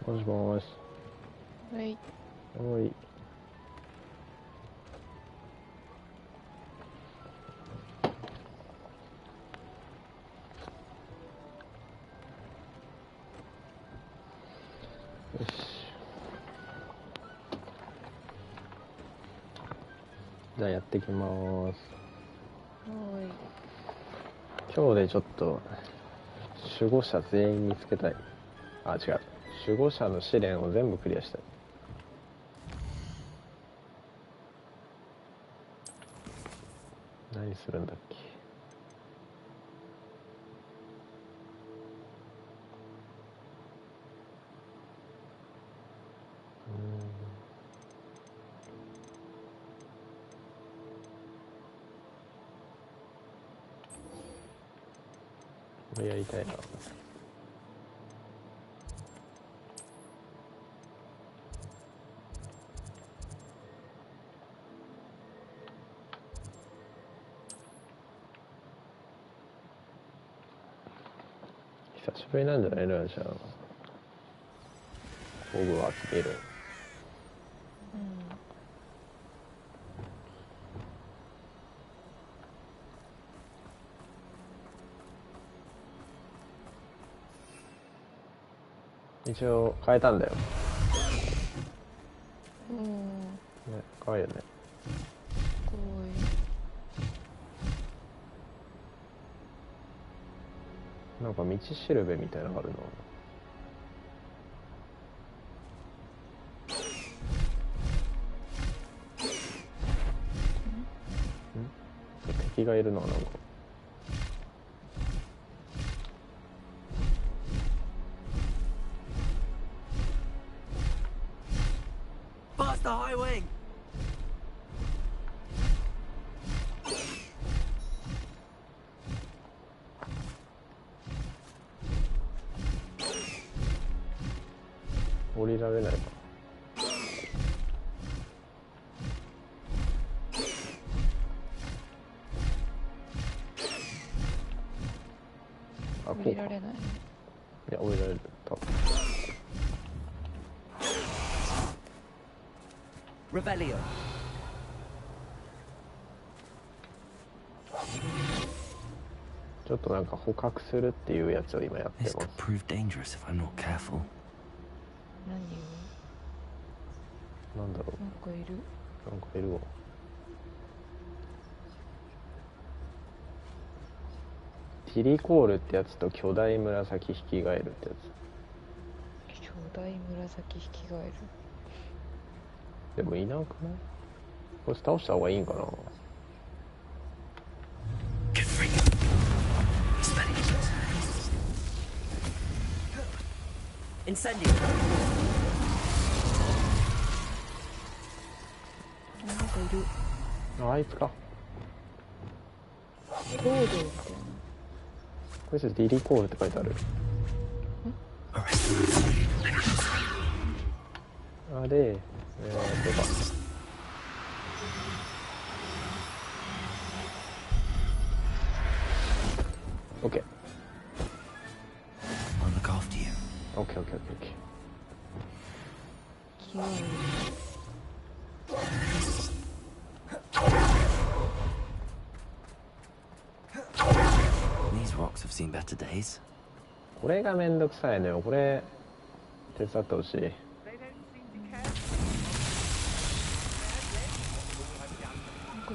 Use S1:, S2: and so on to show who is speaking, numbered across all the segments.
S1: もしもーし。
S2: はい。
S1: おい。よし。じゃあやってきまーす。今日でちょっと守護者全員見つけたい。あ、違う。守護者の試練を全部クリアしたい。何するんだっけ。やりたいな。久しぶりなんじゃないのじゃあ。工具を集める。一応変えたんだよ。ね、かわいいよね。なんか道しるべみたいなのがあるの。敵がいるのはなんか。降りられないか。あ、こうか。降りられない。いや、降りられる。多分。
S3: Rebellion.
S1: ちょっとなんか捕獲するっていうやつを今やってます。
S3: This could prove dangerous if I'm not careful.
S1: なんだろう。
S2: なんかいる。
S1: なんかいるわ。ティリコールってやつと巨大紫ヒキガエルってやつ。
S2: 巨大紫ヒキガエル。
S1: でもいなくない？これ倒した方がいいんかな。
S3: Incendio.
S2: なんかいる。
S1: あいつか。
S2: 東堂みたいな。
S1: これちょっとディリコールって書いてある。あれ、オッケー。
S3: I'll look after you.
S1: オッケーオッケーオッケーオッケー。
S2: 気合い入れる。
S3: These rocks have seen better days.
S1: これがめんどくさいのよ。これ手伝ってほしい。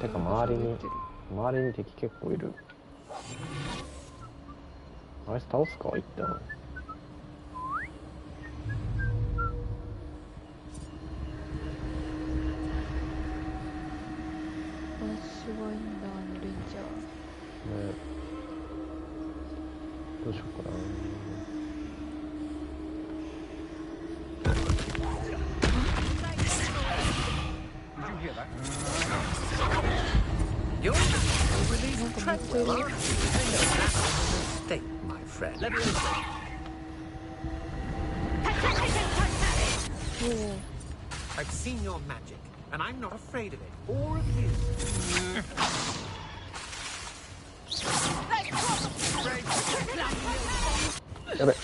S1: てか周りに敵結構いる。あいつ倒すか一旦。
S2: すごいんだ、あのレンジャー。
S1: ね、どうしようかな。
S4: I've seen your magic, and I'm not afraid of it, or of you.
S1: やべ。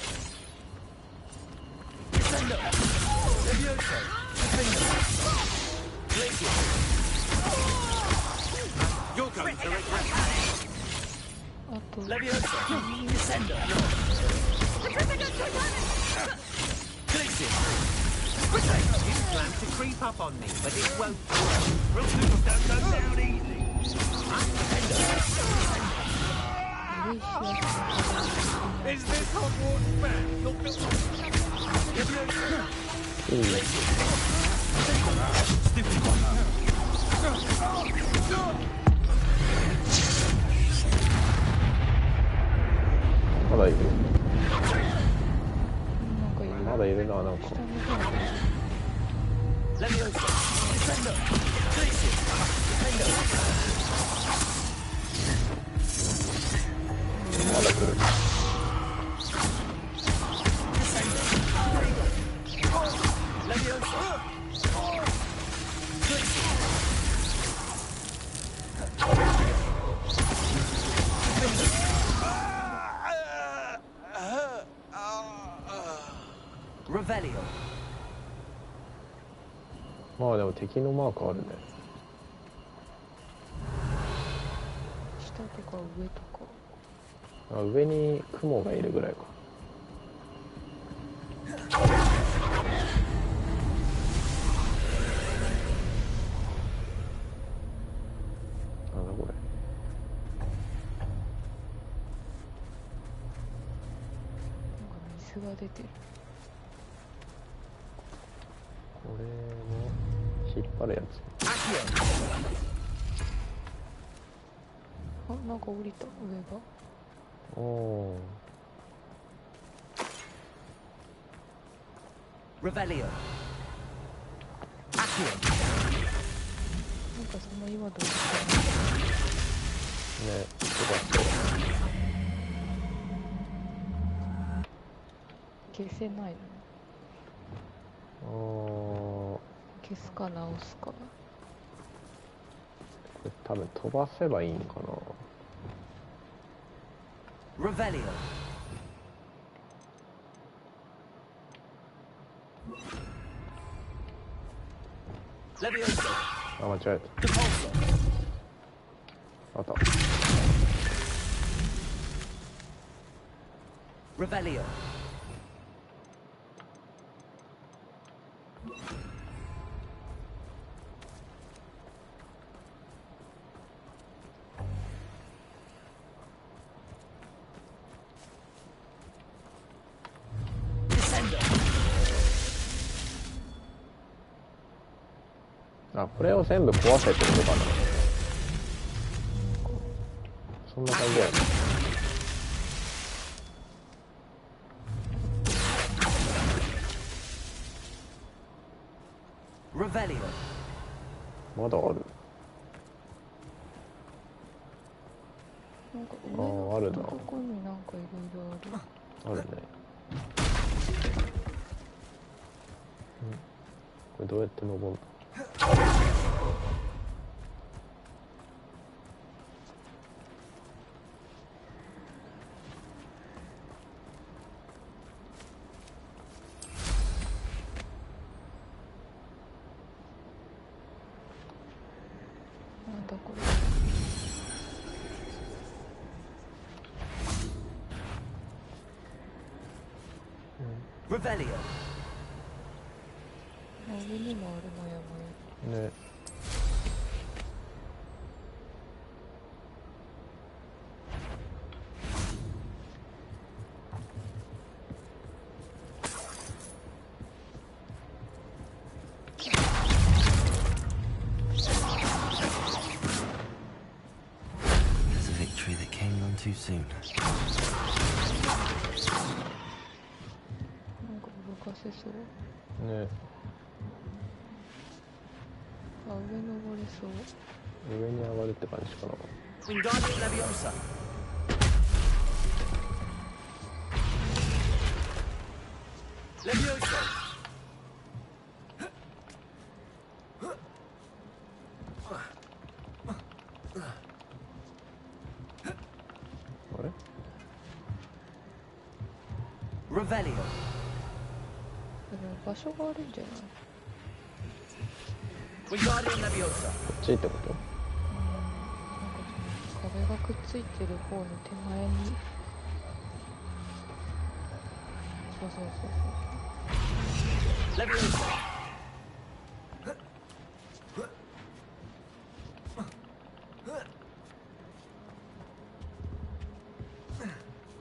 S4: Plan to creep up on me, but it won't work. Real people don't go down easy. Is this Hogwarts man?
S1: まだいる。
S2: なんかいる。
S1: まだいるな、なんか。
S2: 下の方に
S1: まだ来る。まあでも敵のマークあるね。
S2: 下とか上とか。
S1: あ、上に雲がいるぐらいか。なんだこれ。
S2: なんか水が出てる。
S1: これも引っ張るやつ。
S2: あ、なんか降りた、上が。
S1: おお。
S3: Revelio.
S2: なんかその今どうした
S1: ね、よかった。
S2: 消せないの？
S1: あー、
S2: 消すか直すか。
S1: これ多分飛ばせばいいんかな。
S3: Revelio.
S1: あ、間違えた。あった。
S3: Revelio.
S1: あ、これを全部壊せってことかな。そんな感じやね。
S3: Revelio.
S1: まだある。
S2: なんか
S1: あー、あるな。
S2: とこになんかいろいろある。
S1: あるね。これどうやって登るの？
S2: なんだこれ。
S3: Revelio.
S2: あ、上にもあるもやもや。
S1: ね。
S3: There's a victory that came on too soon.
S2: なんか動かせそう。
S1: ね。
S2: あ、上登れそう。
S1: 上に上がるって感じかな。
S3: Wingardium Leviosa.
S1: あれ？
S3: Revelio.
S2: でも場所があるんじゃない？
S3: Wingardium Leviosa.
S1: こっちってこと？
S2: なんかその壁がくっついてる方の手前にそうそうそう
S3: Leviosa.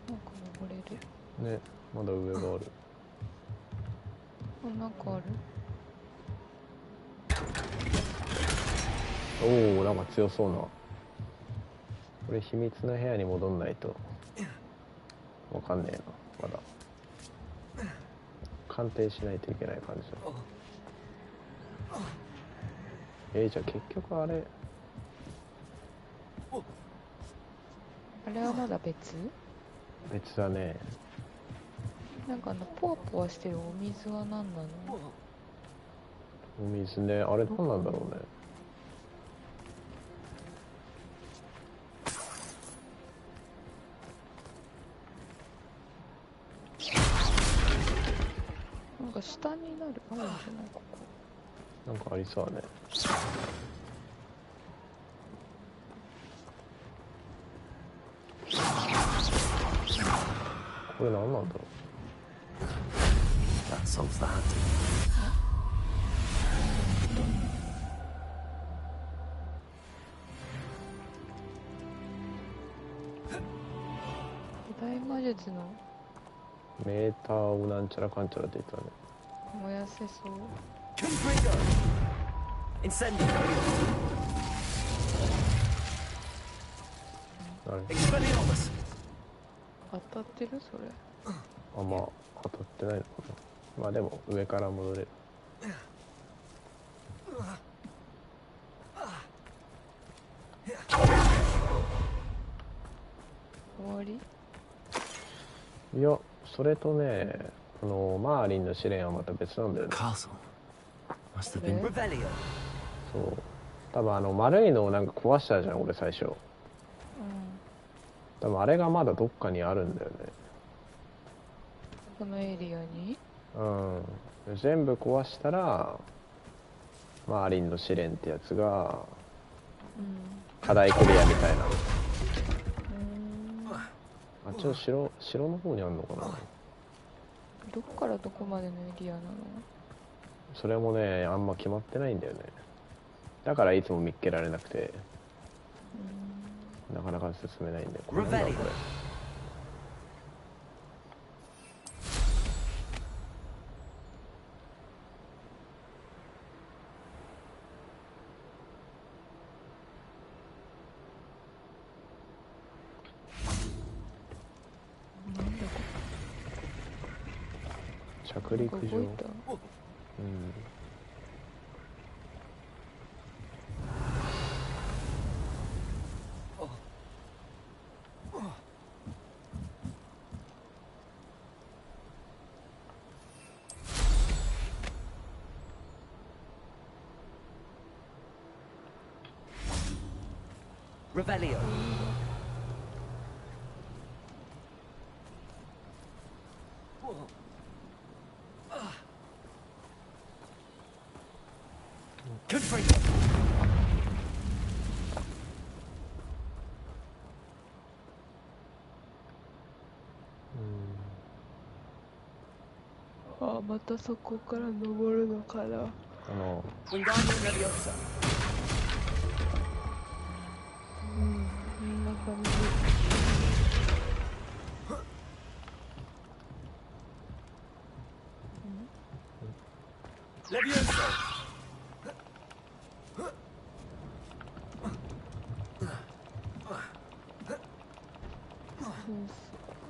S2: なんか登れる。
S1: ね、まだ上がある。
S2: あ、なんかある。
S1: おお、なんか強そうな。これ秘密の部屋に戻んないとわかんねえな。まだ鑑定しないといけない感じだ。じゃあ結局あれ
S2: あれはまだ別？
S1: 別だね。
S2: なんかポワポワしてるお水は何なの？
S1: お水ね、あれ何なんだろうね。
S2: なんか下になるあるんじゃないここ。
S1: なんかありそうだね。これ何なんだろ
S3: That solves that.
S2: 古代魔術の
S1: う。メーターをなんちゃらかんちゃらって言ったね。
S2: 燃やせそう。
S3: Confringo. Incendio.
S1: あれ
S3: Expelliarmus.
S2: 当たってるそれ。
S1: あ、まあ当たってないのかな。まあでも上から戻れる。
S2: 終わり？
S1: いや、それとね、このマーリンの試練はまた別なんだよね。
S3: Castle. Must have been.
S2: Okay.
S3: Revelio.
S1: そう多分丸いのをなんか壊したじゃん俺最初。
S2: うん。
S1: 多分あれがまだどっかにあるんだよね。
S2: このエリアに？
S1: うん、全部壊したらマーリンの試練ってやつが
S2: うん。
S1: 課題クリアみたいな。
S2: うーん。
S1: あっちの城の方にあるのかな。
S2: どこからどこまでのエリアなの？
S1: それもねあんま決まってないんだよね。だからいつも見っけられなくてなかなか進めないんだよ。これなんだこれ。
S2: なんだこ
S1: 着陸場。
S2: れ。動いた？
S1: うん
S3: Revelio.
S2: あ、またそこから登るのかな。
S3: Wingardium Leviosa.
S2: うん、こんな感じ。
S3: Leviosa.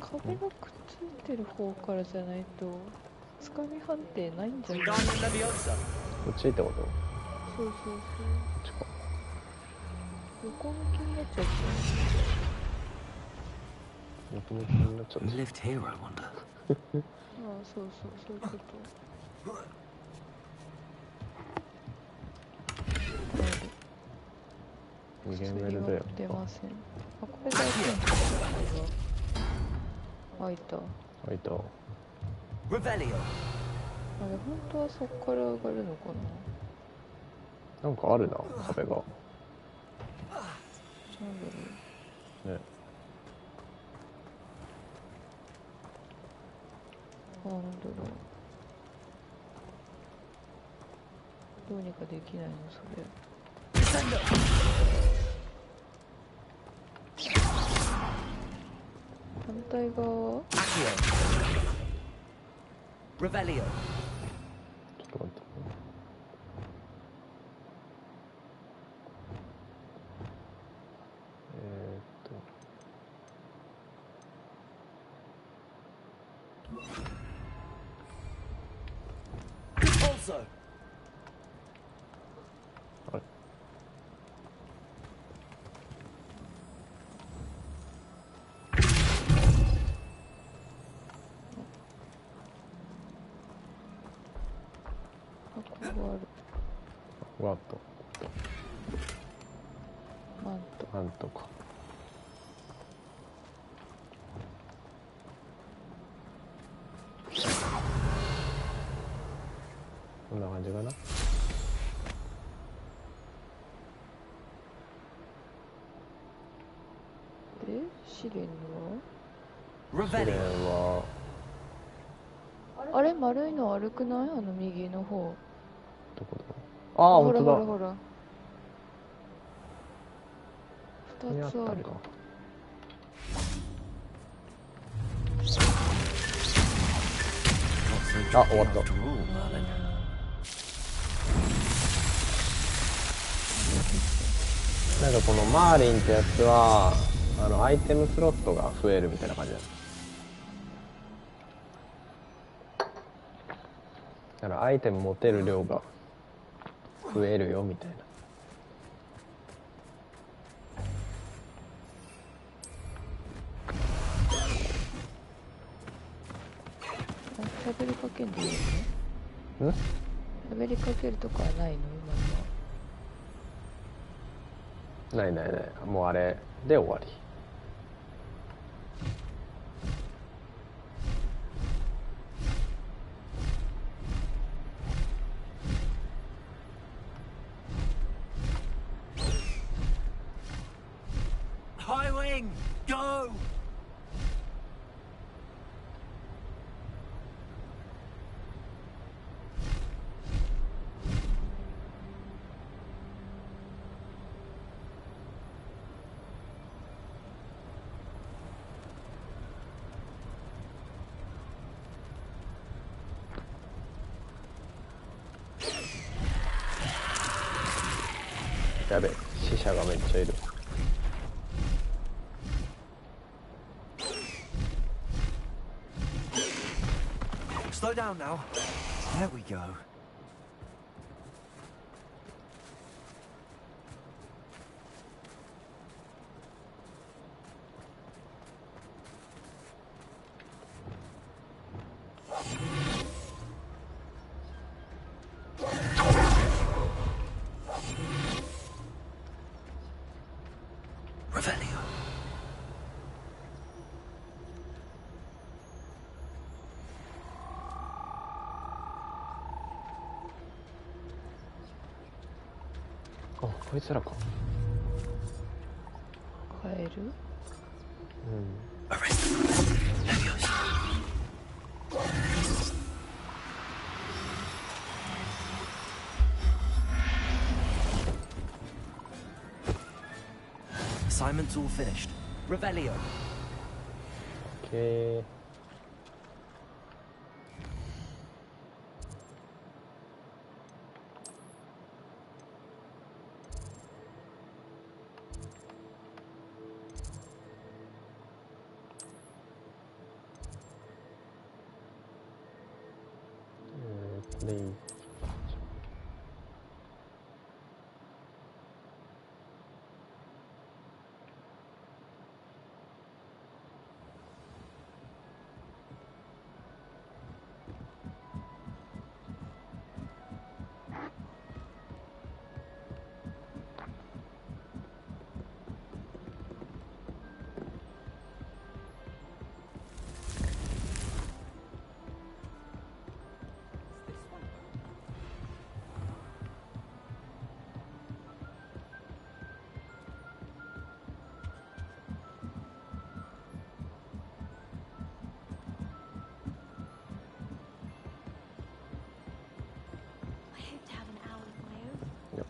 S2: そう壁がくっついてる方からじゃないとつかみ判定ないんじゃない？
S3: Wingardium Leviosa.
S1: こっちってこと？
S2: そうそうそう。
S1: こっちか。
S2: 横向きになっちゃって。
S1: 横向きになっちゃった。
S3: Lived here, I wonder.
S2: ああ、そうそう、そういうこと。
S1: 二限目だよ。
S2: 出ません。あ、これ大丈夫。開いた。
S1: 開いた。
S3: Revelio.
S2: あれ、本当はそこから上がるのかな。
S1: なんかあるな壁が。
S2: なんだろう。
S1: ね。
S2: なんだろう。どうにかできないのそれ。反対側は
S3: Accio. Revelio.
S1: ちょっと待って。えーっと。
S3: Also.
S1: あれ。
S2: 箱がある。
S1: ワット。
S2: マント。
S1: なんとか。こんな感じかな。
S2: で、試練
S1: 試練
S3: Revelio.
S1: は、
S2: はあれ丸いの悪くない？あの右の方。
S1: どこだ。ああ、
S2: ほら
S1: ほんとだ。
S2: ほらほら。
S1: ここにあ
S2: 2つある。
S1: ったんか。あ、終わった。なんかこのマーリンってやつはアイテムスロットが増えるみたいな感じだ。だからアイテム持てる量が増えるよみたいな。
S2: 喋りかけんでいいの？
S1: ん？
S2: 喋りかけるとかはないの今のは。
S1: ないないない。もうあれで終わり。
S4: High wing, go!
S1: やべ、死者がめっちゃいる。
S4: Slow down now. There we go. Revelio.
S1: あ、こいつらか。
S2: カエル？
S1: うん。
S4: Arrest. Leviosa. Assignment's all finished.
S3: Revelio.
S1: オッケー。これいい。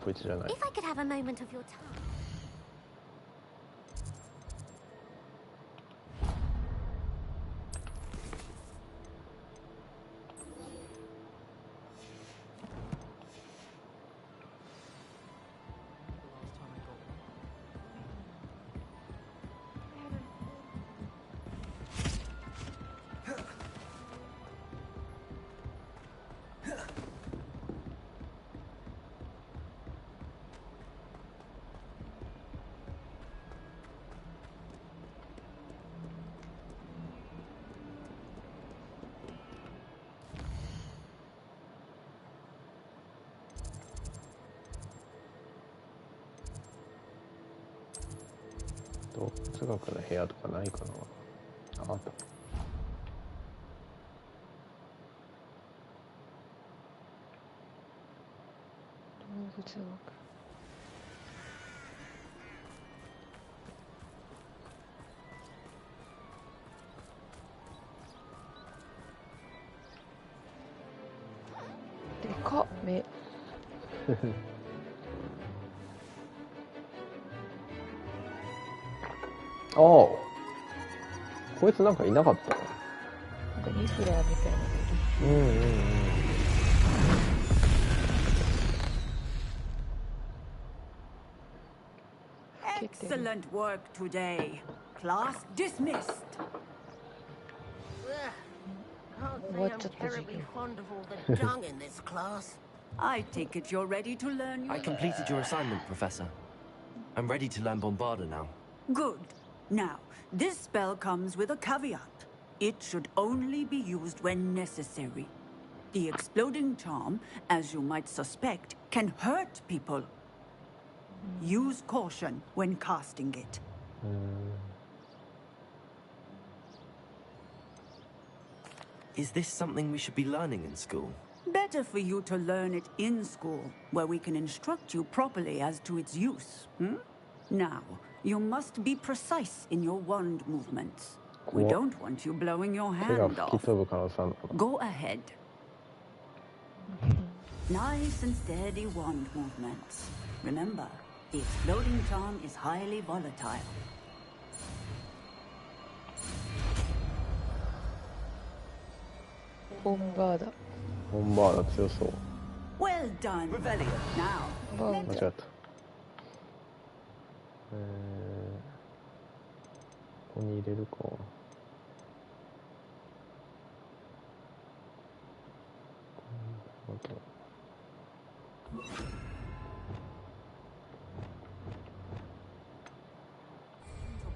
S1: こいつじゃない。
S5: If I could have a moment of your time.
S1: 動物学の部屋とかないかな。あった。
S2: 動物学。でかっ目。
S1: ああ、こいつなんかいなかった。
S2: なんかニフラーみたいなのいる。
S1: うんうんうん。
S3: Excellent work today. Class dismissed.
S5: Can't say
S2: What
S5: I'm
S2: a
S5: terribly
S2: position.
S5: fond of all the dung in this class.
S3: I take it you're ready to learn
S6: I
S3: your...
S6: completed your assignment, Professor. I'm ready to learn Bombarda now.
S3: Good. Now, this spell comes with a caveat. It should only be used when necessary. The exploding charm, as you might suspect, can hurt people. Use caution when casting it.
S6: Is this something we should be learning in school?
S3: Better for you to learn it in school, where we can instruct you properly as to its use. Now, you must be precise in your wand movements. We
S1: What?
S3: don't want you blowing your
S1: 手が
S3: hand
S1: 吹き
S3: off.
S1: 飛ぶ可能性あるのかな。
S3: Go ahead. Nice and steady wand movements. Remember, the exploding charm is highly volatile.
S2: ボンバーダ。
S1: ボンバーダ強そう。
S3: Well done.
S4: Revelio.
S3: Now,
S2: ボン
S1: 間違った。ここに入れるか。あと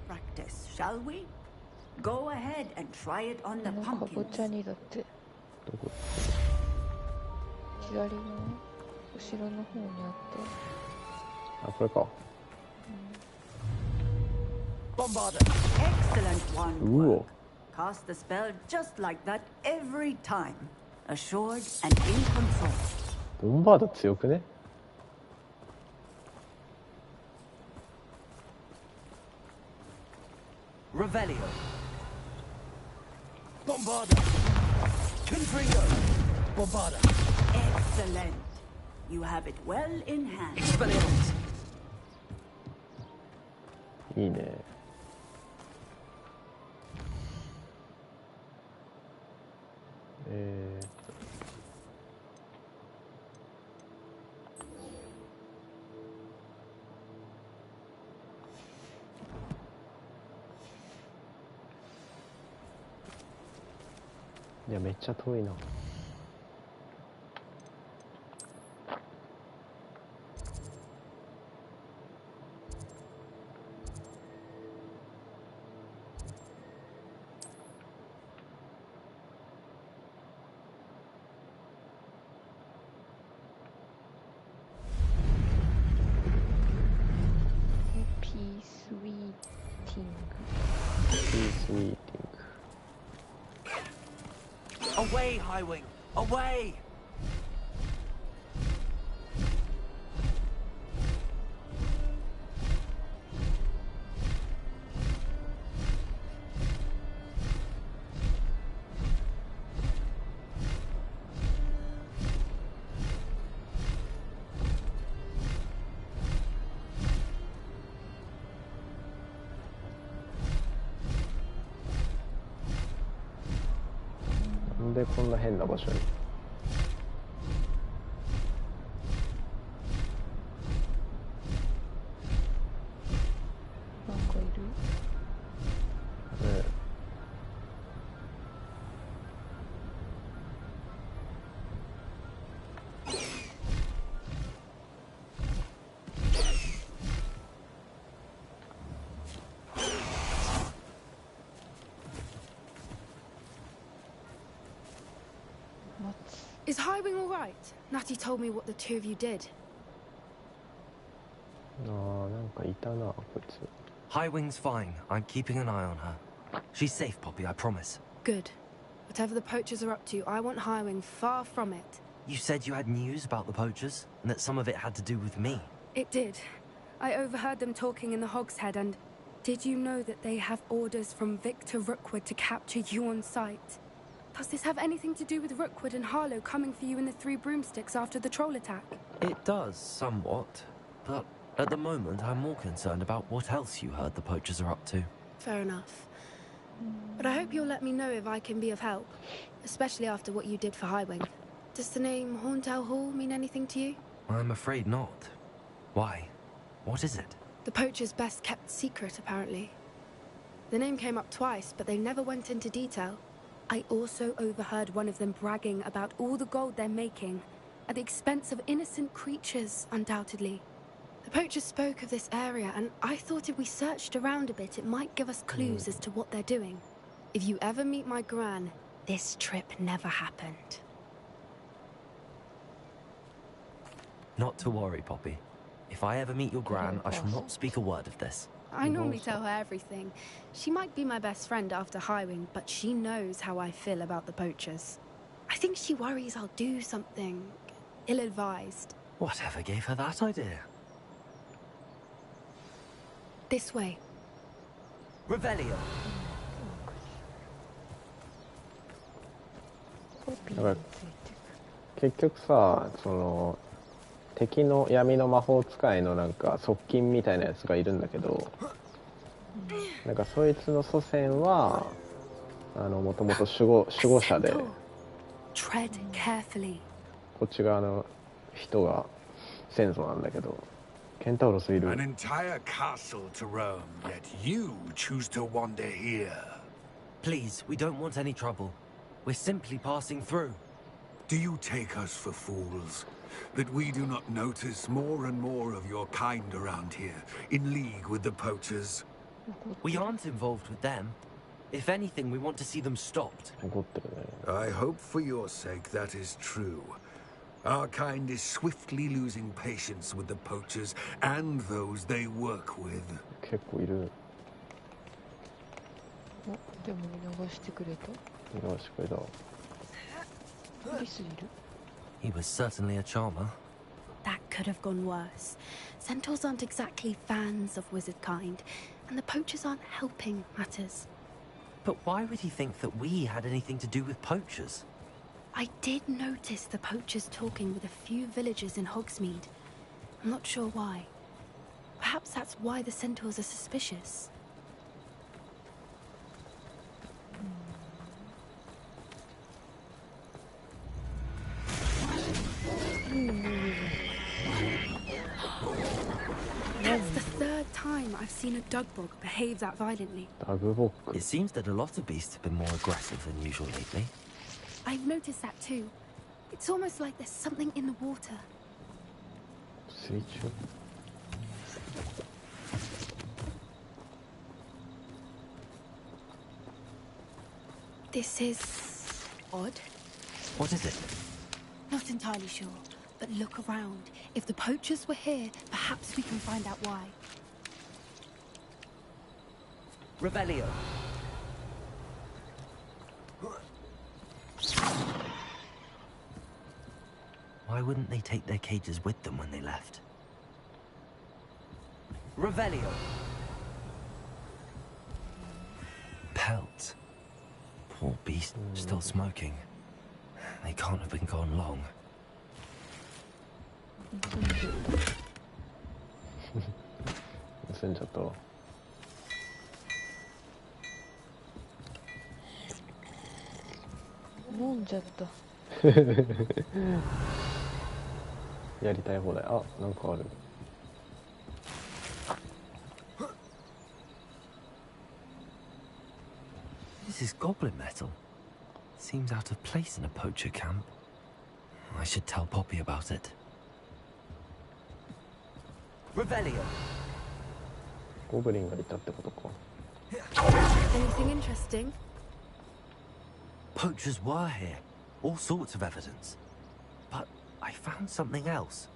S3: practice, shall we? Go ahead and try it on
S2: あ
S3: the
S2: のかぼちゃ
S3: pumpkins.
S2: にだって
S1: どこ
S2: 左の後ろの方にあっ
S1: あ、これか。
S4: Bombarda.
S3: Excellent wand
S1: うお。
S3: work. Cast the spell just like that every time. Assured and in control.
S1: ボンバーダ強くね。
S4: Revelio. Bombarda. Confringo. Bombarda.
S3: Excellent. You have it well in hand.
S4: Expelliarmus.
S1: いいね。いや、めっちゃ遠いな。
S2: ピースウィーティング。
S1: ピースウィーティング。
S4: Away, Highwing. Away.
S1: なんでこんな変な場所に。
S2: なんかいる？
S1: ね
S2: 待つ。
S7: Is Highwing all right? Natty told me what the two of you did.
S1: あー、なんかいたな、こいつ。
S6: Highwing's fine. I'm keeping an eye on her. She's safe, Poppy, I promise.
S7: Good. Whatever the poachers are up to, I want Highwing far from it.
S6: You said you had news about the poachers, and that some of it had to do with me.
S7: It did. I overheard them talking in the Hogshead, and did you know that they have orders from Victor Rookwood to capture you on sight? Does this have anything to do with Rookwood and Harlow coming for you in the Three Broomsticks after the troll attack?
S6: It does, somewhat. But at the moment, I'm more concerned about what else you heard the poachers are up to.
S7: Fair enough. But I hope you'll let me know if I can be of help, especially after what you did for Highwing. Does the name Horntail Hall mean anything to you?
S6: I'm afraid not. Why? What is it?
S7: The poacher's best kept secret, apparently. The name came up twice, but they never went into detail. I also overheard one of them bragging about all the gold they're making, at the expense of innocent creatures, undoubtedly. The poachers spoke of this area, and I thought if we searched around a bit, it might give us clues as to what they're doing. If you ever meet my gran, this trip never happened.
S6: Not to worry, Poppy. If I ever meet your gran, I shall not speak a word of this.
S7: I normally tell her everything. She might be my best friend after Highwing, but she knows how I feel about the poachers. I think she worries I'll do something ill-advised.
S6: Whatever gave her that idea?
S7: This way.
S6: Revelio.
S2: ポピーについて
S1: 結局さ、その敵の闇の魔法使いのなんか側近みたいなやつがいるんだけど、なんかそいつの祖先はもともと守護者で、
S7: Tread carefully.
S1: こっち側の人が先祖なんだけど、ケンタウロスいる。
S8: An entire castle to roam, yet you choose to wander here.
S6: Please, we don't want any trouble. We're simply passing through.
S8: Do you take us for fools? That we do not notice more and more of your kind around here, in league with the poachers?
S6: We aren't involved with them. If anything, we want to see them stopped.
S1: 怒ってるね。
S8: I hope for your sake that is true. Our kind is swiftly losing patience with the poachers and those they work with.
S1: 結構いる。
S2: お、でも見逃してくれた。
S1: よし、これだ。
S2: リスいる？
S6: He was certainly a charmer.
S7: That could have gone worse. Centaurs aren't exactly fans of wizard kind, and the poachers aren't helping matters.
S6: But why would he think that we had anything to do with poachers?
S7: I did notice the poachers talking with a few villagers in Hogsmeade. I'm not sure why. Perhaps that's why the centaurs are suspicious. That's the third time I've seen a Dugbog behave that violently.
S1: ダグボック
S6: It seems that a lot of beasts have been more aggressive than usual lately.
S7: I've noticed that too. It's almost like there's something in the water.
S1: 水中。
S7: This is odd.
S6: What is it?
S7: Not entirely sure, but look around. If the poachers were here, perhaps we can find out why.
S6: Revelio. Why wouldn't they take their cages with them when they left? Revelio. Pelt. Poor beast, still smoking. They can't have been gone long.
S1: 盗んじゃったわ。
S2: 飲んじゃった。
S1: やりたい放題。あ、なんかある。
S6: This is goblin metal. Seems out of place in a poacher camp. I should tell Poppy about it.
S4: Revelio.
S1: ゴブリンがいたってことか。
S7: Anything interesting?
S6: Poachers were here. All sorts of evidence. But I found something else.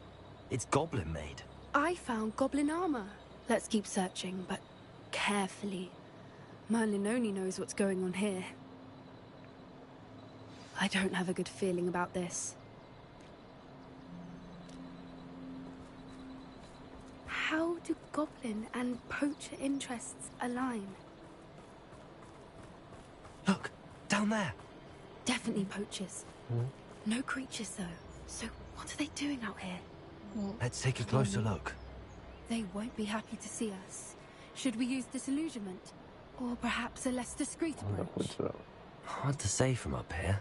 S6: It's goblin made.
S7: I found goblin armor. Let's keep searching, but carefully. Merlin only knows what's going on here. I don't have a good feeling about this. How do goblin and poacher interests align?
S6: Look, down there.
S7: Definitely poachers. No creatures, though. So what are they doing out here?
S6: Let's take a closer look.
S7: They won't be happy to see us. Should we use disillusionment? Or perhaps a less discreet
S1: なんだこい
S7: approach?
S1: つら。
S6: Hard to say from up here.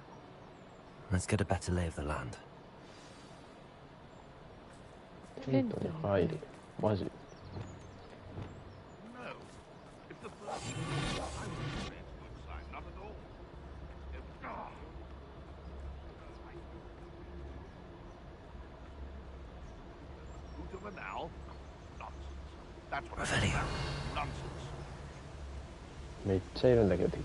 S6: Let's get a better lay of the land.
S1: テントに入る。マジ。
S6: Revelio.
S1: めっちゃいるんだけど敵。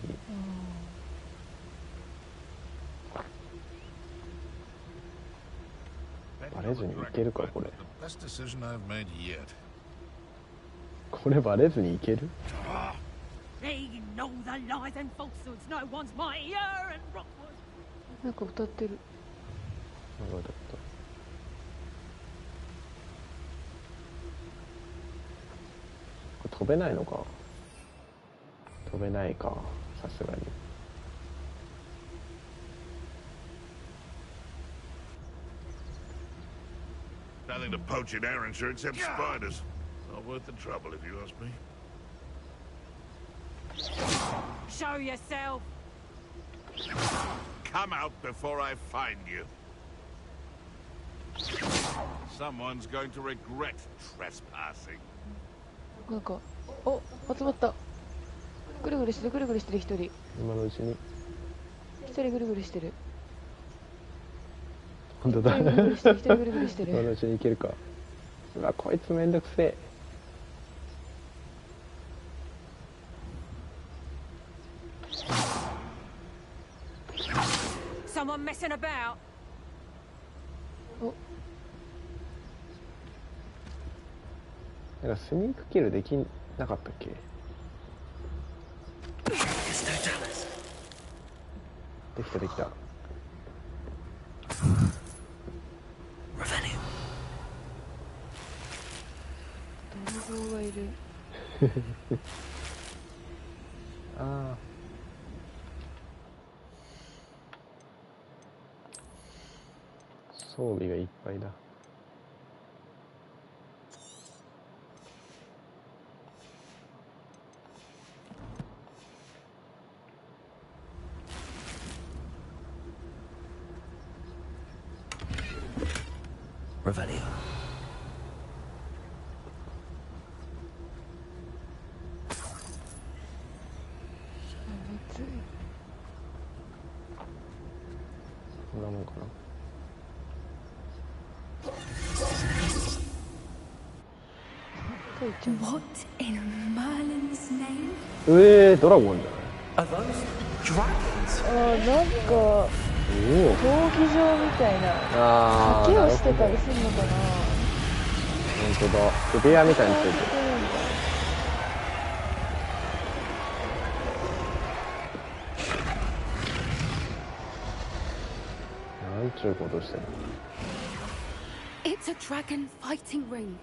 S1: バレずにいけるかこれ。
S9: Best decision I've made yet.
S1: これバレずにいける？
S10: They know the lies and falsehoods no one's mightier and Rockwood.
S2: なんか歌ってる。
S1: なんかだった。これ飛べないのか。飛べないか、さすがに。
S9: Nothing to poach in Arrowshire except spiders. Not worth the trouble, if you ask me.
S10: Show yourself.
S9: Come out before I find you. Someone's going to regret trespassing.
S2: なんか、お、集まった。ぐるぐるしてる、ぐるぐるしてる一人。
S1: 今のうちに。
S2: 一人ぐるぐるしてる。
S1: 本当だ。
S2: 一人ぐるぐるしてる、一人ぐるぐるしてる。
S1: 今のうちにいけるか。うわ、こいつめんどくせえ。
S10: Someone messing about.
S2: お、
S1: なんかスニークキルできなかったっけ？できたできた。
S2: 泥棒がいる。
S1: ああ。装備がいっぱいだ。
S6: Revelio.
S1: こんなもんかな。
S7: What in Merlin's name?
S1: ドラゴンじゃない？
S6: Are those dragons?
S2: あー、なんか闘技場みたいな
S1: ああ。
S2: 賭けをしてたりするのかな。
S1: 本当だ。首輪みたいについてる。なんちゅうことしてる。
S7: It's a dragon fighting ring.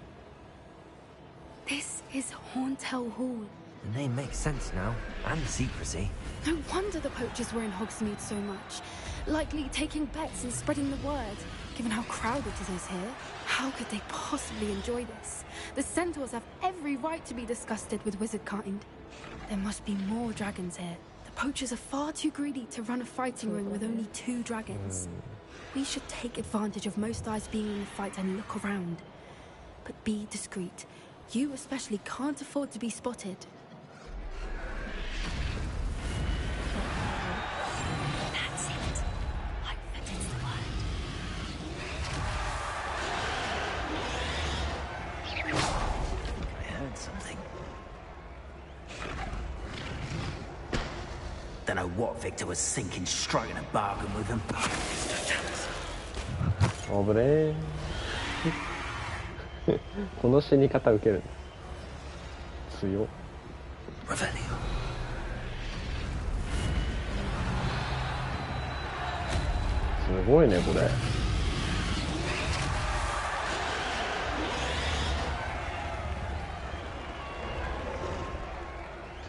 S7: This is Hauntel Hall.
S6: The name makes sense now, and the secrecy.
S7: No wonder the poachers were in Hogsmeade so much. Likely taking bets and spreading the word. Given how crowded it is here, how could they possibly enjoy this? The centaurs have every right to be disgusted with wizard kind. There must be more dragons here. The Poachers are far too greedy to run a fighting ring with only 2 dragons. We should take advantage of most eyes being in the fight and look around. But be discreet. You especially can't afford to be spotted.
S5: That's it. I bet it's the word.
S4: I heard something. Don't know what Victor was thinking, striking a bargain with them.
S1: 危ねえこの死に方受けるんだ。強っ。
S4: Revelio.
S1: すごいねこれ。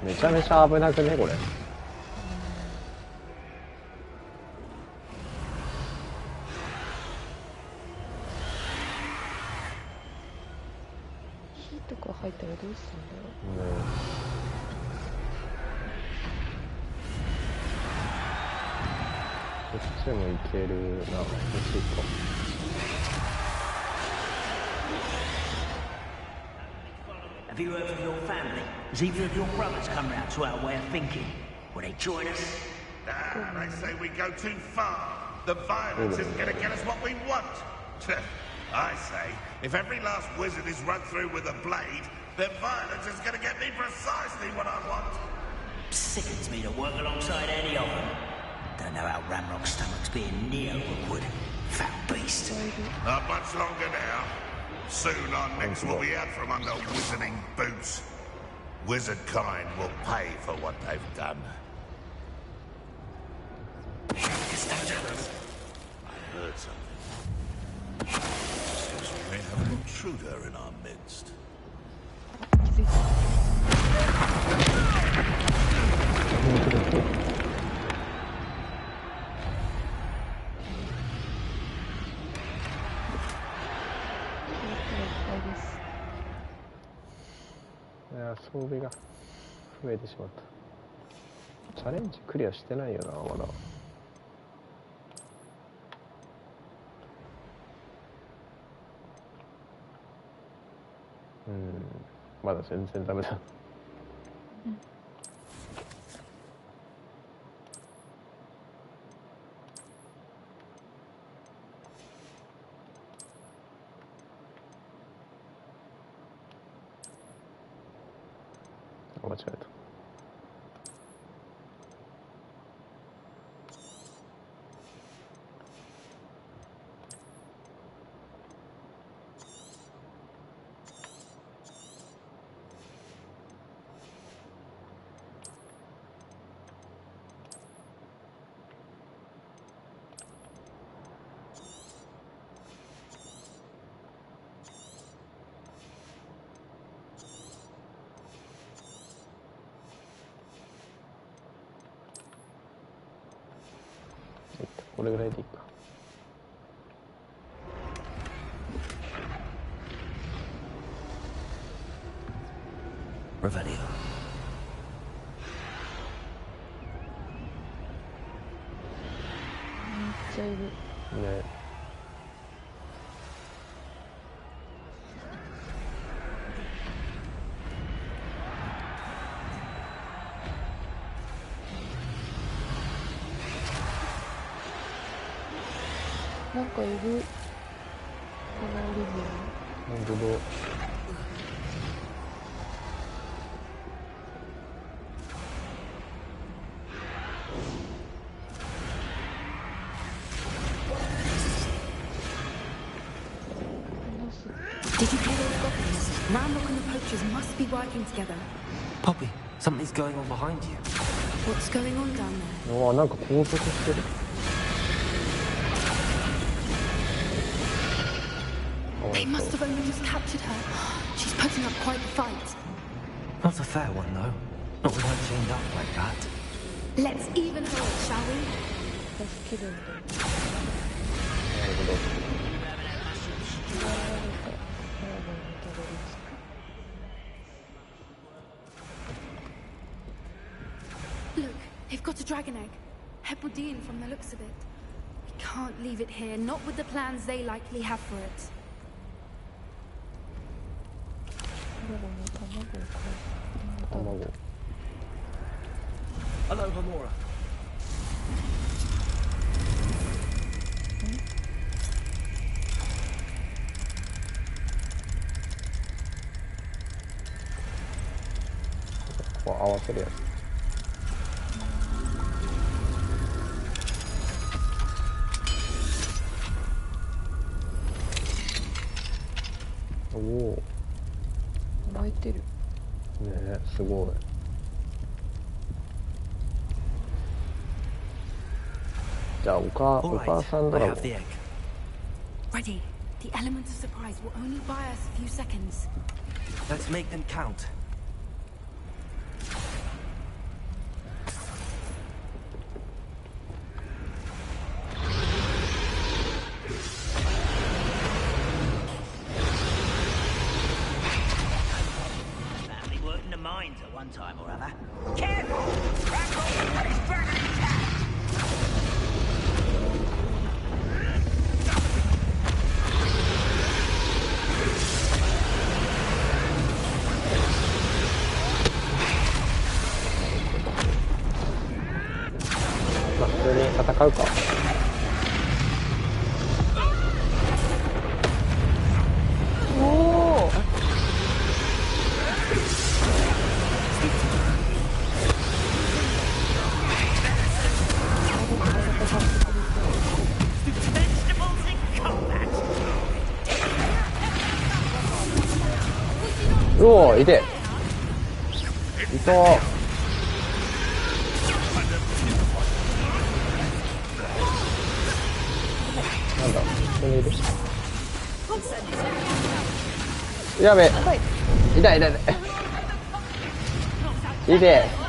S1: めちゃめちゃ危なくねこれ。
S2: 火とか入ったらどうするんだろう。
S1: こっちもいけるな。こっち行こ
S4: Have you heard from your family? Has either of your brothers come round to our way of thinking? Will they join us?
S9: Ah, they say we go too far. The violence isn't going to get us what we want. I say, if every last wizard is run through with a blade, then violence is going to get me precisely what I want.
S4: Sickens me to work alongside any of them. Don't know how Ramrock's stomach's being near Rookwood. Foul beast.
S9: Not much longer now. Soon our necks will be out from under wizarding boots. Wizard kind will pay for what they've done. I heard something. Seems we may have an intruder in our midst.
S2: 気づいた。
S1: いや装備が増えてしまった。チャレンジクリアしてないよなまだ。まだ全然ダメだ。間違えた。これぐらいでいいか。
S4: Revelio.
S2: めっちゃいる。
S1: ね。
S2: なんかいる。この檻に。
S1: 本当だ。
S7: Did you hear those goblins? Ramrock and the poachers must be working together.
S6: Poppy, something's going on behind you.
S7: What's going on down there?
S1: ああなんか拘束してる。
S7: They must have only just captured her. She's putting up quite the fight.
S6: Not a fair one, though. Not with her chained up like that.
S7: Let's even her, shall we?
S2: 助けるんだ。
S1: なるほど。
S2: 縛られたラーメンにたどり着く。
S7: Look, they've got a dragon egg. Hebridean from the looks of it. We can't leave it here, not with the plans they likely have for it.
S1: 卵。
S6: Aloha, Mora.
S1: こう合わせるやつ。おお。
S2: 巻いてる。
S1: ねえ、すごい。じゃあお母さんドラゴン。
S7: Ready. The element of surprise will only buy us a few seconds.
S6: Let's make them count.
S4: Family worked in the mines at one time or other. Careful! Ramrock's got his dragon attack!
S1: まあ普通に戦うか。
S2: おお。
S1: うお、いて。いそう。なんだ、ここにいる。やべえ。痛い痛い痛い。いて。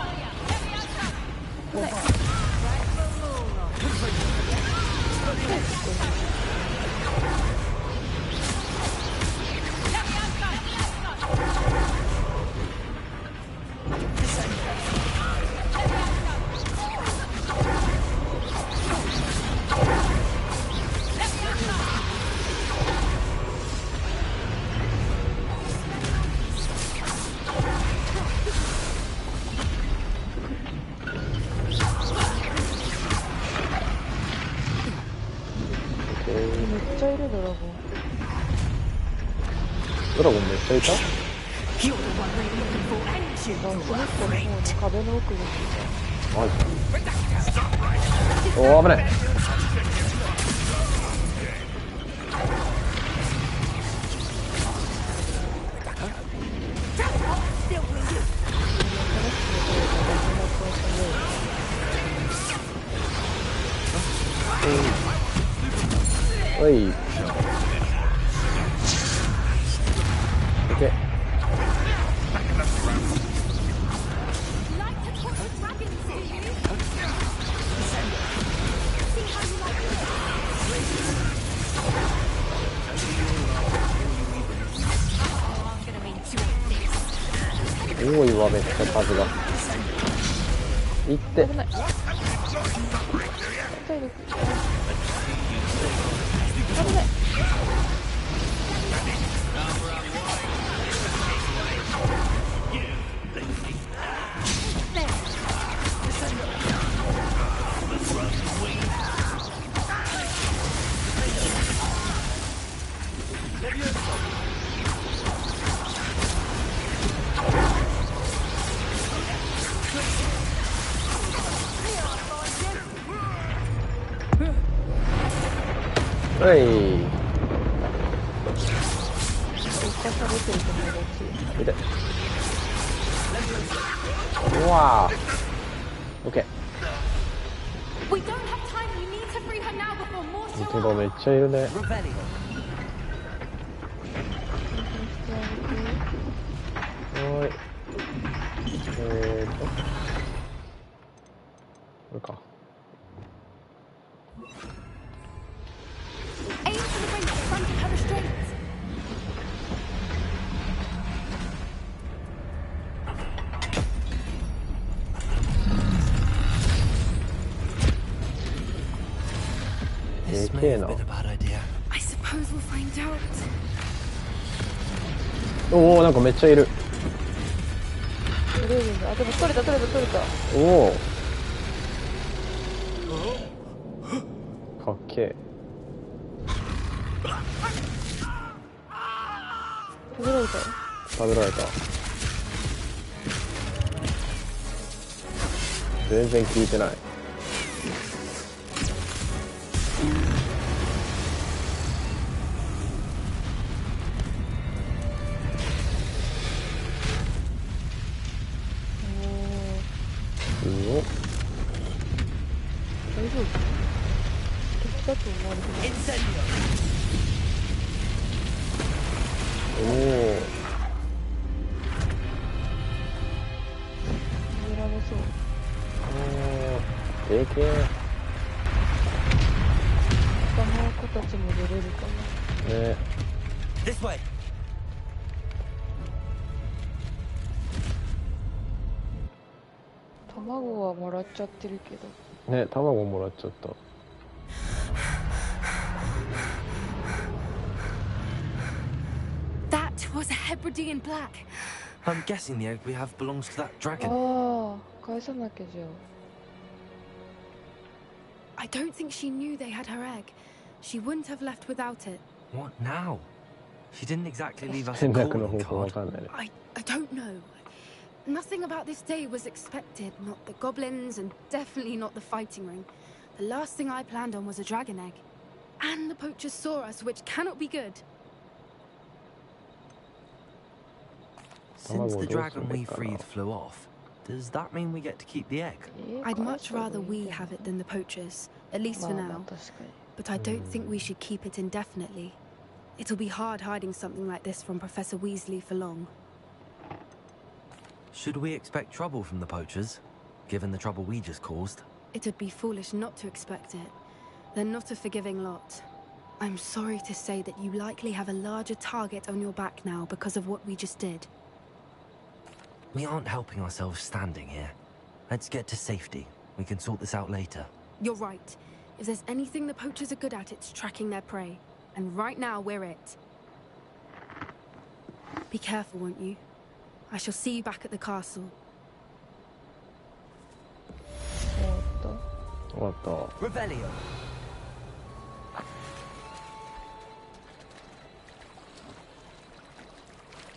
S2: めっちゃいるドラゴン。
S1: ドラゴンめっちゃいた？
S2: 壁の奥にいた。
S1: マジ？おお、危ない。おい。OK。多いわ、めっちゃ数が。いって。
S2: 危ない。体力。危ない。
S1: はい。痛い。うわー。OK。本当だ、めっちゃいるね。はい。これか。
S6: This may have been a bad idea.
S7: I suppose we'll find out.
S1: おお、なんかめっちゃいる。
S2: 取れるんだ。あ、でも取れた。
S1: おお。かっけえ。
S2: 食べられた。
S1: 食べられた。全然効いてない。
S2: 大丈夫？敵だと思われてる。
S1: おお。
S2: 食べられそう。
S1: でけえ。
S2: 他の子たちも出れるかな。
S1: ね。
S6: This way.
S2: 卵はもらっちゃってるけど。
S1: ね、卵もらっちゃった。
S7: That was a Hebridean black.
S6: I'm guessing the egg we have belongs to that dragon.
S2: ああ、返さなきゃじゃあ。
S7: I don't think she knew they had her egg. She wouldn't have left without it.
S6: What now? She didn't exactly leave us a
S1: 戦略の方
S6: calling
S1: 法わ
S6: card.
S1: かんないね。
S7: I don't know. Nothing about this day was expected. Not the goblins, and definitely not the fighting ring. The last thing I planned on was a dragon egg. And the poachers saw us, which cannot be good.
S6: Since the dragon we freed flew off, does that mean we get to keep the egg?
S7: I'd much rather we have it than the poachers, at least for now. But I don't think we should keep it indefinitely. It'll be hard hiding something like this from Professor Weasley for long.
S6: Should we expect trouble from the poachers, given the trouble we just caused?
S7: It'd be foolish not to expect it. They're not a forgiving lot. I'm sorry to say that you likely have a larger target on your back now because of what we just did.
S6: We aren't helping ourselves standing here. Let's get to safety. We can sort this out later.
S7: You're right. If there's anything the poachers are good at, it's tracking their prey. And right now, we're it. Be careful, won't you? I shall see you back at the castle.
S1: 終わった。
S6: Revelio.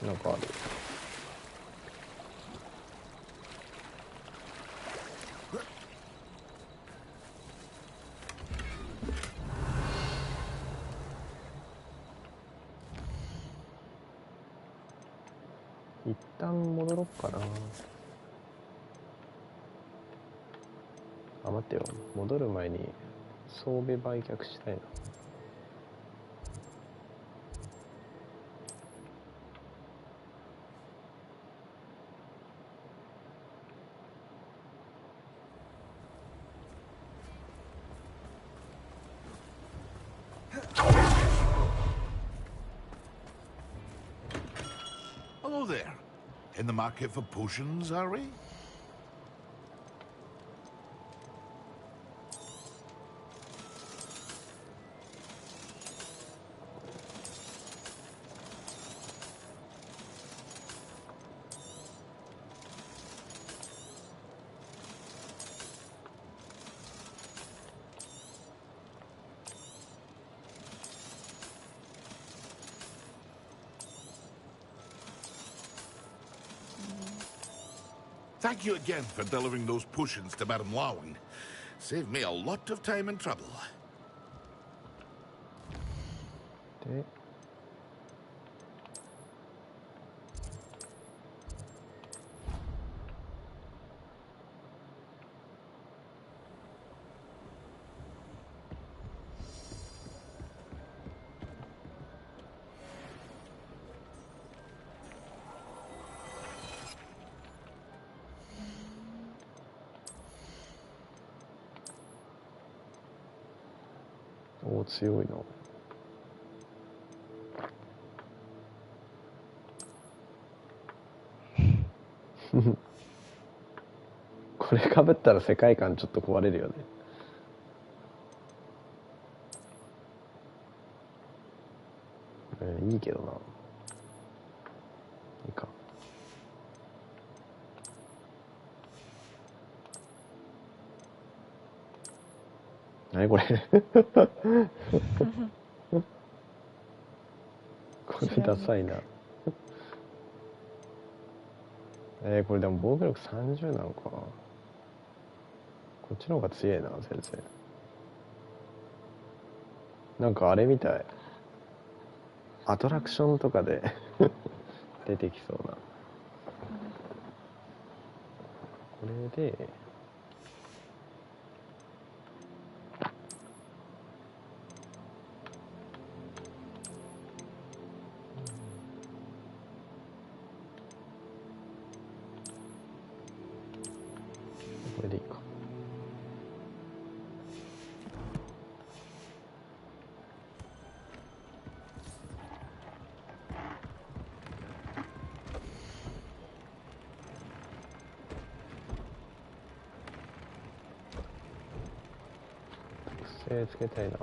S1: なんかある。一旦戻ろっかな。あ、待ってよ。戻る前に装備売却したいな。
S9: Hello there. In the market for potions, are we? Thank you again for delivering those potions to Madame Lawing. Saved me a lot of time and trouble.
S1: で、おー、強いな。これ被ったら世界観ちょっと壊れるよね。いいけどな。いいか。何これこれダサいな。これでも防御力30なのかな。こっちの方が強いな、全然。なんかあれみたい。アトラクションとかで出てきそうな。これで、これでいいか。特性つけたいな。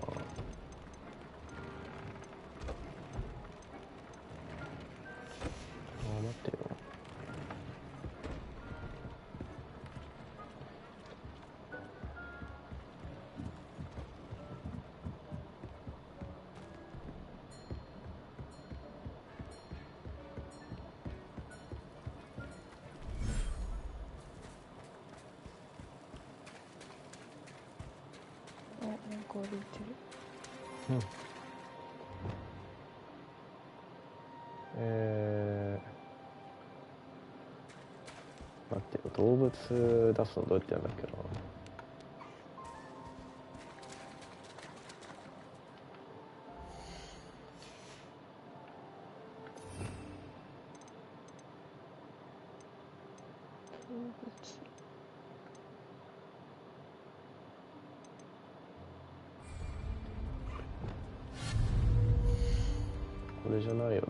S1: 待ってよ。
S2: あ、なんか歩いてる。
S1: うん。待ってよ。動物出すのどうやってやるんだっけな。
S2: 動物。
S1: これじゃないよね。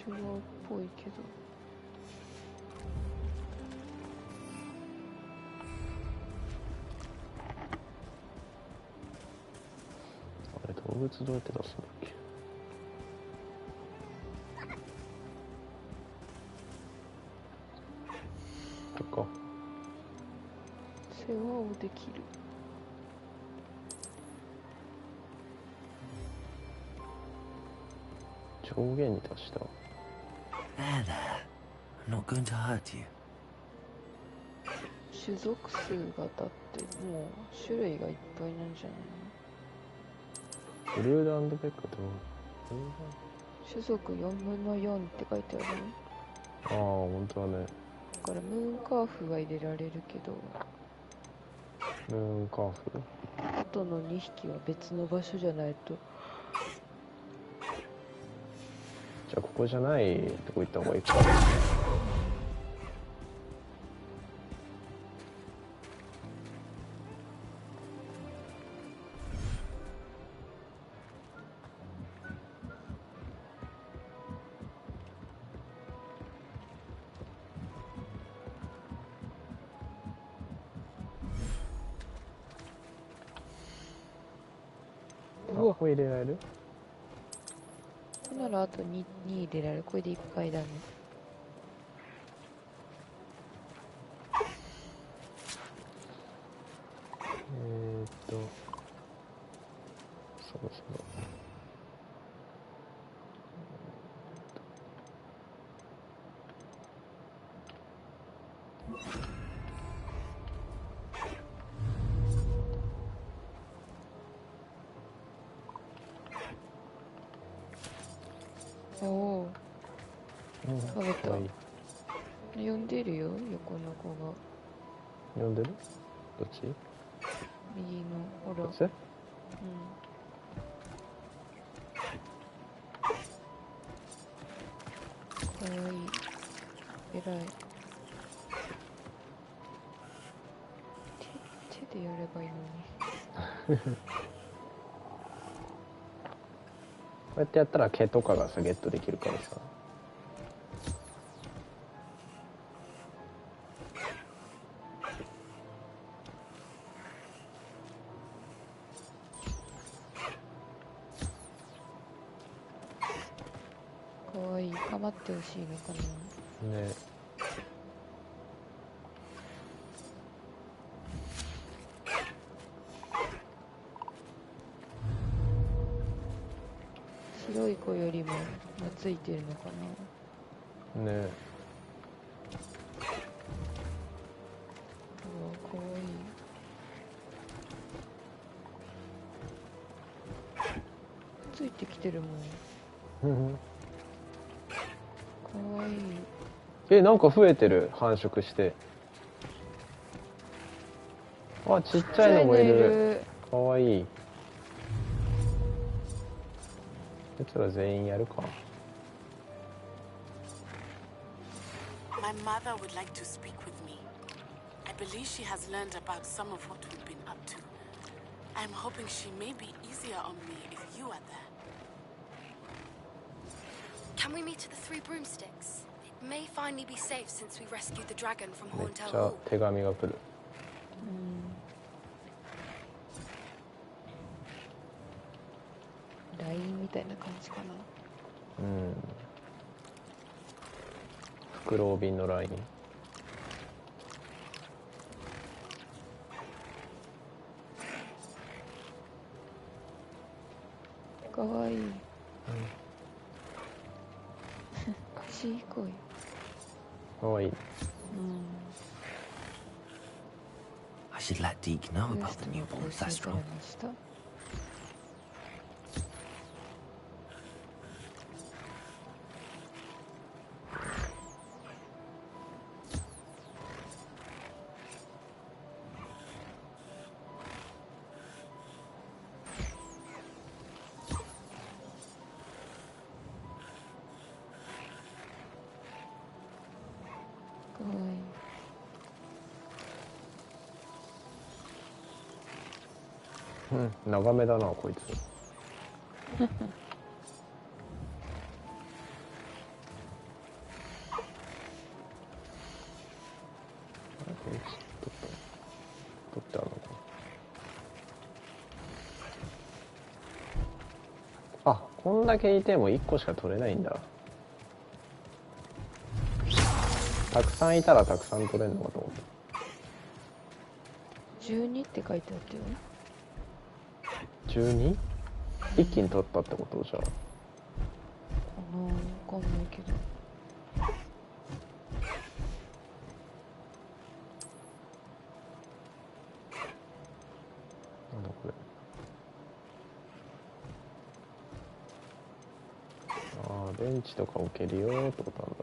S2: 違うっぽいけど。
S1: あれ、動物どうやって出すんだっけ。こっか。
S2: 世話をできる。
S1: 上限に達した。
S6: There, there. I'm not going to hurt you.
S2: 種族数がだってもう種類がいっぱいなんじゃないの。
S1: ブルード&ベックと
S2: 種族4分の4って書いてある。
S1: ああ、本当だね。
S2: だからムーンカーフは入れられるけど、
S1: ムーンカーフ。
S2: あとの2匹は別の場所じゃないと。
S1: じゃあここじゃないとこ行った方がいいか。ここ入れられる？
S2: これならあと 2入れられる。これでいっぱいだね。
S1: そろそろ。
S2: おお、食べた。
S1: はい、
S2: 呼んでるよ、横の子が。
S1: 呼んでる？どっち？
S2: 右の、ほら。
S1: こっち？
S2: かわいい。偉い。手でやればいいのに。
S1: こうやってやったら毛とかがさゲットできるからさ。
S2: わいい。構ってほしいのかな。
S1: ね。
S2: 白い子よりもついてるのかな。
S1: ね。
S2: うわ、かわいい。ついてきてるもん。かわいい。
S1: え、なんか増えてる。繁殖して。あ、ちっちゃいのもいる。かわいい。こいつら全員やるか。
S11: My mother would like to speak with me. I believe she has learned about some of what we've been up to. I'm hoping she may be easier on me if you are there.
S7: Can we meet at the Three Broomsticks? It may finally be safe since we rescued the dragon from
S1: めっ
S7: Horntail
S1: ちゃ
S7: Hall.
S1: 手紙が来る。
S2: LINE みたいな感じかな。
S1: うん。フクロウ便のライン。
S2: かわいい。ちいこい。
S1: かわいい。
S6: I should let Deke know about the newborn ancestral.
S2: かわいい。
S1: うん、長めだなこいつ。取ってあるのか。あ、こんだけいても1個しか取れないんだ。たくさんいたらたくさん取れるのかと思った。
S2: 12って書いてあったよ。
S1: 12？ 一気に取ったってことじゃあ。
S2: わかんないけど。
S1: なんだこれ。ああ、ベンチとか置けるよってことなんだ。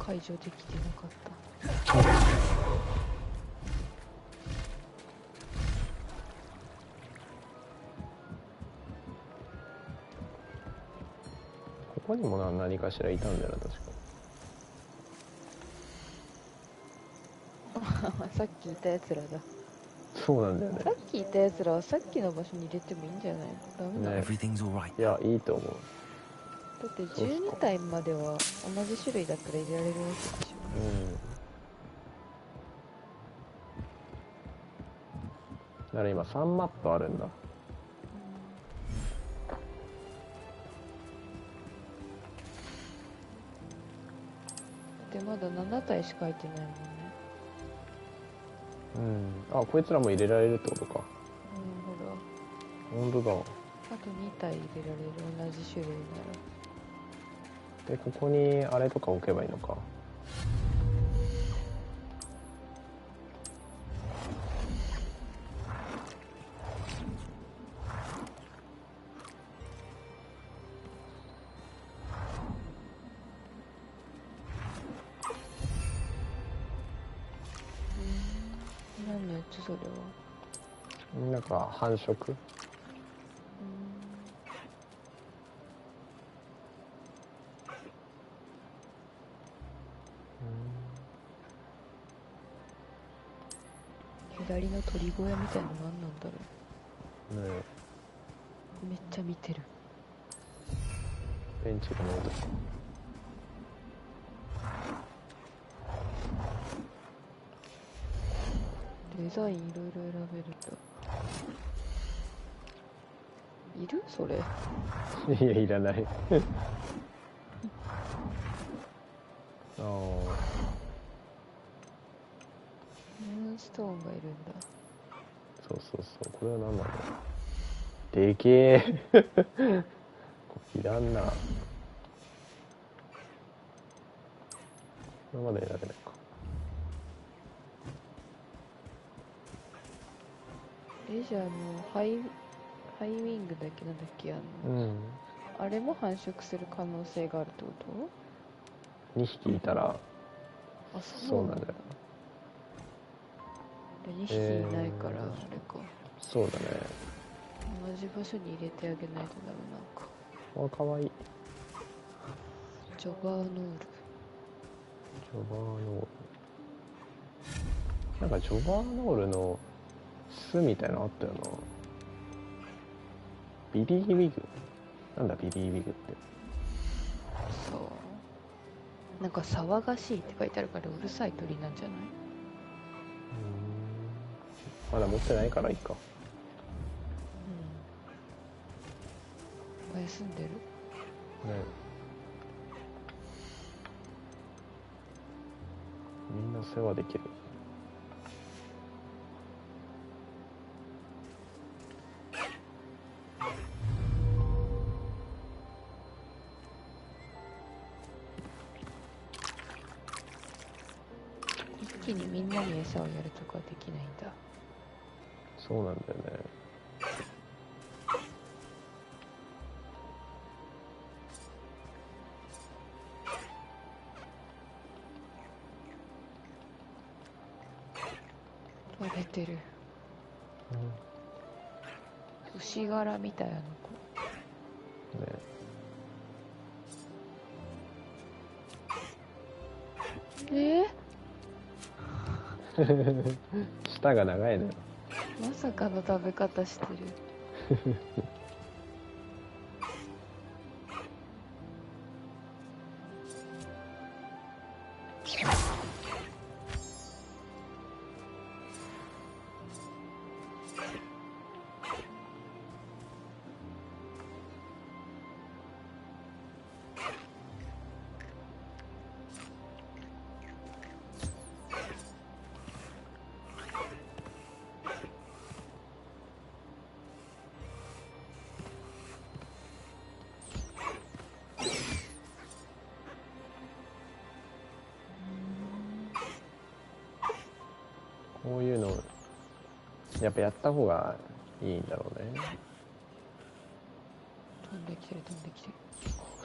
S2: 解除できてなかった。
S1: ここにも何かしらいたんだよな、確か。
S2: さっきいたやつらだ。
S1: そうなんだよね。
S2: さっきいたやつらはさっきの場所に入れてもいいんじゃないの？ダメなの？
S1: ね、いや、いいと思う。
S2: だって12体までは同じ種類だったら入れられるわけでしょ。
S1: うん。だから今3マップあるんだ。
S2: でまだ7体しか入ってないもんね。
S1: うん。あ、こいつらも入れられるってことか。
S2: ほら。
S1: 本当だ。
S2: あと2体入れられる、同じ種類なら。
S1: で、ここにあれとか置けばいいのか。
S2: 何のやつそれは。
S1: なんか繁殖。
S2: 左の鳥小屋みたいなの何なんだろう。
S1: ね
S2: めっちゃ見てる。
S1: ベンチがないとか。
S2: デザインいろいろ選べるんだ。いるそれ。
S1: いや、いらない。ああ。
S2: ムーンストーンがいるんだ。
S1: そうそうそう。これは何なんだろう。でけえ。いらんな。これまで選べないか。
S2: じゃあハイウィングだっけ、なんだっけ、あれも繁殖する可能性があるってこと？
S1: 2 匹いたら、
S2: あ、そうなんだ。
S1: よ。
S2: で2匹いないから、あれか。
S1: そうだね。
S2: 同じ場所に入れてあげないとダメなんか。
S1: あ、かわいい。
S2: ジョバーノール。
S1: なんかジョバーノールの巣みたいなのあったよな。ビリーウィグ。なんだビリーウィグって。
S2: そう。なんか騒がしいって書いてあるからうるさい鳥なんじゃない？
S1: まだ持ってないからいいか。
S2: 休んでる？ね。
S1: みんな世話できる。
S2: 一気にみんなに餌をやるとかできないんだ。
S1: そうなんだよね。
S2: 食べてる。牛柄みたいなのか。ね。
S1: 舌が長いのよ。
S2: まさかの食べ方してる。
S1: こういうのやっぱやった方がいいんだろうね。
S2: 飛んできてる飛んできてる。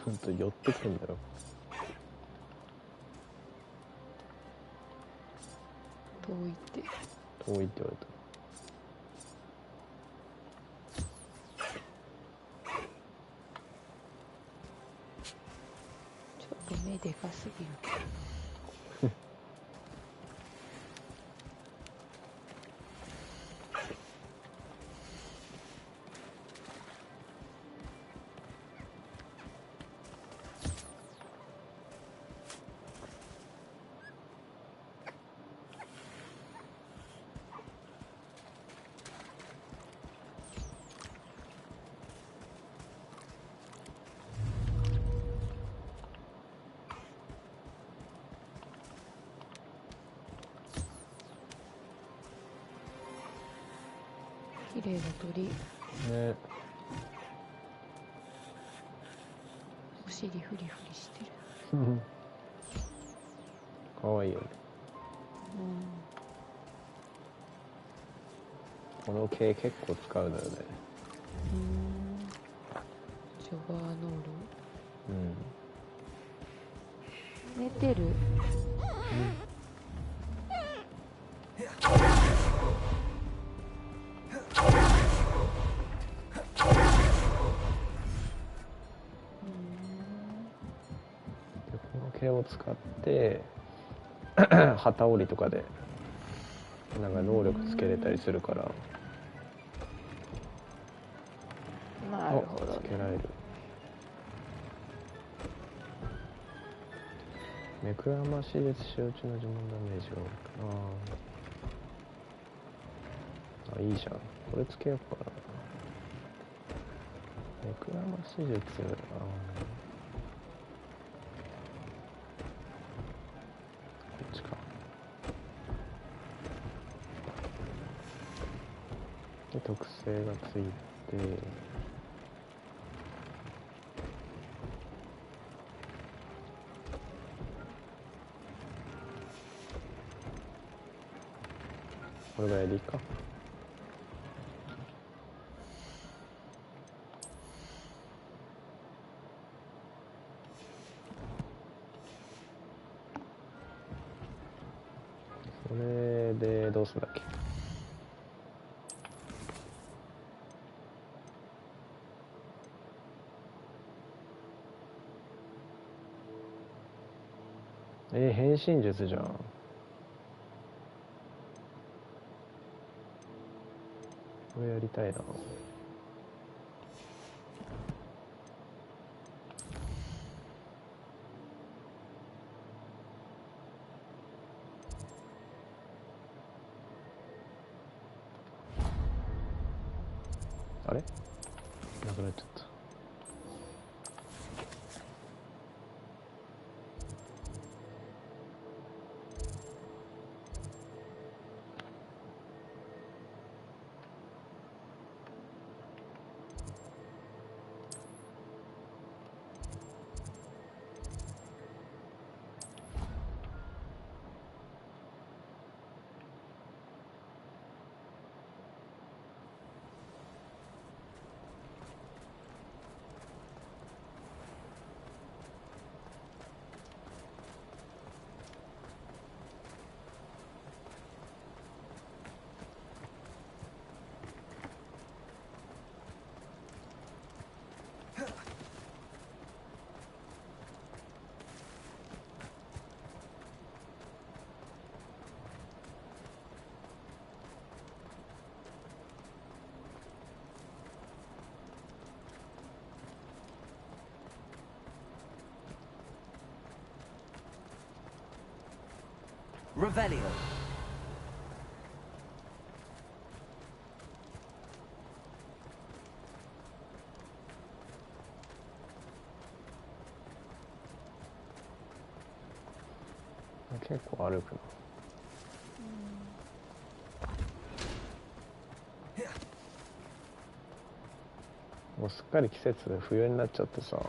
S1: ほんと寄ってくんだよ。
S2: 遠いって
S1: 言われた。
S2: ちょっと目でかすぎるけど。綺麗な鳥
S1: ね。
S2: お尻フリフリしてる。
S1: かわいいよね。この系結構使うのよね。
S2: ジョバーノー
S1: ル。
S2: 寝てる。
S1: 毛を使って旗織りとかでなんか能力つけれたりするから。
S2: なるほど、ね、
S1: つけられる。目くらましで使用中の呪文ダメージを。あ、いいじゃん。これつけようかな。目くらまし術、こっちか。で、特性がついて、これがエリか。それでどうするんだっけ。変身術じゃん。これやりたいな。あれなくなっちゃった。
S6: Revelio.
S1: 結構歩くな。もうすっかり季節で冬になっちゃってさ。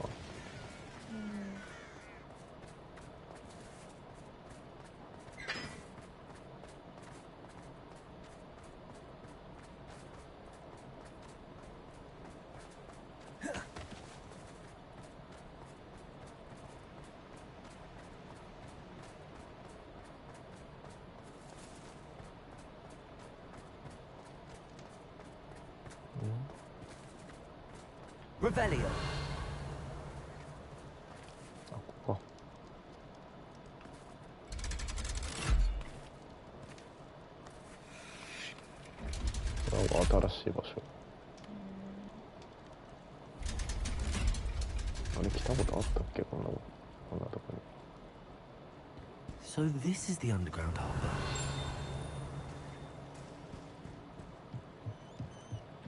S6: Revelio.
S1: あ、ここ。なんか新しい場所。あれ来たことあったっけ、こんなとこに。
S6: So this is the underground harbor.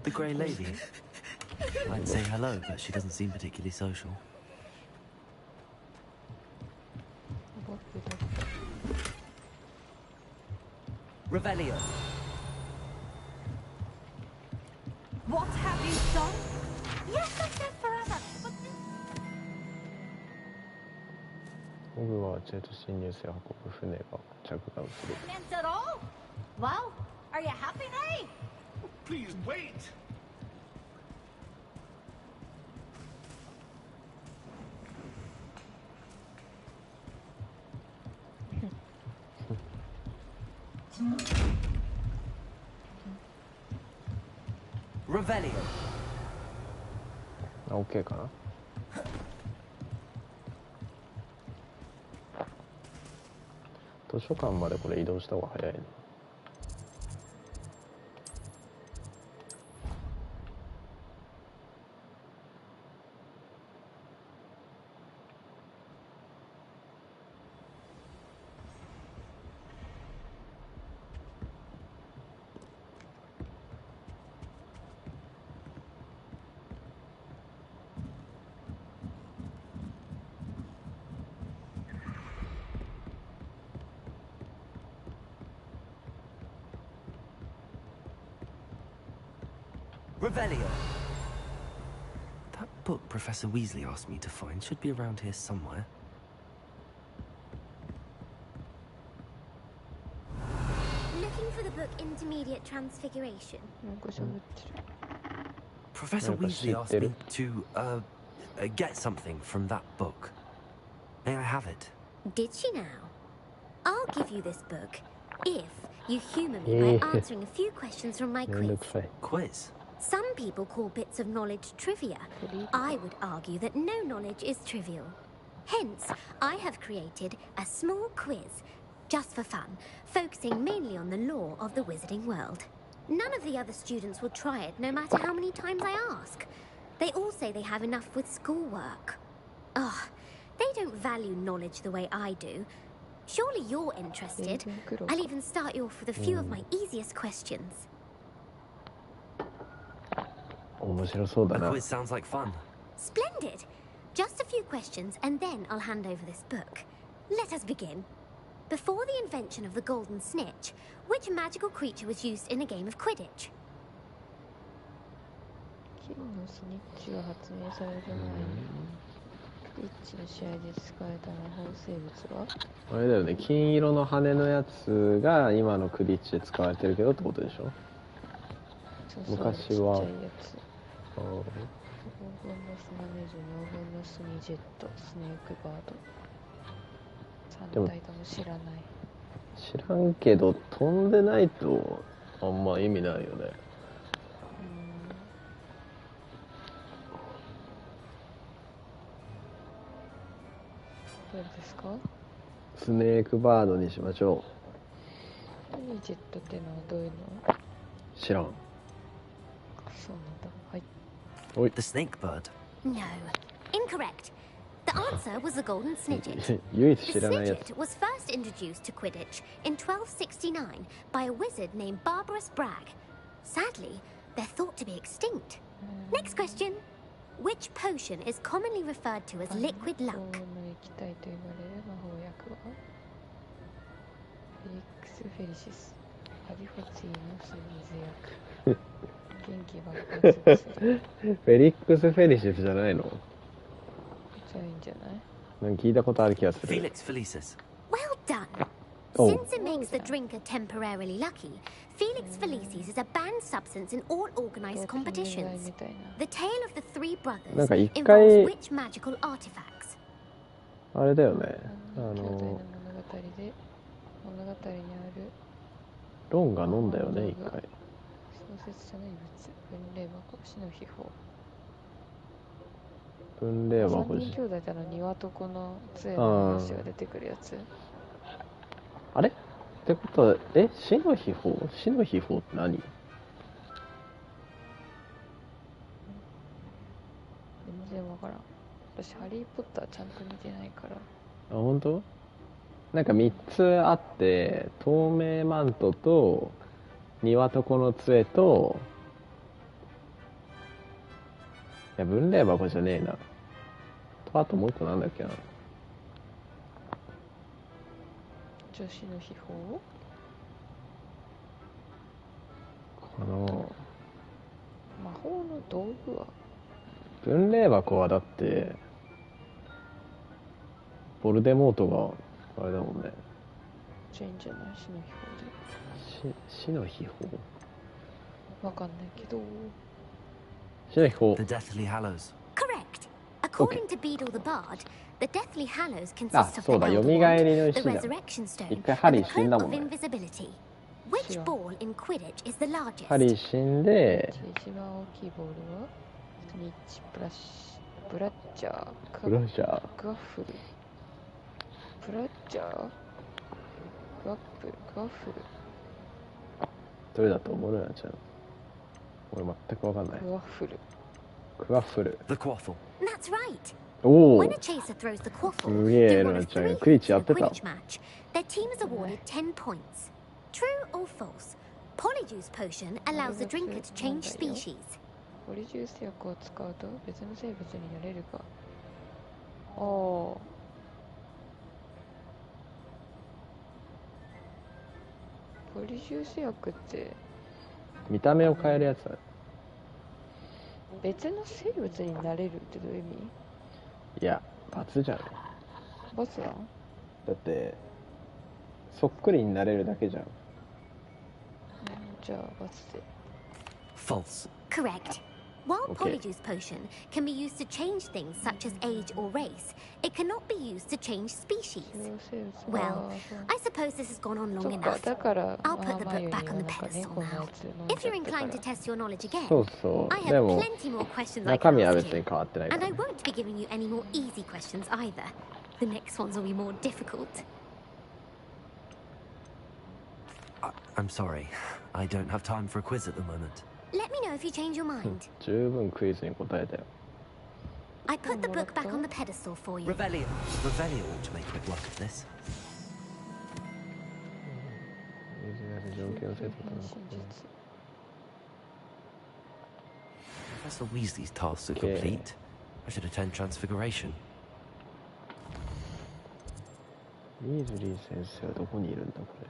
S6: The Grey Lady. I'd say hello, but she doesn't seem particularly social. Revelio.
S10: What have you done? Yes, I said forever, but this...
S1: ホグワーツへと侵入性を運ぶ船が着岸する。
S10: meant at all? Well, are you happy now?
S9: Please wait!
S6: Revelio.
S1: あ、OK かな。図書館までこれ移動した方が早いね。
S6: Revelio. That book Professor Weasley asked me to find should be around here somewhere.
S5: Looking for the book Intermediate Transfiguration.
S6: Professor Weasley asked me to, get something from that book. May I have it?
S5: Did she now? I'll give you this book if you humour me by answering a few questions from my quiz.
S6: Quiz?
S5: Some people call bits of knowledge trivia. I would argue that no knowledge is trivial. Hence, I have created a small quiz, just for fun, focusing mainly on the lore of the wizarding world. None of the other students will try it, no matter how many times I ask. They all say they have enough with schoolwork. Ugh, they don't value knowledge the way I do. Surely you're interested. I'll even start you off with a few of my easiest questions.
S6: The quiz sounds like fun.
S5: Splendid! Just a few questions, and then I'll hand over this book. Let us begin. Before the invention of the golden snitch, which magical creature was used in a game of Quidditch?
S2: 金のスニッチが発明される前にクリッチの試合で使えた魔法生物は
S1: あれだよね、金色の羽のやつが今のクリッチで使われてるけどってことでしょ。昔は
S2: 黄金のスナメジュ、黄金のスニジェット、スネークバード、3体とも知らない。
S1: 知らんけど飛んでないとあんま意味ないよね。
S2: どれですか？
S1: スネークバードにしましょ
S2: う。スニジェットってのはどういうの？
S1: 知らん。
S2: そうなんだ。はい。
S1: おい。
S6: The snake bird.
S5: No, incorrect. The answer was the golden snidget.
S1: 唯一知らないやつ。
S5: The snidget was first introduced to Quidditch in 1269 by a wizard named Barbarous Bragg. Sadly, they're thought to be extinct. Next question. Which potion is commonly referred to as liquid luck?
S2: の液体と呼ばれる魔法薬はフェリックス・フェリシス、ハリフォツィの水薬。元気爆発薬。
S1: フェリックス・フェリシスじゃないの？
S2: じゃあいいんじゃない？
S1: なんか聞いたことある気がする。
S6: Felix Felicis.
S5: Well done. Since it makes the drinker temporarily lucky, Felix Felicis is a banned substance in all organized competitions. The tale of the three brothers involves which magical artifacts?
S1: あれだよね。ロンが飲んだよね、一回。
S2: 小説者の遺物、分霊箱、死の秘宝。
S1: 分霊箱。
S2: 3人兄弟で庭とこの杖の話が出てくるやつ。
S1: あれってことは、死の秘宝？死の秘宝って何？
S2: 全然わからん。私、ハリー・ポッターちゃんと見てないから。
S1: あ、本当？なんか3つあって、透明マントと、庭とこの杖と、いや、分霊箱じゃねえな。と、あともう一個なんだっけな。
S2: 女子の秘宝
S1: この
S2: 魔法の道具は
S1: 分霊箱はだってボルデモートがあれだもんね。
S2: じゃあいいんじゃない？死の秘宝で。
S1: 死の秘宝
S2: わかんないけど。
S1: 死の秘宝。
S6: The Deathly Hallows.
S5: Correct. According to Beedle the Bard, the Deathly Hallows consists of the
S1: Elder
S5: Wand, the Resurrection Stone, and the Cloak of Invisibility. Which ball in Quidditch is the largest?
S1: ハリー死んで、
S2: 一番大きいボールはスニッチブラッチャー、
S1: ブラッシャー、
S2: グワッフル、ブラッチャー、グワッフル。
S1: どれだと思うなちゃん。俺全くわかんない。
S2: グワッフル。
S1: クワッフル。
S6: The Quaffle.
S5: That's right.
S1: おお。
S5: When a chaser throws the quaffle,
S1: すげえ
S5: through one
S1: な
S5: of
S1: ちゃん。
S5: three
S1: クリッチや
S5: hoops
S1: って
S5: in a
S1: た。
S5: Quidditch match, their team is awarded 10 points. True or false? Polyjuice potion allows the drinker to change species.
S2: ポリジュース薬を使うと別の生物になれるか。おー。ポリジュース薬って
S1: 見た目を変えるやつだ。
S2: 別の生物になれるってどういう意味？
S1: いや、罰じゃん。
S2: 罰なん？
S1: だってそっくりになれるだけじゃん。
S2: じゃあ罰で。
S6: False.
S5: Correct. While
S1: Okay.
S5: Polyjuice Potion can be used to change things such as age or race, it cannot be used to change species. Well, I suppose this has gone on long enough. I'll put the book back on the pedestal now. If you're inclined to test your knowledge again,
S1: そうそ
S5: I
S1: う。で
S5: have
S1: も
S5: plenty more questions I
S1: 中
S5: can
S1: 身は
S5: ask
S1: 別に
S5: you.
S1: 変わってないか
S5: And
S1: ら
S5: I won't be giving you any more easy questions either. The next ones will be more difficult.
S6: I'm sorry. I don't have time for a quiz at the moment.
S5: Let me know if you change your mind.
S1: 十分クイズに答えたよ。
S5: I put the book back on the pedestal for you.
S6: Revelio ought to make quick work of this.
S1: 条件をセットしたのここ
S6: Professor Weasley's tasks are complete. I should attend Transfiguration.
S1: ウィーズリー先生はどこにいるんだこれ。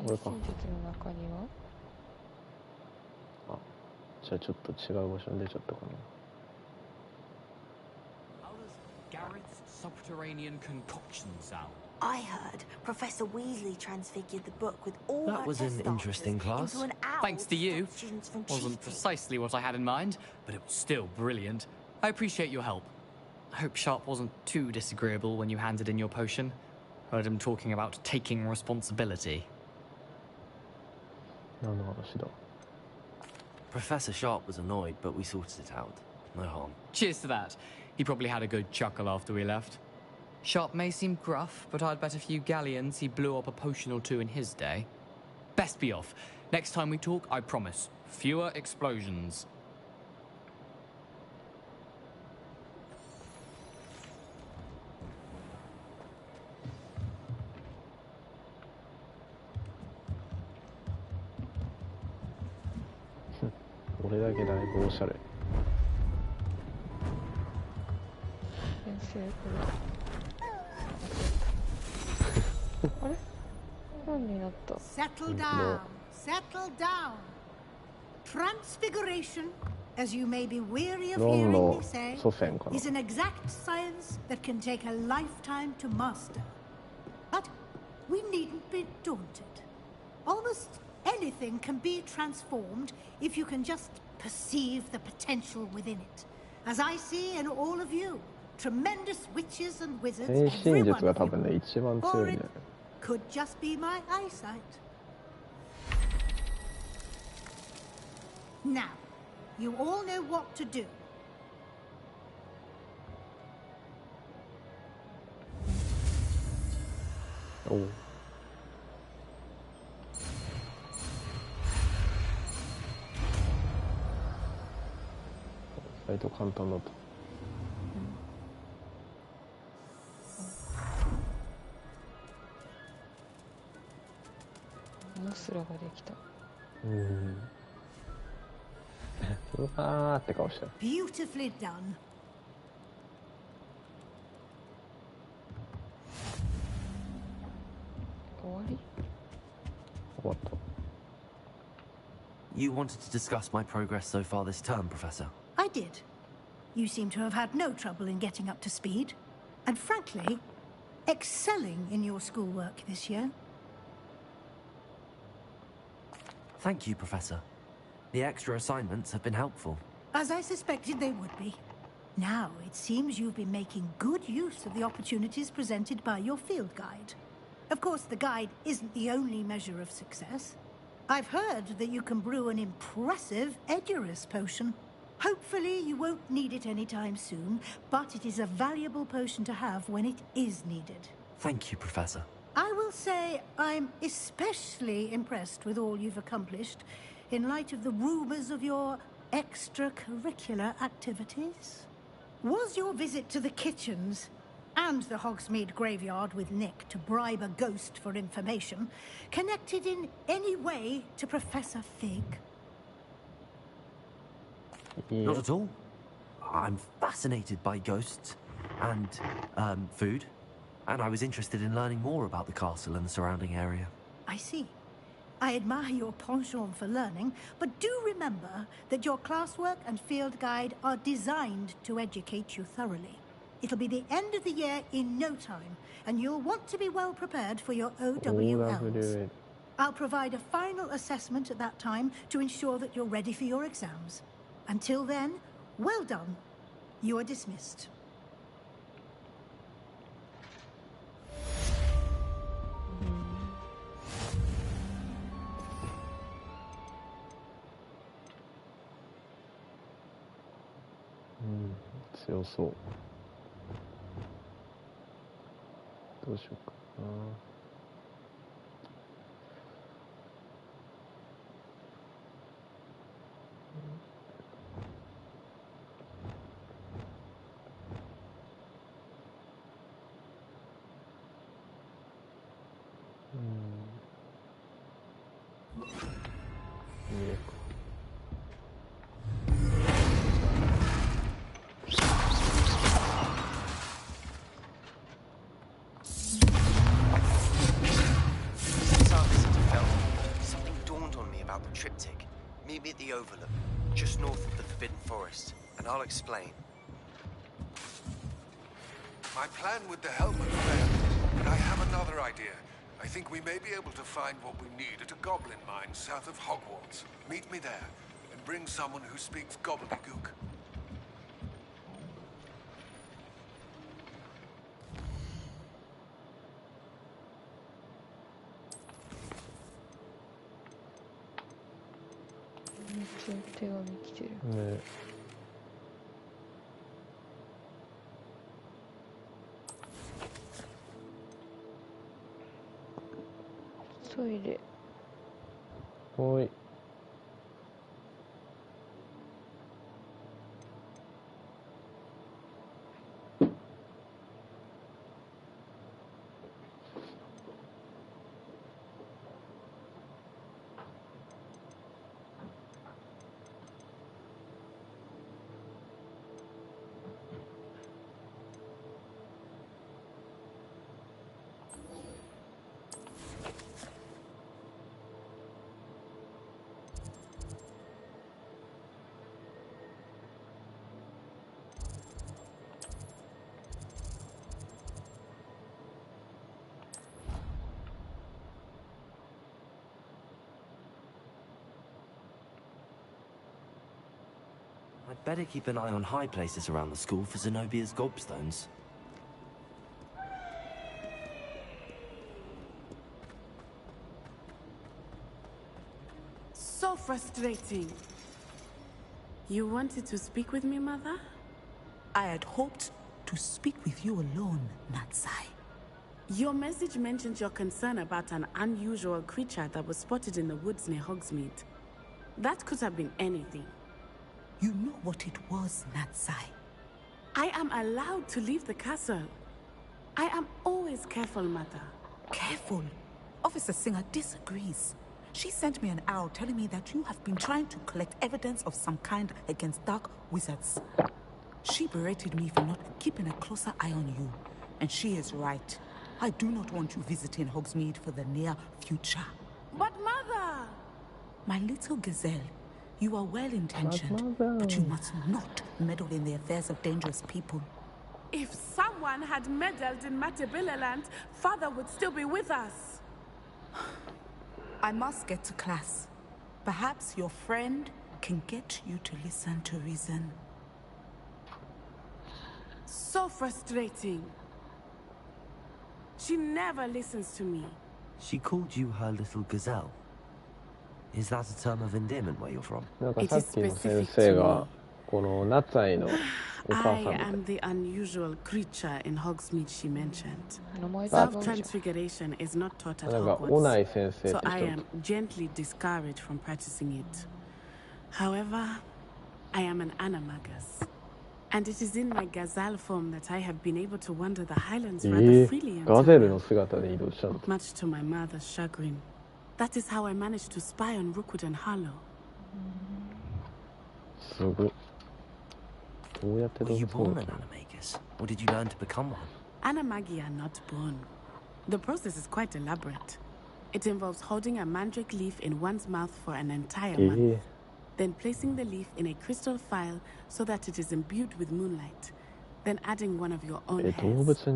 S1: これか。
S2: 真実の中には？
S1: あ、じゃあちょっと違う場所に出ちゃったかな。
S12: Garrett's subterranean concoction sound.
S13: I heard Professor Weasley transfigured the book with all
S6: That was an interesting class.
S13: into an owl.
S12: Thanks to you.
S13: Students from
S12: Wasn't
S13: cheating.
S12: precisely what I had in mind, but it was still brilliant. I appreciate your help. I hope Sharp wasn't too disagreeable when you handed in your potion. Heard him talking about taking responsibility.
S1: 何の話だ。
S6: Professor Sharp was annoyed, but we sorted it out. No harm.
S12: Cheers to that. He probably had a good chuckle after we left. Sharp may seem gruff, but I'd bet a few galleons he blew up a potion or two in his day. Best be off. Next time we talk, I promise. Fewer explosions.
S1: 俺だけだいぶおしゃれ。
S2: 先生これあれ何になった？
S14: Settle down. Settle down. Transfiguration, as you may be weary of hearing me say, is an exact science that can take a lifetime to master. But we needn't be daunted. Almost anything can be transformed if you can just perceive the potential within it. As I see in all of you, tremendous witches and wizards,
S1: 変身
S14: every
S1: 術
S14: one
S1: が
S14: of
S1: 多
S14: you.
S1: 分ね、一番強
S14: Or
S1: いん
S14: it
S1: だよ。
S14: could just be my eyesight. Now, you all know what to do.
S1: おう。意外と簡単だった。
S2: モスラができた。
S1: うわーって顔した。
S14: Beautifully done.
S2: 終わり？
S1: 終わった。
S6: You wanted to discuss my progress so far this term, Professor.
S14: I did. You seem to have had no trouble in getting up to speed. And frankly, excelling in your schoolwork this year.
S6: Thank you, Professor. The extra assignments have been helpful.
S14: As I suspected they would be. Now, it seems you've been making good use of the opportunities presented by your field guide. Of course, the guide isn't the only measure of success. I've heard that you can brew an impressive Edurus potion. Hopefully, you won't need it anytime soon, but it is a valuable potion to have when it is needed.
S6: Thank you, Professor.
S14: I will say I'm especially impressed with all you've accomplished in light of the rumors of your extracurricular activities. Was your visit to the kitchens and the Hogsmeade graveyard with Nick to bribe a ghost for information connected in any way to Professor Fig?
S6: Not at all. I'm fascinated by ghosts and food. And I was interested in learning more about the castle and the surrounding area.
S14: I see. I admire your penchant for learning, but do remember that your classwork and field guide are designed to educate you thoroughly. It'll be the end of the year in no time, and you'll want to be well prepared for your OWLs. I'll provide a final assessment at that time to ensure that you're ready for your exams. Until then, well done. You are dismissed.
S1: Mm, 強そう。どうしようかな。
S15: Meet me at the Overlook, just north of the Forbidden Forest, and I'll explain.
S8: My plan with the helmet failed, but I have another idea. I think we may be able to find what we need at a goblin mine south of Hogwarts. Meet me there, and bring someone who speaks gobbledygook.
S1: 네.
S2: 토이레.
S1: 어이.
S6: I'd better keep an eye on high places around the school for Zenobia's gobstones.
S11: So frustrating. You wanted to speak with me, Mother?
S16: I had hoped to speak with you alone, Natsai.
S11: Your message mentioned your concern about an unusual creature that was spotted in the woods near Hogsmeade. That could have been anything.
S16: You know what it was, Natsai.
S11: I am allowed to leave the castle. I am always careful, Mother.
S16: Careful? Officer Singer disagrees. She sent me an owl telling me that you have been trying to collect evidence of some kind against dark wizards. She berated me for not keeping a closer eye on you. And she is right. I do not want you visiting Hogsmeade for the near future.
S11: But Mother!
S16: My little gazelle, you are well-intentioned, but you must not meddle in the affairs of dangerous people.
S11: If someone had meddled in Matabeleland, Father would still be with us.
S16: I must get to class. Perhaps your friend can get you to listen to reason.
S11: So frustrating. She never listens to me.
S6: She called you her little gazelle. Is that a term of endearment where you're from?
S1: なんかさっきの先生がこのナツアイのお母さん
S11: I
S1: みたい
S11: am the unusual creature in Hogsmeade she mentioned.
S2: 名前違うじゃん。
S11: Self-transfiguration is not taught at
S1: なんかオナイ
S11: Hogwarts,
S1: 先生
S11: so
S1: って
S11: I
S1: 人
S11: am gently discouraged from practicing it. However, I am an animagus. And it is in my gazelle form that I have been able to wander the highlands rather freely and
S1: ガゼルの姿で移動したの
S11: much to my mother's chagrin. That is how I managed to spy on Rookwood and Harlow.
S1: すごいどうやって
S6: Were
S1: 動
S6: you
S1: 物を
S6: born an animagus? Or did you learn to become one?
S11: Animagi are not born. The process is quite elaborate. It involves holding a mandrake leaf in one's mouth for an entire month, then placing the leaf in a crystal phial so that it is imbued with moonlight, then adding one of your own hairs.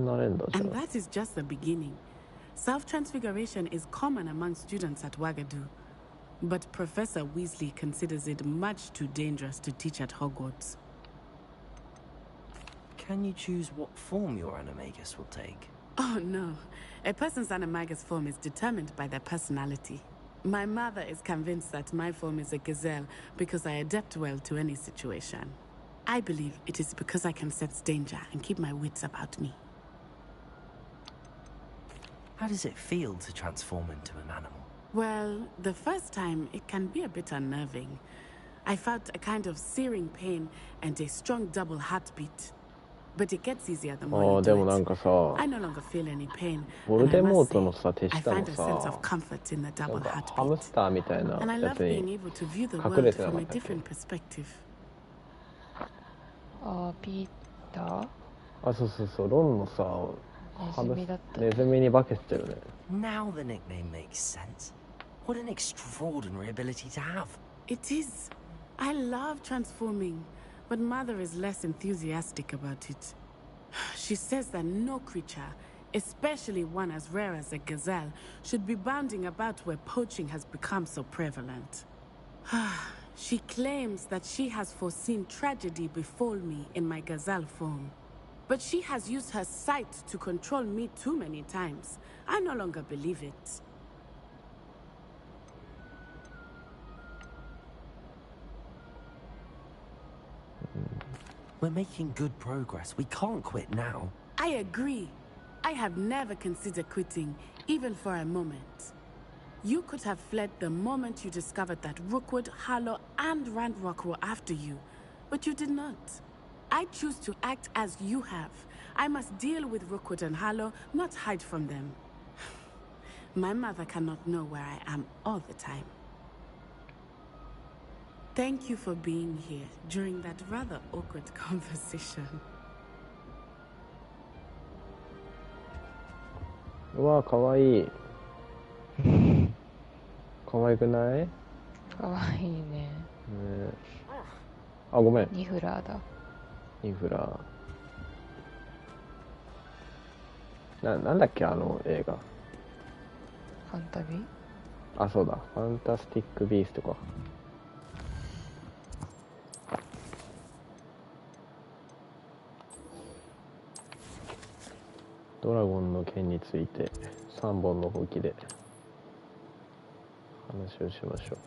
S11: And that is just the beginning. Self-transfiguration is common among students at Wagadu, but Professor Weasley considers it much too dangerous to teach at Hogwarts.
S6: Can you choose what form your animagus will take?
S11: Oh no, a person's animagus form is determined by their personality. My mother is convinced that my form is a gazelle because I adapt well to any situation. I believe it is because I can sense danger and keep my wits about me.
S6: How does it feel to transform into an animal?
S11: Well, the first time it can be a bit unnerving. I felt a kind of searing pain and a strong double heartbeat. But it gets easier the more you do it. I no longer feel any pain. And I must say, I find a sense of comfort in the double heartbeat. And I love being able to view the world from a different perspective.
S2: あー、ピーター？
S1: あ、そうそうそう、ロンのさ、ネズミに化けてたよね。
S6: Now the nickname makes sense. What an extraordinary ability to have.
S11: It is. I love transforming, but Mother is less enthusiastic about it. She says that no creature, especially one as rare as a gazelle, should be bounding about where poaching has become so prevalent. She claims that she has foreseen tragedy befall me in my gazelle form. But she has used her sight to control me too many times. I no longer believe it.
S6: We're making good progress. We can't quit now.
S11: I agree. I have never considered quitting, even for a moment. You could have fled the moment you discovered that Rookwood, Harlow, and Ranrock were after you, but you did not. I choose to act as you have. I must deal with Rookwood and Harlow, not hide from them. My mother cannot know where I am all the time. Thank you for being here during that rather awkward conversation.
S1: うわ、かわいい。かわいくない？
S2: かわいいね。
S1: ね。あ、ごめん。
S2: ニフラーだ。
S1: ニフラー。なんだっけ、あの映画。
S2: ファンタビ？
S1: あ、そうだ。ファンタスティック・ビーストか。ドラゴンの剣について3本のほうきで話をしましょう。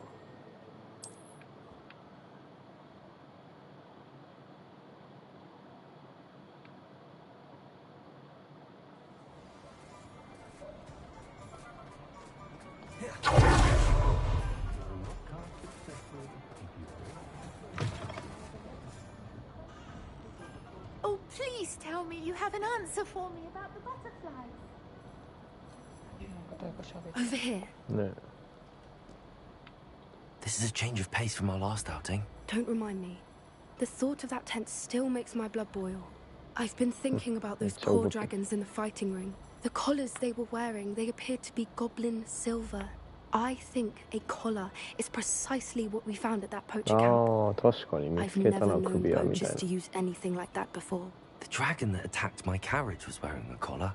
S17: Oh, please tell me you have an answer for me about the butterflies.
S11: Over here.
S1: No.
S6: This is a change of pace from our last outing.
S7: Don't remind me. The thought of that tent still makes my blood boil. I've been thinking about those poor dragons in the fighting ring. The collars they were wearing, they appeared to be goblin silver. I think a collar is precisely what we found at that poacher camp. I've never known poachers to use anything like that before.
S6: The dragon that attacked my carriage was wearing a collar,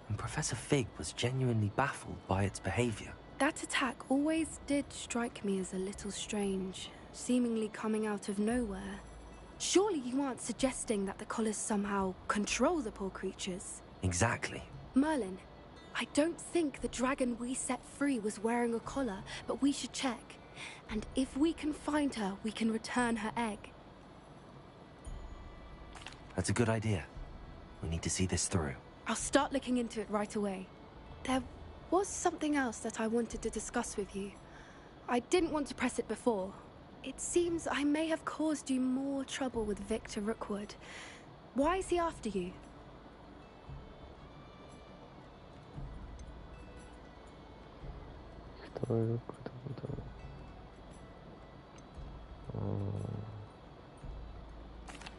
S6: and Professor Fig was genuinely baffled by its behavior.
S7: That attack always did strike me as a little strange, seemingly coming out of nowhere. Surely you aren't suggesting that the collars somehow control the poor creatures?
S6: Exactly.
S7: Merlin, I don't think the dragon we set free was wearing a collar, but we should check. And if we can find her, we can return her egg.
S6: That's a good idea. We need to see this through.
S7: I'll start looking into it right away. There was something else that I wanted to discuss with you. I didn't want to press it before. It seems I may have caused you more trouble with Victor Rookwood. Why is he after you?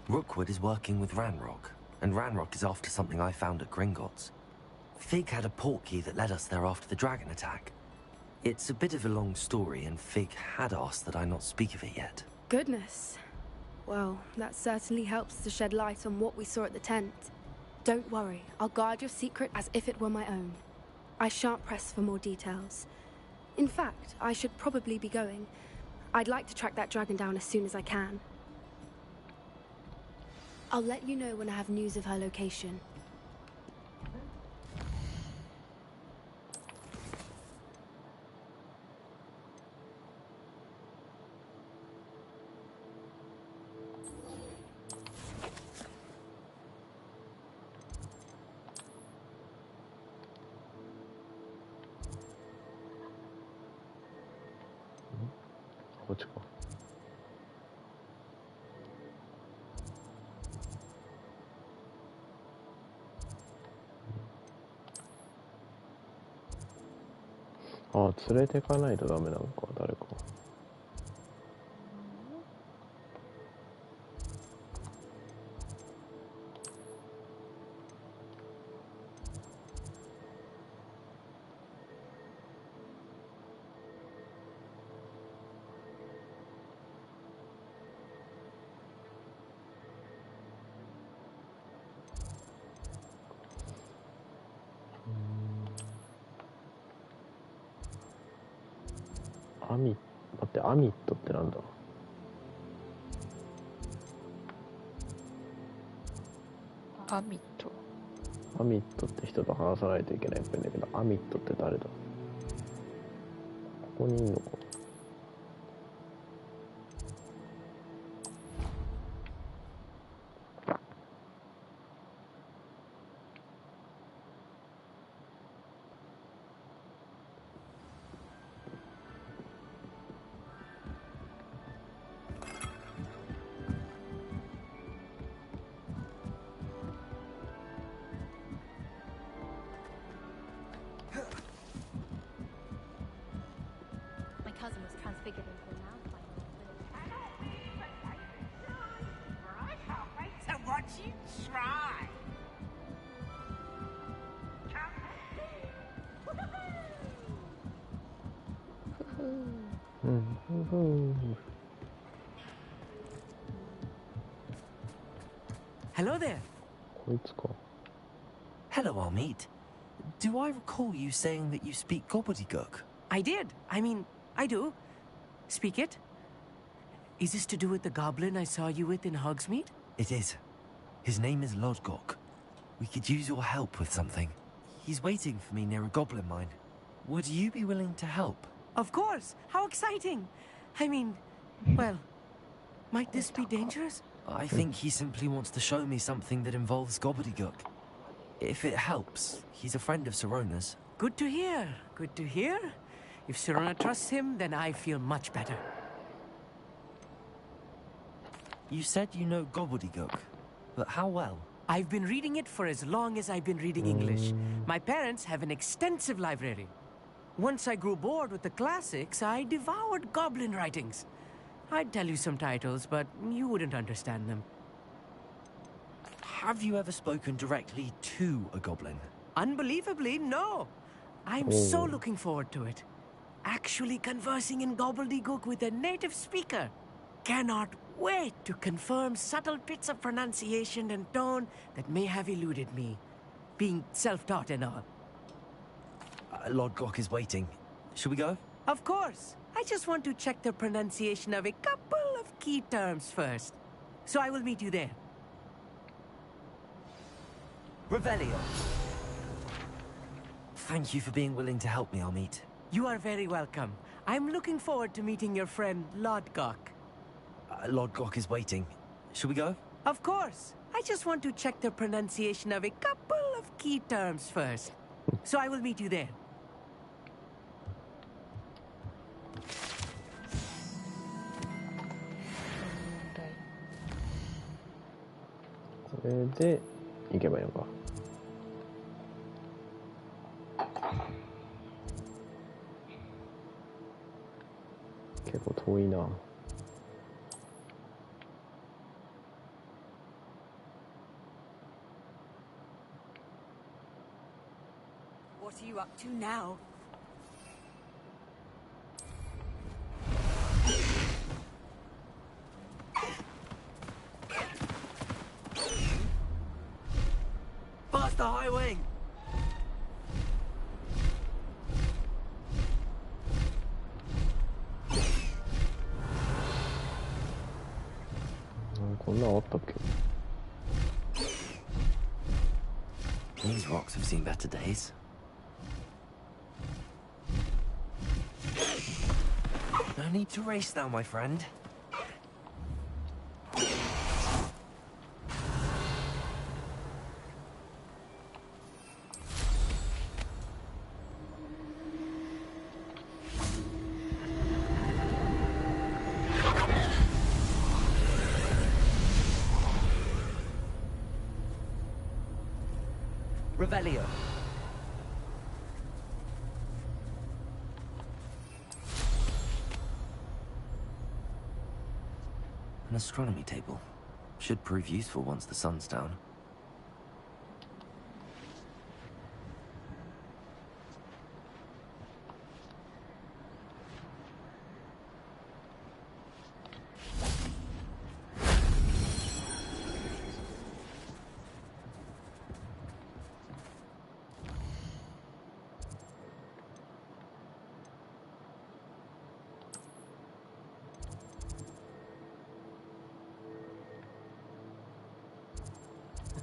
S6: Rookwood is working with Ranrock. and Ranrock is after something I found at Gringotts. Fig had a port key that led us there after the dragon attack. It's a bit of a long story, and Fig had asked that I not speak of it yet.
S7: Goodness. Well, that certainly helps to shed light on what we saw at the tent. Don't worry, I'll guard your secret as if it were my own. I shan't press for more details. In fact, I should probably be going. I'd like to track that dragon down as soon as I can. I'll let you know when I have news of her location.
S1: ああ、連れてかないとダメなのか、誰か。待って、アミットってなんだ。
S2: アミット。
S1: アミットって人と話さないといけないっぽいんだけど、アミットって誰だ。ここにいんのか。
S5: Cousin was transfigured into a mouse by
S10: So what you try?
S6: Hello there.
S1: こいつか。
S6: Hello, Amit. Do I recall you saying that you speak gobbledygook?
S18: I did. I mean, I do. Speak it. Is this to do with the goblin I saw you with in Hogsmeade?
S6: It is. His name is Lodgok. We could use your help with something. He's waiting for me near a goblin mine. Would you be willing to help?
S18: Of course. How exciting. I mean, well, might this be dangerous?
S6: I think he simply wants to show me something that involves gobbledygook. If it helps, he's a friend of Sirona's.
S18: Good to hear. Good to hear. If Sirona trusts him, then I feel much better.
S6: You said you know gobbledygook, but how well?
S18: I've been reading it for as long as I've been reading English. My parents have an extensive library. Once I grew bored with the classics, I devoured goblin writings. I'd tell you some titles, but you wouldn't understand them.
S6: Have you ever spoken directly to a goblin?
S18: Unbelievably, no. I'm so looking forward to it. Actually conversing in gobbledygook with a native speaker. Cannot wait to confirm subtle bits of pronunciation and tone that may have eluded me, being self-taught and all.
S6: Lodgok is waiting. Should we go?
S18: Of course. I just want to check the pronunciation of a couple of key terms first. So I will meet you there.
S6: Revelio. Thank you for being willing to help me, Amit.
S18: You are very welcome. I'm looking forward to meeting your friend, Lodgok.
S6: Lodgok is waiting. Should we go?
S18: Of course. I just want to check the pronunciation of a couple of key terms first. So I will meet you there.
S1: これで行けばいいのか。結構遠いな。
S3: you up to now?
S18: Past the high wing!
S6: These rocks have seen better days. No need to race now, my friend. Revelio. An astronomy table. Should prove useful once the sun's down.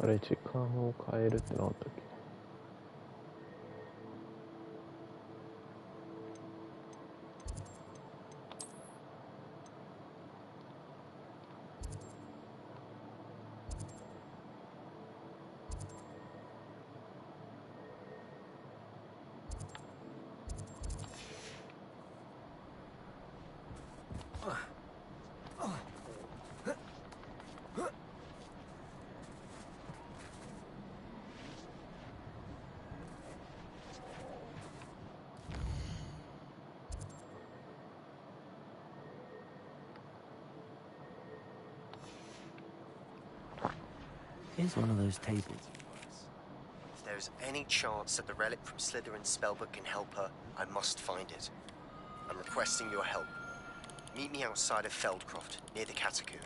S1: あれ、時間を変えるってなかったっけ？Here's
S6: one of those tables.
S15: If there's any chance that the relic from Slytherin's spellbook can help her, I must find it. I'm requesting your help. Meet me outside of Feldcroft, near the Catacomb.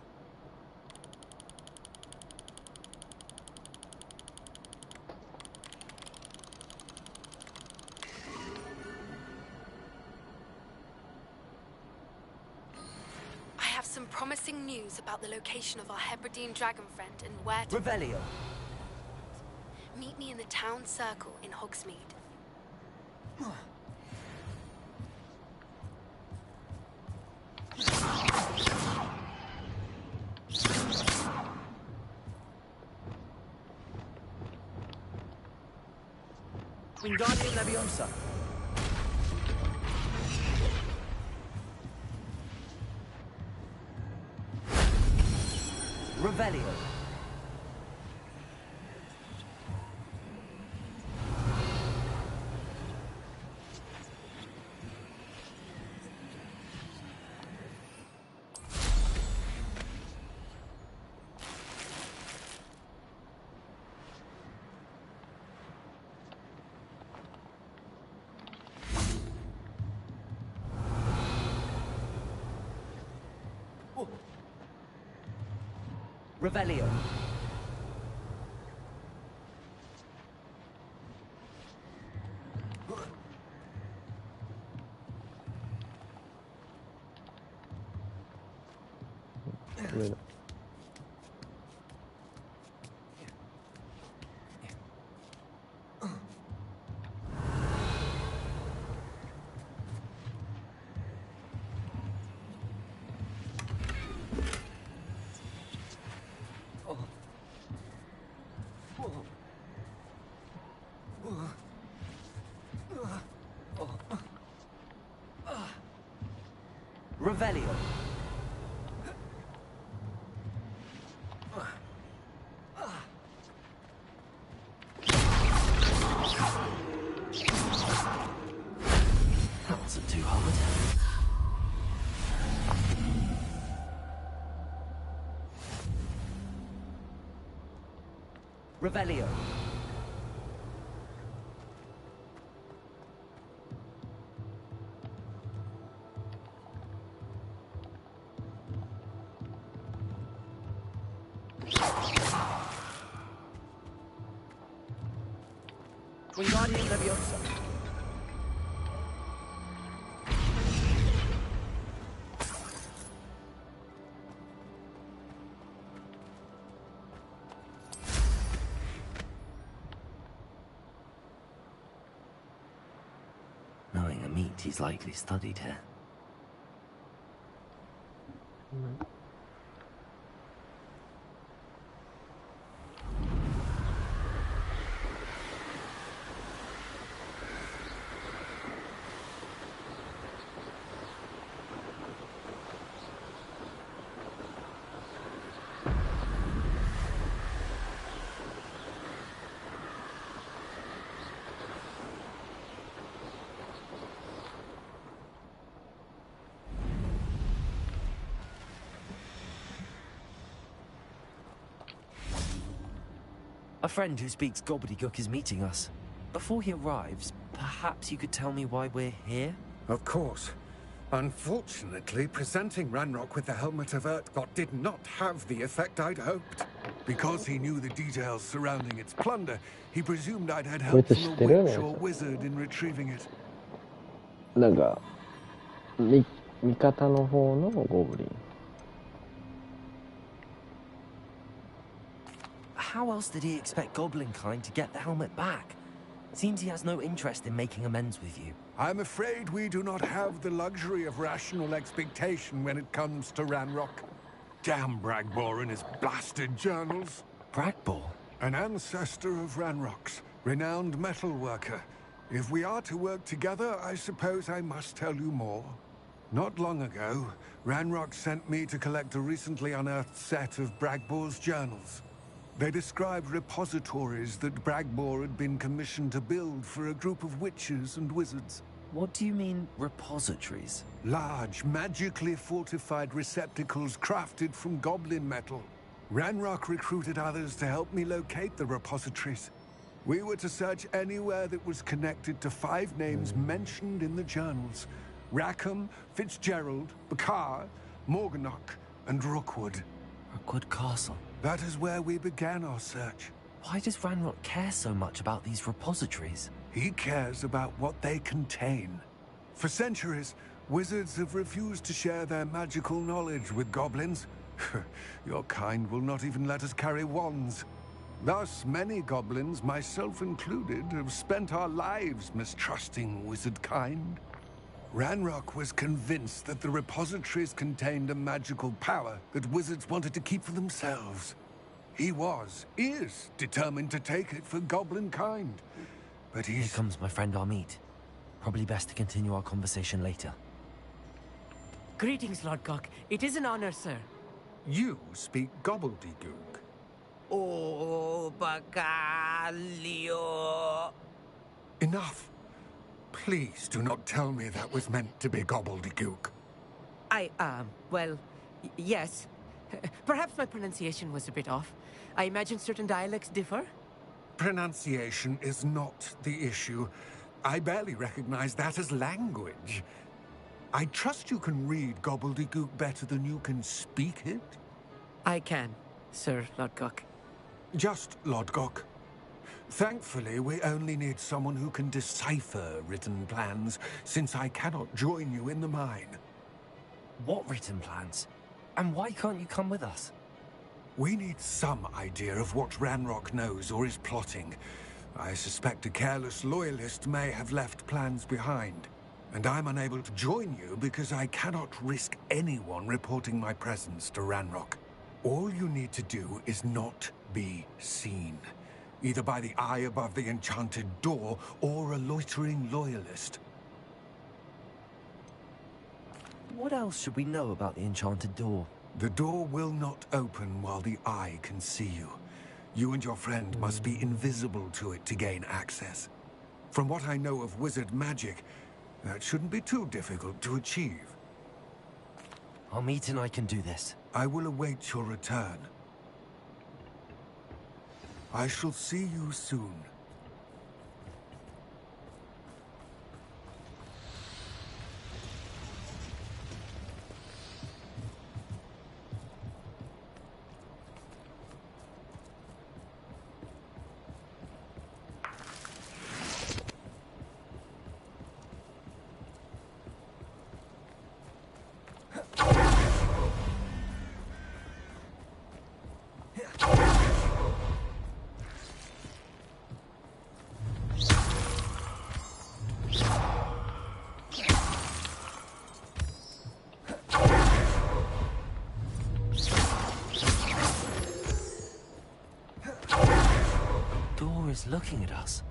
S7: I have some promising news about the location of our Hebridean dragon friend and where to...
S18: Revelio.
S7: Meet me in the town circle in Hogsmeade.
S18: Wingardium Leviosa. Revelio. Revelio. Revelio.
S6: That wasn't too hard.
S18: Revelio. Wingardium Leviosa.
S6: Knowing a meat, he's likely studied here. A friend who speaks gobbledygook is meeting us. Before he arrives, perhaps you could tell me why we're here?
S8: Of course. Unfortunately, presenting Ranrock with the Helmet of Urtkot did not have the effect I'd hoped. Because he knew the details surrounding its plunder, he presumed I'd had help from a witch or wizard in retrieving it.
S1: なんか、味方の方のゴブリン。
S6: How else did he expect Goblinkind to get the helmet back? Seems he has no interest in making amends with you.
S8: I'm afraid we do not have the luxury of rational expectation when it comes to Ranrock. Damn Bragbor and his blasted journals.
S6: Bragbor?
S8: An ancestor of Ranrock's, renowned metal worker. If we are to work together, I suppose I must tell you more. Not long ago, Ranrock sent me to collect a recently unearthed set of Bragbor's journals. They described repositories that Bragbor had been commissioned to build for a group of witches and wizards.
S6: What do you mean, repositories?
S8: Large, magically fortified receptacles crafted from goblin metal. Ranrock recruited others to help me locate the repositories. We were to search anywhere that was connected to 5 names mentioned in the journals. Rackham, Fitzgerald, Bakar, Morganach, and Rookwood.
S6: Rookwood Castle.
S8: That is where we began our search.
S6: Why does Ranrock care so much about these repositories?
S8: He cares about what they contain. For centuries, wizards have refused to share their magical knowledge with goblins. Your kind will not even let us carry wands. Thus, many goblins, myself included, have spent our lives mistrusting wizard kind. Ranrock was convinced that the repositories contained a magical power that wizards wanted to keep for themselves. He is determined to take it for goblin kind. But
S6: Here comes my friend Amit. Probably best to continue our conversation later.
S18: Greetings, Lord Cock. It is an honor, sir.
S8: You speak gobbledygook.
S18: Oh, Bacalio.
S8: Enough. Please do not tell me that was meant to be gobbledygook.
S18: Well, yes. Perhaps my pronunciation was a bit off. I imagine certain dialects differ.
S8: Pronunciation is not the issue. I barely recognize that as language. I trust you can read gobbledygook better than you can speak it?
S18: I can, Sir Lodgok.
S8: Just Lodgok. Thankfully, we only need someone who can decipher written plans, since I cannot join you in the mine.
S6: What written plans? And why can't you come with us?
S8: We need some idea of what Ranrock knows or is plotting. I suspect a careless loyalist may have left plans behind. And I'm unable to join you because I cannot risk anyone reporting my presence to Ranrock. All you need to do is not be seen. Either by the eye above the enchanted door, or a loitering loyalist.
S6: What else should we know about the enchanted door?
S8: The door will not open while the eye can see you. You and your friend must be invisible to it to gain access. From what I know of wizard magic, that shouldn't be too difficult to achieve.
S6: Amit and I can do this.
S8: I will await your return. I shall see you soon.
S6: is looking at us.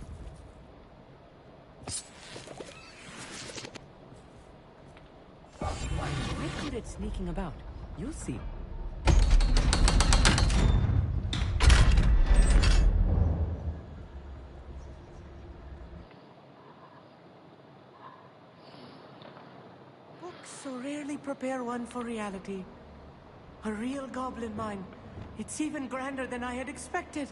S18: I'm quite good at sneaking about. You'll see. Books so rarely prepare one for reality. A real goblin mine. It's even grander than I had expected.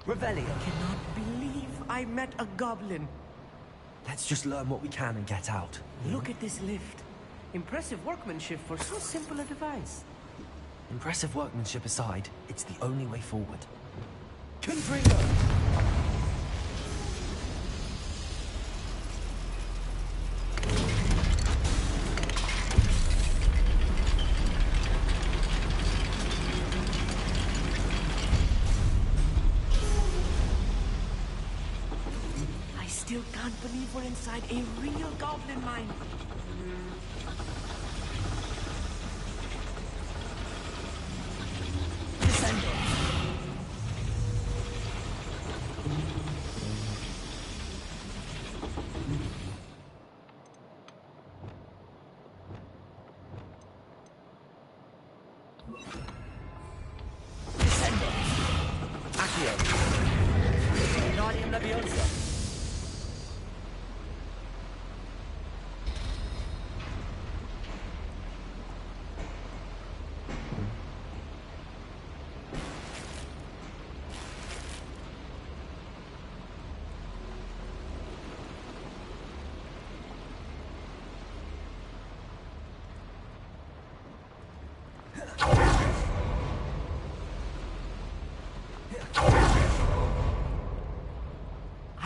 S6: Revelio.
S18: I cannot believe I met a goblin.
S6: Let's just learn what we can and get out.
S18: Look at this lift. Impressive workmanship for so simple a device.
S6: Impressive workmanship aside, it's the only way forward. Confringo!
S18: I still can't believe we're inside a real goblin mine.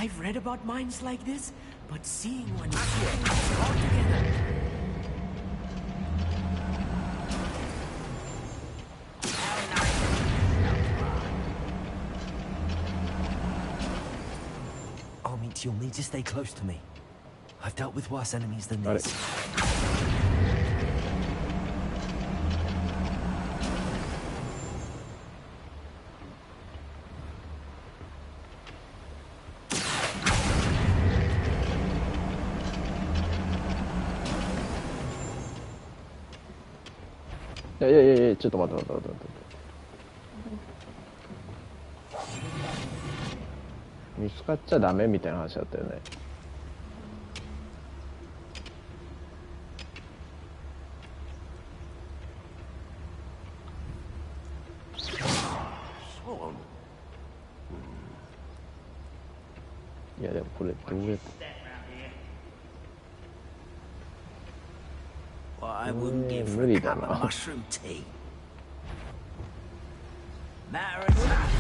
S18: I've read about mines like this, but seeing one altogether.
S6: Armit, you'll need to stay close to me. I've dealt with worse enemies than this.
S1: いやいやいやいや、ちょっと待って。見つかっちゃダメみたいな話だったよね。いやでもこれどうやって。
S4: I wouldn't give for a cup of mushroom tea. Matter of fact.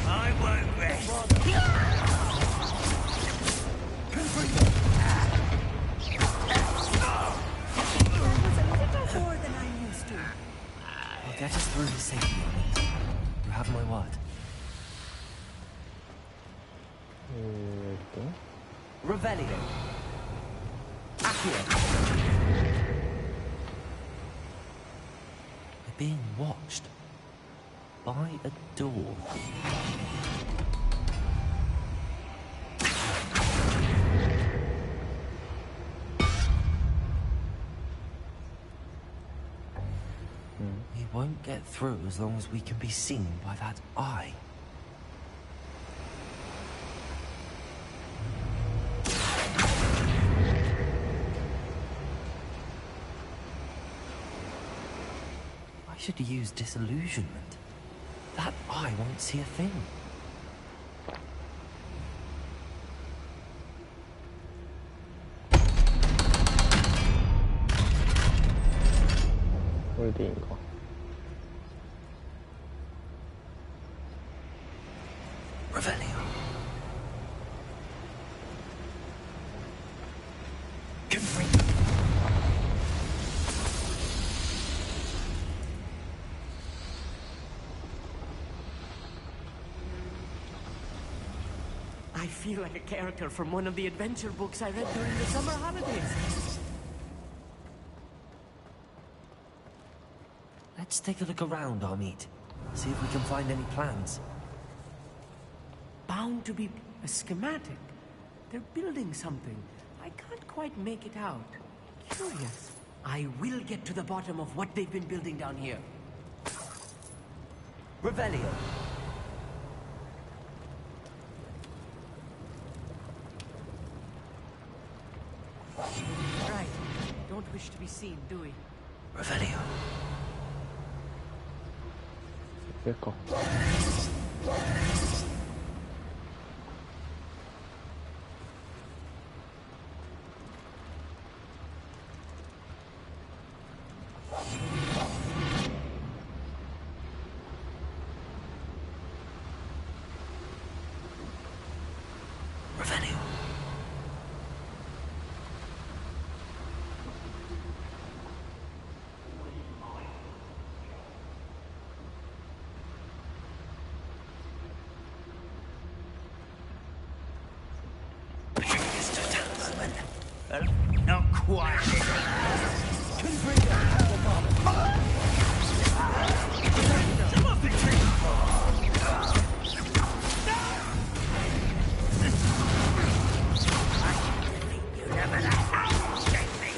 S4: I won't rest.
S6: I'll get us through this safely, Armit. You have my word.
S18: Revelio.
S6: We're being watched by a door. We won't get through as long as we can be seen by that eye. I should use disillusionment. That eye won't see a thing.
S1: Where did he go?
S6: Revelio.
S18: I feel like a character from one of the adventure books I read during the summer holidays.
S6: Let's take a look around, Amit. See if we can find any plans.
S18: Bound to be a schematic. They're building something. I can't quite make it out. Curious. I will get to the bottom of what they've been building down here.
S6: Revelio.
S18: Right. Don't wish to be seen, do we?
S6: Revelio.
S1: Ecco.
S6: Revelio.
S4: Not quite. Some of the you never escape me.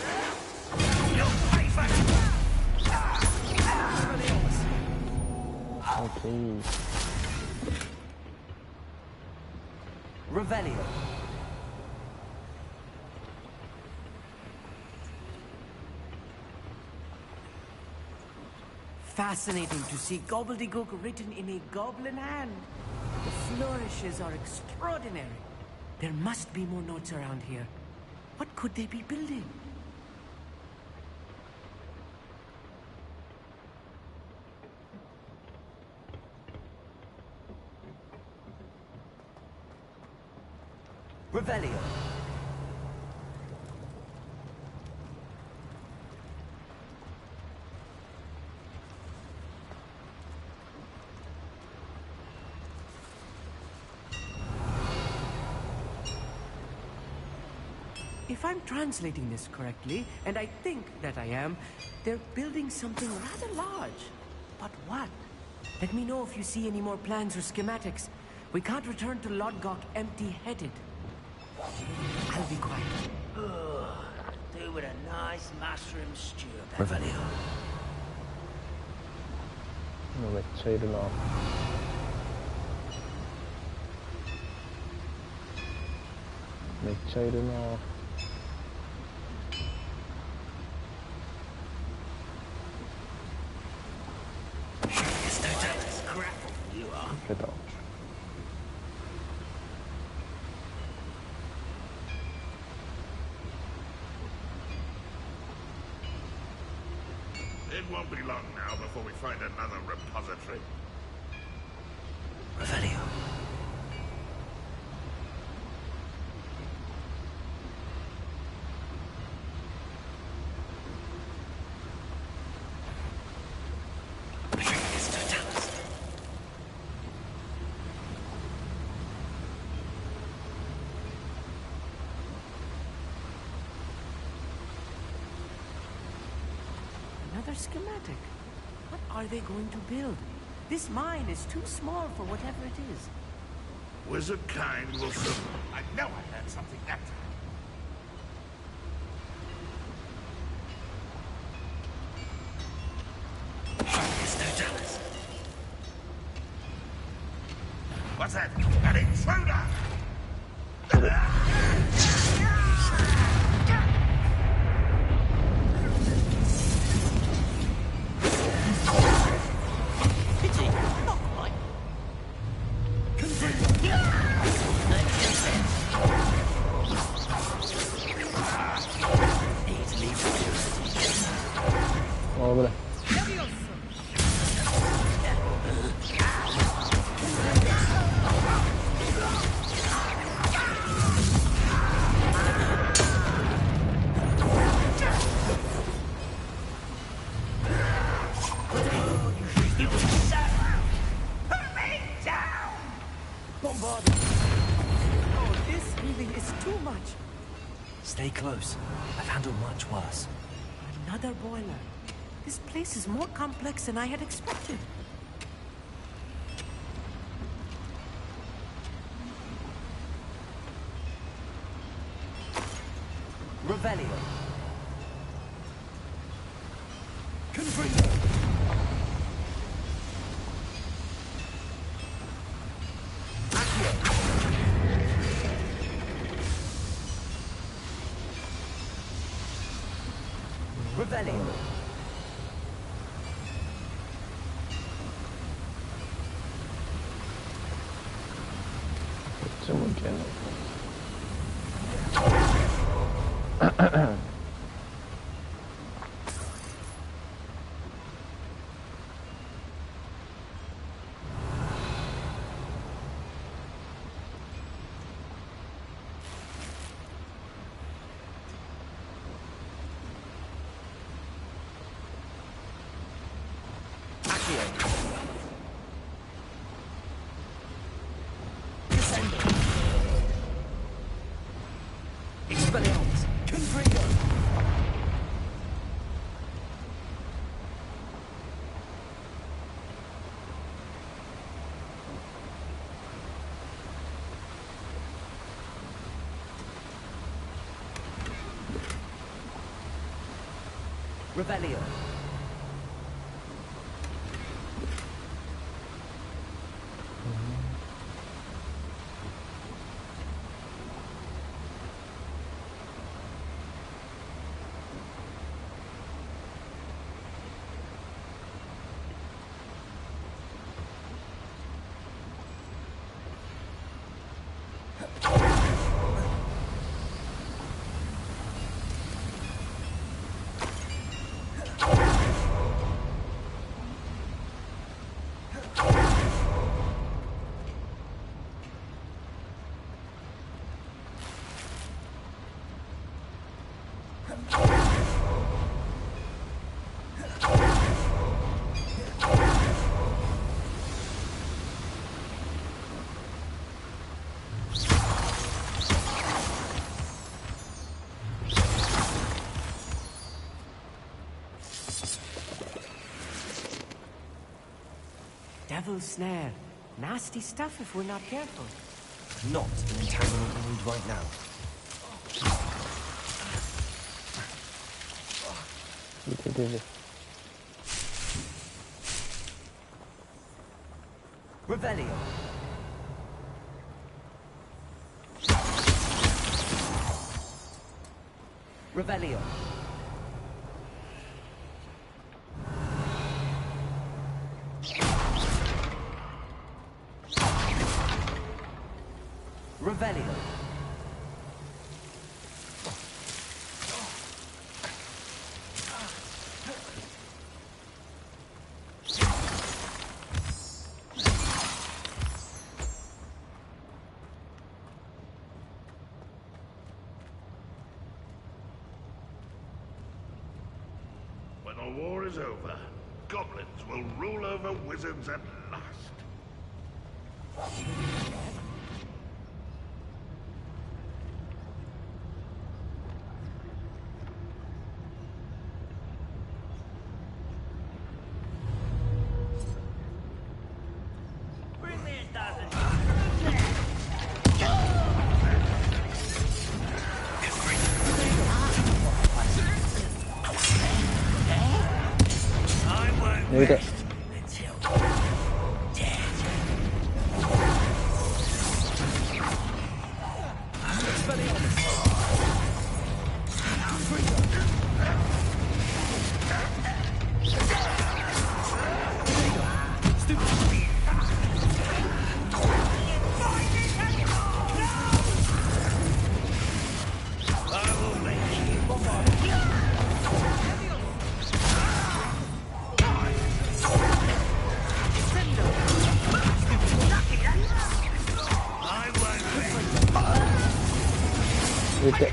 S4: You'll pay for
S1: Okay.
S6: Revelio.
S18: Fascinating to see gobbledygook written in a goblin hand. The flourishes are extraordinary. There must be more notes around here. What could they be building?
S6: Revelio.
S18: If I'm translating this correctly, and I think that I am, they're building something rather large. But what? Let me know if you see any more plans or schematics. We can't return to Lodgok empty-headed. I'll be quiet.
S4: do with a nice mushroom stew.
S6: Revelio.
S1: めっちゃいるな。めっちゃいるな。出た。
S9: It won't be long now before we find another repository.
S6: Revelio.
S18: Another schematic. What are they going to build? This mine is too small for whatever it is.
S9: Wizard kind will soon. I know I learned something that time. What's that? An intruder!
S1: Dobre.
S6: Stay close. I've handled much worse.
S18: Another boiler. This place is more complex than I had expected.
S6: Revelio.
S9: Confringo.
S6: Revelio.
S1: Someone can.
S6: Revelio.
S18: Devil's snare. Nasty stuff if we're not careful.
S6: Not the entanglement we need right now. Revelio. Revelio. Revelio.
S9: When the war is over, goblins will rule over wizards at last.
S1: Okay. Okay.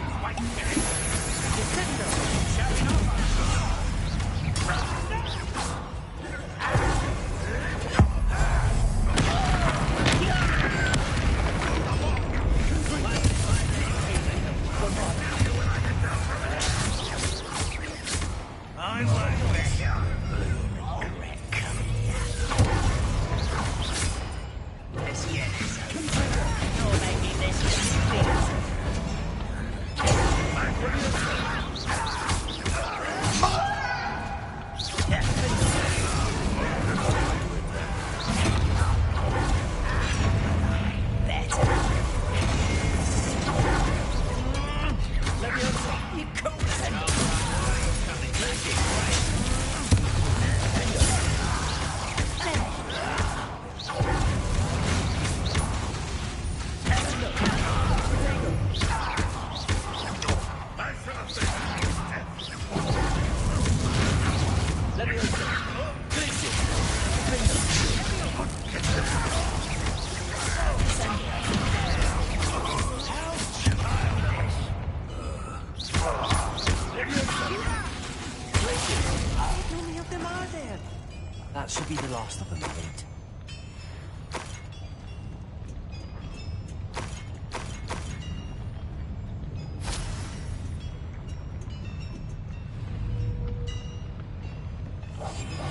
S6: last of them to eat.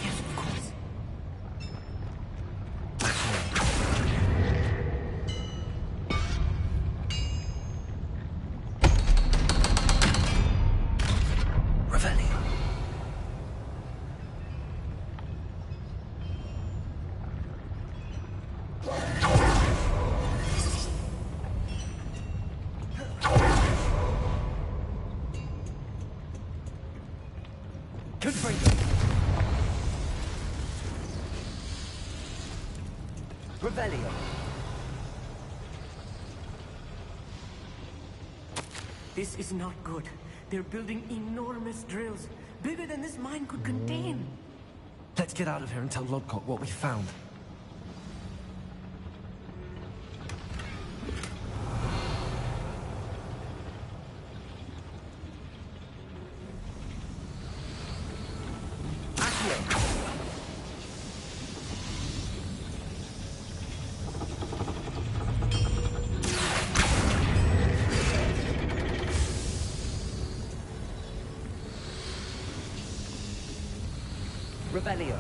S18: Yes, of course.
S6: Revelio.
S18: Good break. Revelio. This is not good. They're building enormous drills, bigger than this mine could contain.
S6: Let's get out of here and tell Lodcock what we found.
S18: Revelio.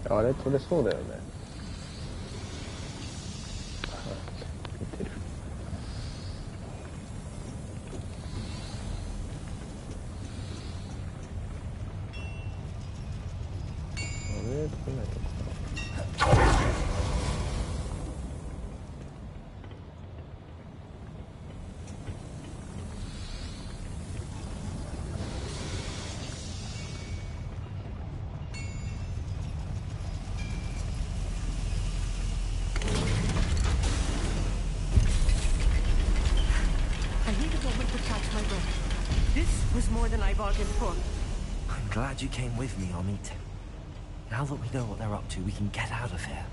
S1: あれ取れそうだよね。見てる。あれ取れないのかな。
S18: I need a moment to catch my breath. This was more than I bargained for.
S6: I'm glad you came with me, Amit. Now that we know what they're up to, we can get out of here.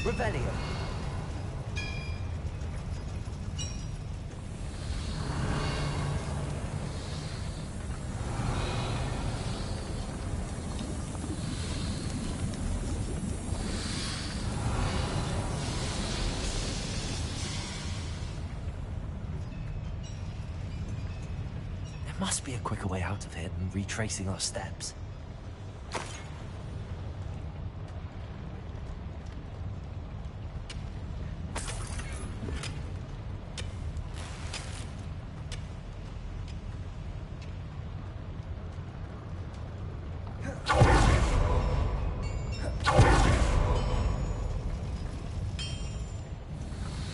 S18: Revelio.
S6: There must be a quicker way out of here than retracing our steps.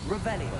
S18: Revelio.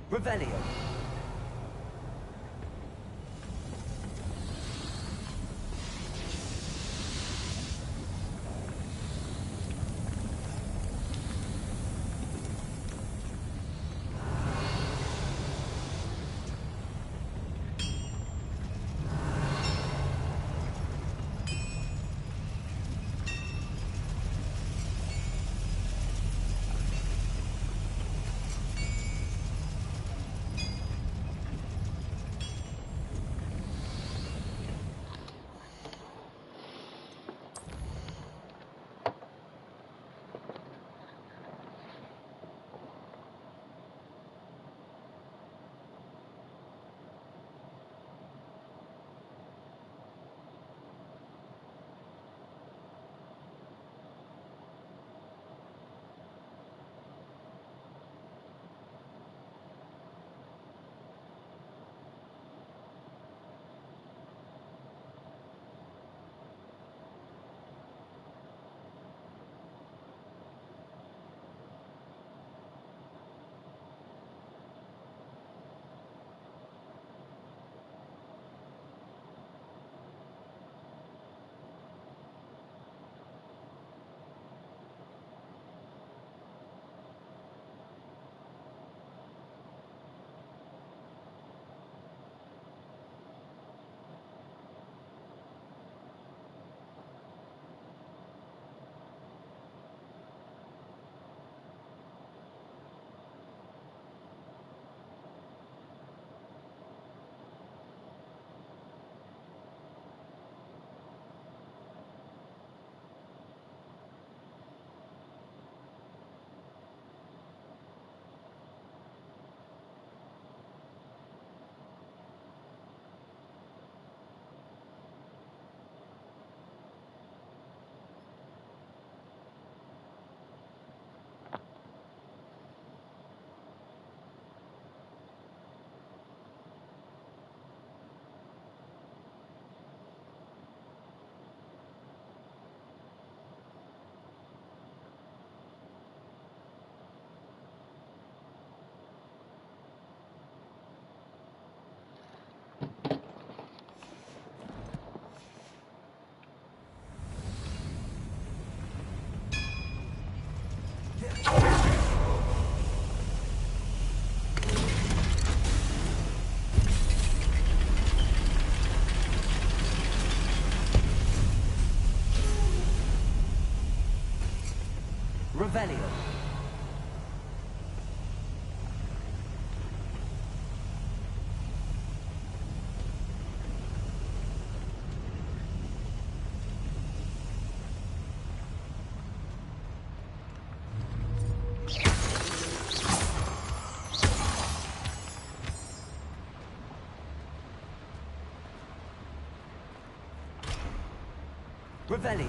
S18: Revelio. Revelio. Revelio.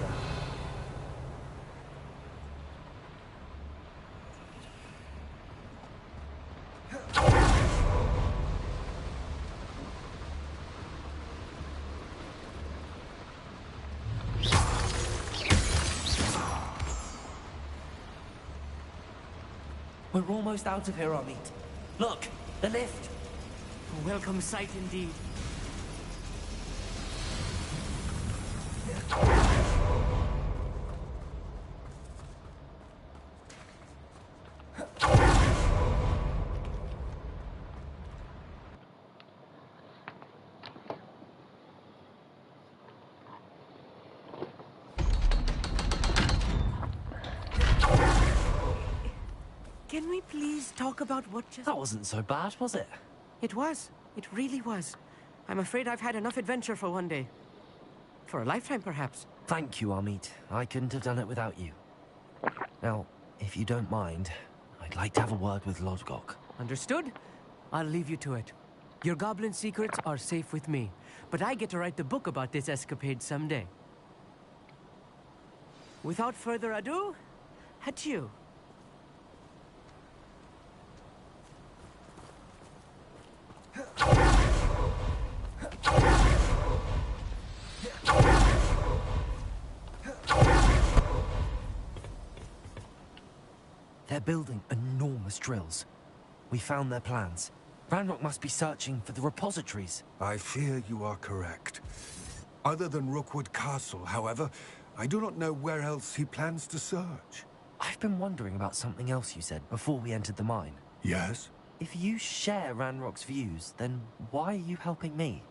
S6: We're almost out of here, Amit. Look, the lift.
S18: A welcome sight indeed. Can we please talk about what just...
S6: That wasn't so bad, was it?
S18: It was. It really was. I'm afraid I've had enough adventure for one day. For a lifetime, perhaps.
S6: Thank you, Amit. I couldn't have done it without you. Now, if you don't mind, I'd like to have a word with Lodgok.
S18: Understood? I'll leave you to it. Your goblin secrets are safe with me, but I get to write the book about this escapade someday. Without further ado, adieu.
S6: They're building enormous drills. We found their plans. Ranrock must be searching for the repositories.
S8: I fear you are correct. Other than Rookwood Castle, however, I do not know where else he plans to search.
S6: I've been wondering about something else you said before we entered the mine.
S8: Yes?
S6: If you share Ranrock's views, then why are you helping me?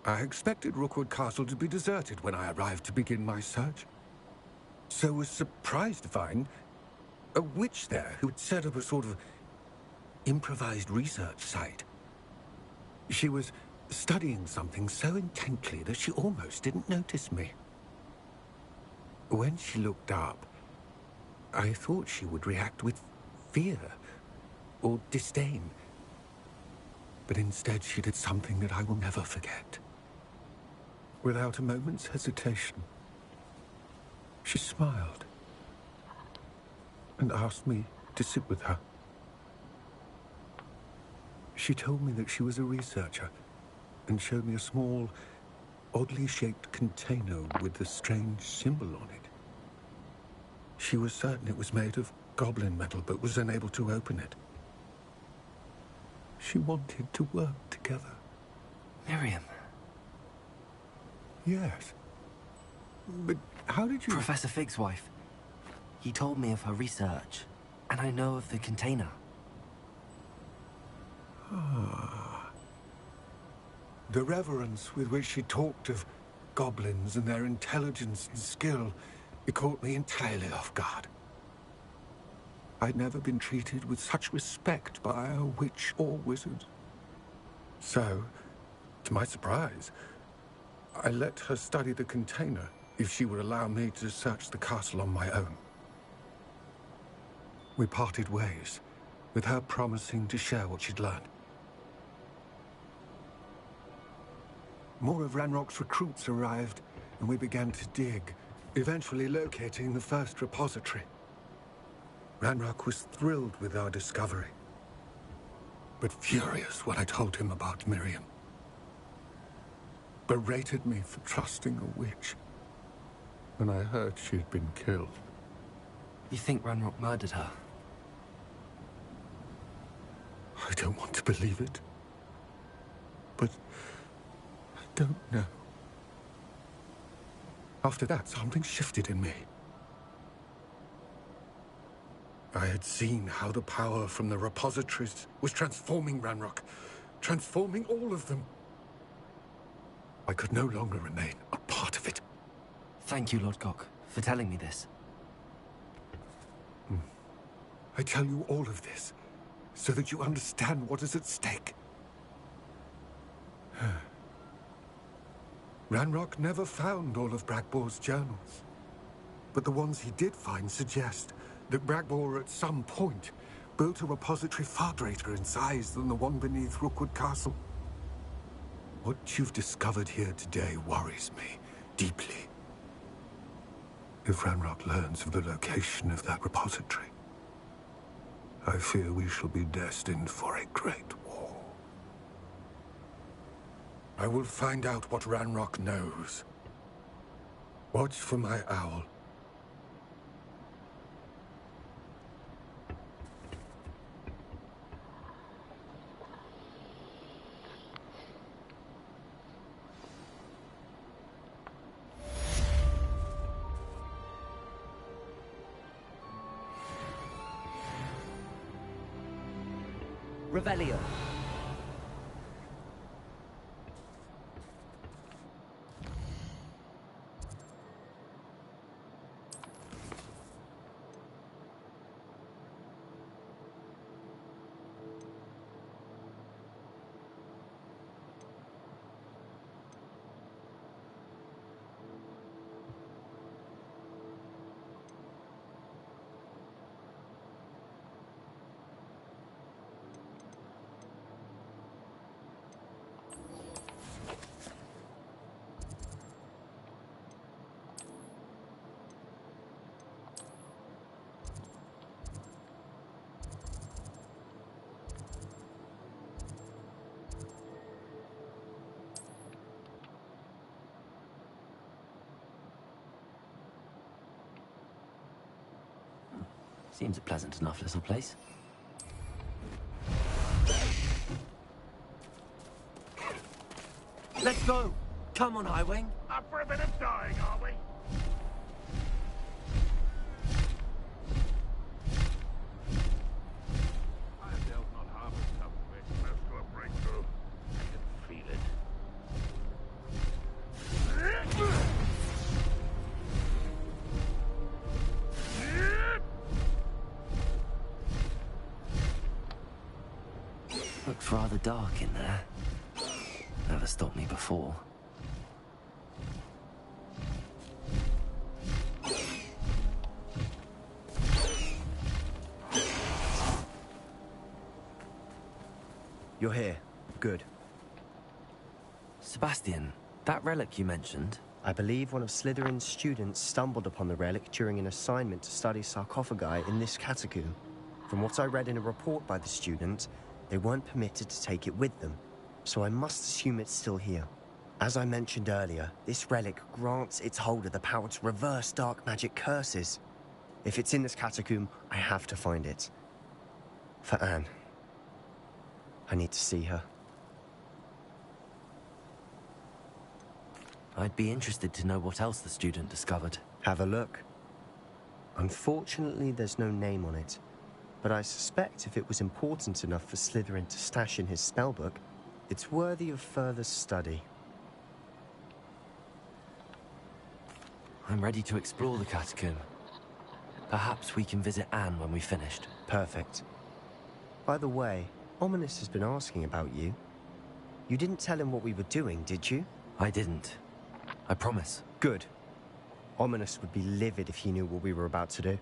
S8: I expected Rookwood Castle to be deserted when I arrived to begin my search. So was surprised to find a witch there who had set up a sort of improvised research site. She was studying something so intently that she almost didn't notice me. When she looked up, I thought she would react with fear or disdain. But instead she did something that I will never forget. Without a moment's hesitation, she smiled and asked me to sit with her. She told me that she was a researcher and showed me a small, oddly shaped container with a strange symbol on it. She was certain it was made of goblin metal, but was unable to open it. She wanted to work together.
S6: Miriam.
S8: Yes. But how did you...
S6: Professor Fig's wife. He told me of her research, and I know of the container.
S8: Ah. The reverence with which she talked of goblins and their intelligence and skill, it caught me entirely off guard. I'd never been treated with such respect by a witch or wizard. So, to my surprise, I let her study the container if she would allow me to search the castle on my own. We parted ways, with her promising to share what she'd learned. More of Ranrock's recruits arrived, and we began to dig, eventually locating the first repository. Ranrock was thrilled with our discovery, but furious when I told him about Miriam. Berated me for trusting a witch when I heard she had been killed.
S6: You think Ranrock murdered her?
S8: I don't want to believe it, but I don't know. After that, something shifted in me. I had seen how the power from the repositories was transforming Ranrock, transforming all of them. I could no longer remain a part of it.
S6: Thank you, Lord Cock, for telling me this.
S8: I tell you all of this so that you understand what is at stake. Ranrock never found all of Bragbor's journals. But the ones he did find suggest that Bragbor at some point built a repository far greater in size than the one beneath Rookwood Castle. What you've discovered here today worries me deeply. If Ranrock learns of the location of that repository, I fear we shall be destined for a great war. I will find out what Ranrock knows. Watch for my owl.
S18: Revelio.
S6: Seems a pleasant enough little place.
S18: Let's go! Come on, Highwing.
S9: Up for a bit of dying, are we? I dealt not half as tough with it, close to a breakthrough. I can feel it.
S6: Looks rather dark in there. Never stopped me before.
S15: You're here. Good.
S6: Sebastian, that relic you mentioned?
S15: I believe one of Slytherin's students stumbled upon the relic during an assignment to study sarcophagi in this catacomb. From what I read in a report by the student, they weren't permitted to take it with them, so I must assume it's still here. As I mentioned earlier, this relic grants its holder the power to reverse dark magic curses. If it's in this catacomb, I have to find it. For Anne. I need to see her.
S6: I'd be interested to know what else the student discovered.
S15: Have a look. Unfortunately, there's no name on it. But I suspect if it was important enough for Slytherin to stash in his spellbook, it's worthy of further study.
S6: I'm ready to explore the catacomb. Perhaps we can visit Anne when we've finished.
S15: Perfect. By the way, Ominous has been asking about you. You didn't tell him what we were doing, did you?
S6: I didn't. I promise.
S15: Good. Ominous would be livid if he knew what we were about to do.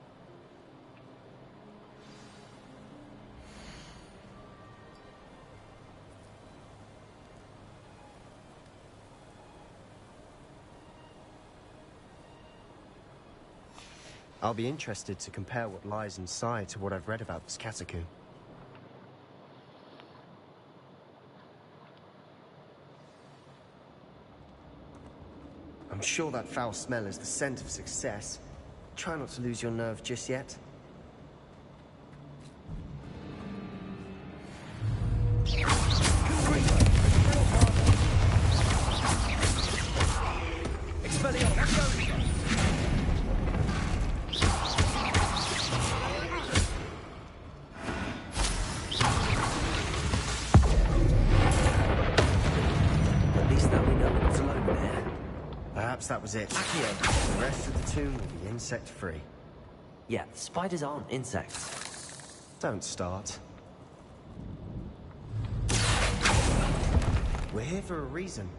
S15: I'll be interested to compare what lies inside to what I've read about this catacomb. I'm sure that foul smell is the scent of success. Try not to lose your nerve just yet. That was it. The rest of the tomb will be insect-free.
S6: Yeah, spiders aren't insects.
S15: Don't start. We're here for a reason.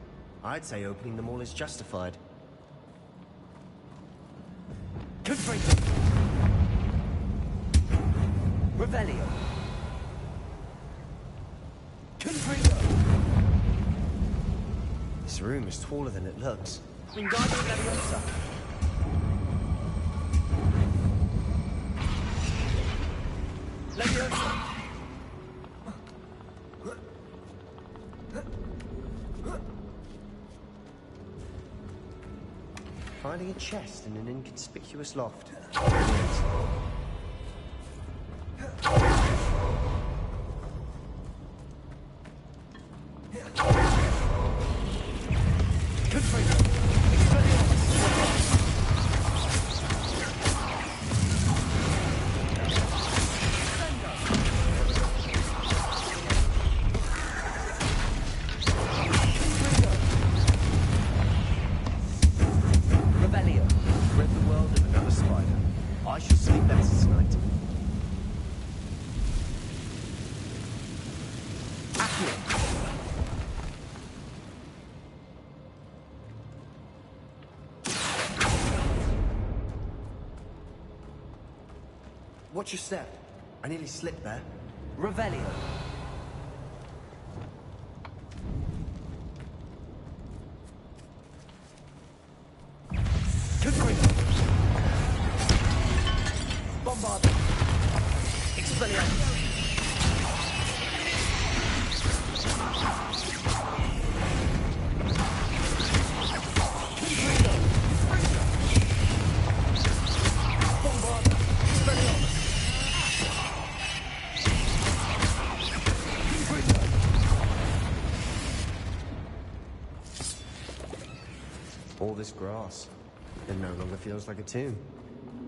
S15: I'd say opening them all is justified.
S18: Confront. Revelio. Confront.
S15: This room is taller than it looks.
S18: Wingardium Leviosa. Leviosa.
S15: Finding a chest in an inconspicuous loft. Watch your step. I nearly slipped there.
S18: Revelio. Bombard. Expelliarmus.
S15: All this grass. It no longer feels like a tomb.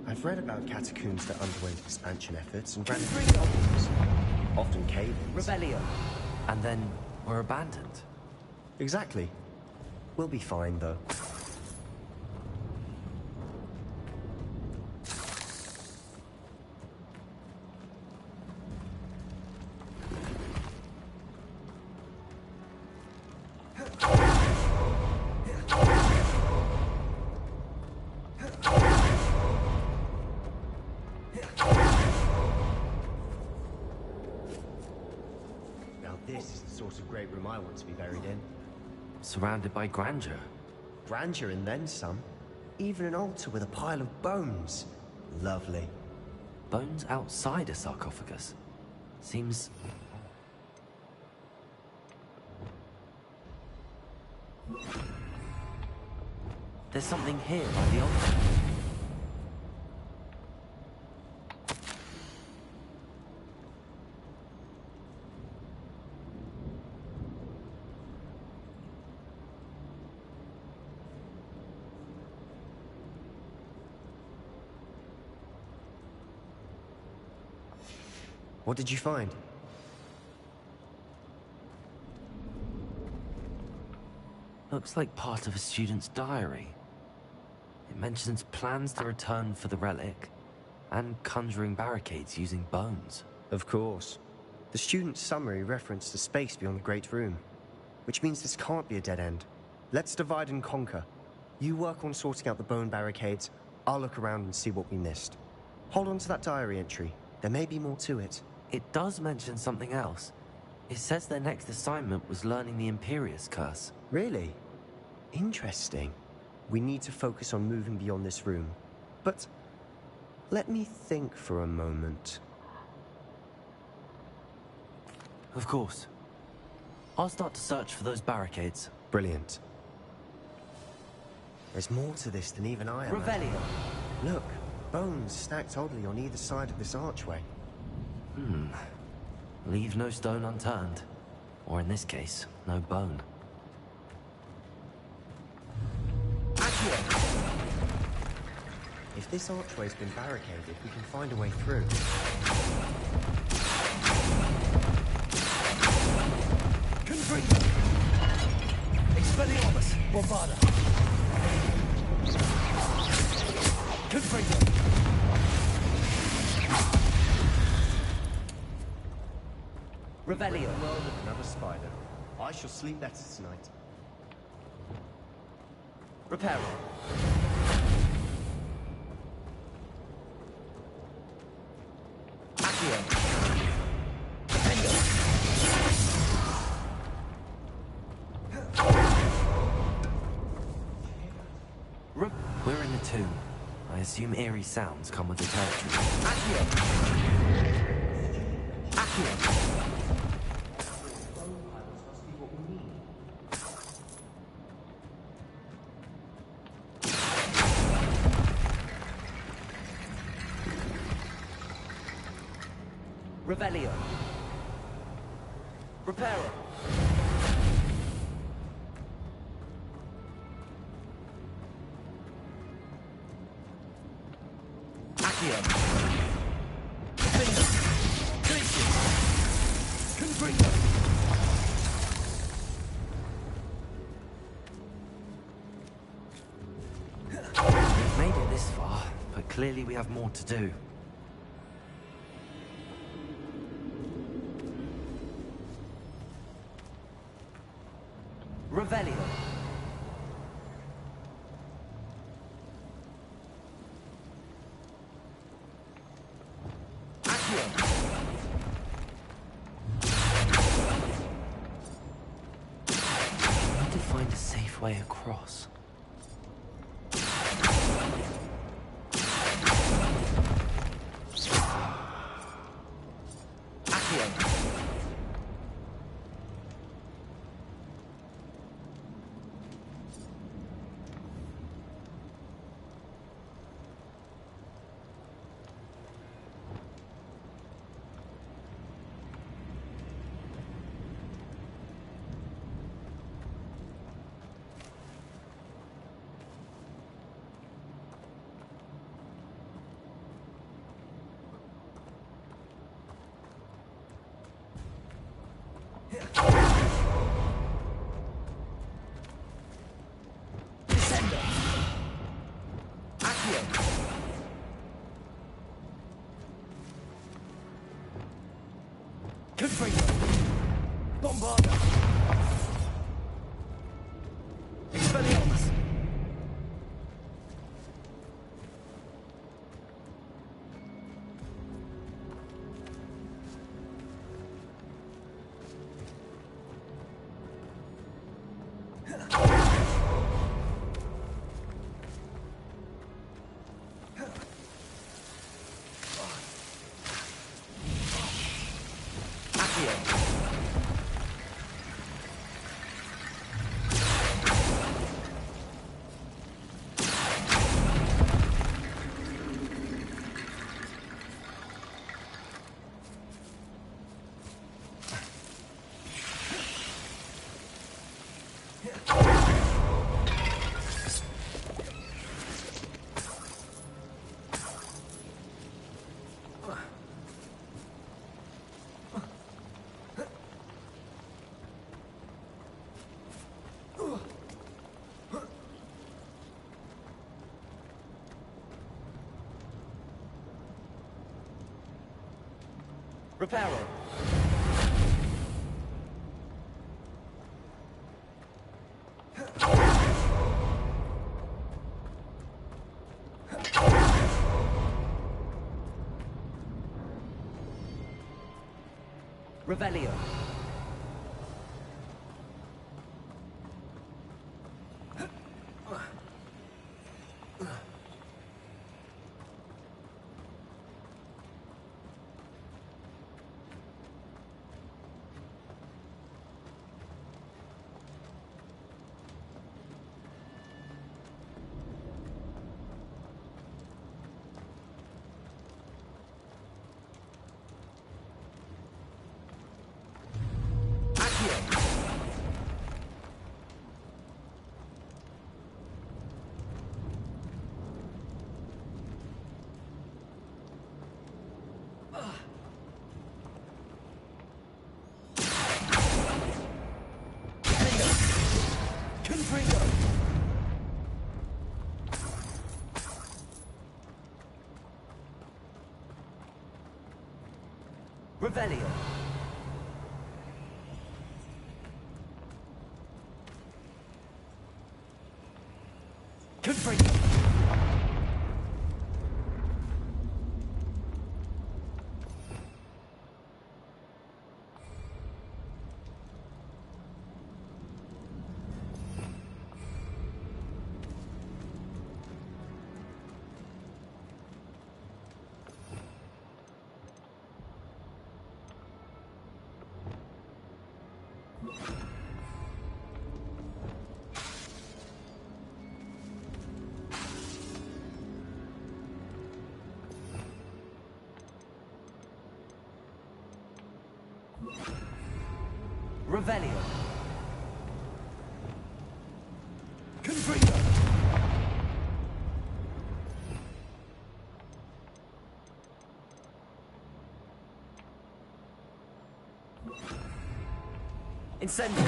S15: I've read about catacombs that underwent expansion efforts and ran into problems. Often cave-ins.
S18: Revelio.
S6: And then were abandoned.
S15: Exactly. We'll be fine, though. This is the sort of great room I want to be buried in.
S6: Surrounded by grandeur.
S15: Grandeur and then some. Even an altar with a pile of bones. Lovely.
S6: Bones outside a sarcophagus? Seems... There's something here by the altar.
S15: What did you find?
S6: Looks like part of a student's diary. It mentions plans to return for the relic, and conjuring barricades using bones.
S15: Of course. The student's summary referenced the space beyond the Great Room, which means this can't be a dead end. Let's divide and conquer. You work on sorting out the bone barricades, I'll look around and see what we missed. Hold on to that diary entry. There may be more to it.
S6: It does mention something else. It says their next assignment was learning the Imperius Curse.
S15: Really? Interesting. We need to focus on moving beyond this room. But let me think for a moment.
S6: Of course. I'll start to search for those barricades.
S15: Brilliant. There's more to this than even I imagined.
S18: Revelio.
S15: Look, bones stacked oddly on either side of this archway.
S6: Leave no stone unturned. Or in this case, no bone.
S15: If this archway's been barricaded, we can find a way through.
S18: Confringo. Expelliarmus. Bombarda. Confringo. Revelio.
S15: World of another spider. I shall sleep better tonight.
S18: Reparo. Accio.
S6: We're in the tomb. I assume eerie sounds come with the territory.
S18: Accio. Accio. Revelio. Reparo. Accio. Finger. Glitches. Confringo.
S6: We've made it this far, but clearly we have more to do.
S18: Revelio. Accio.
S6: I need to find a safe way across.
S18: Accio. Descendo. Accio. Confringo. Bombarda. Expelliarmus. Accio. Reparo. Revelio. Revelio. Confringo! Revelio. Confringo. Incendio.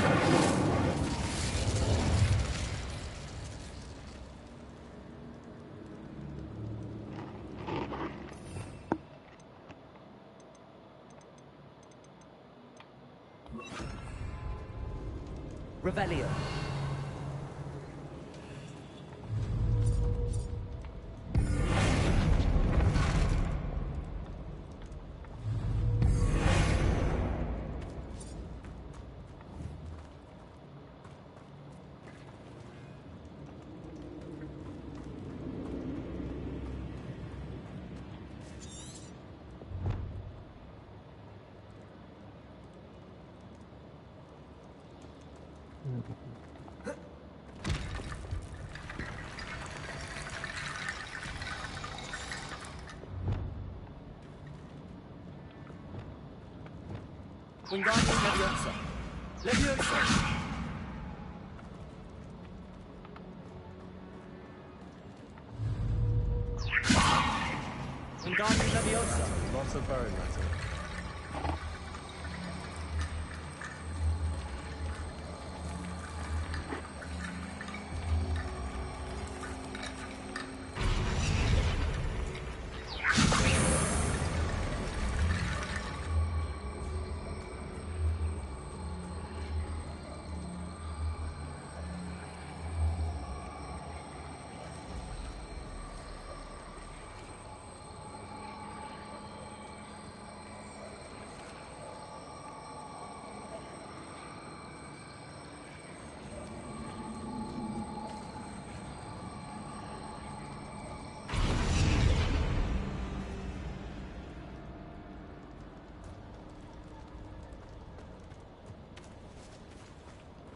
S18: Revelio. Wingardium Leviosa. Leviosa. Wingardium Leviosa.
S1: Lots of burn matter.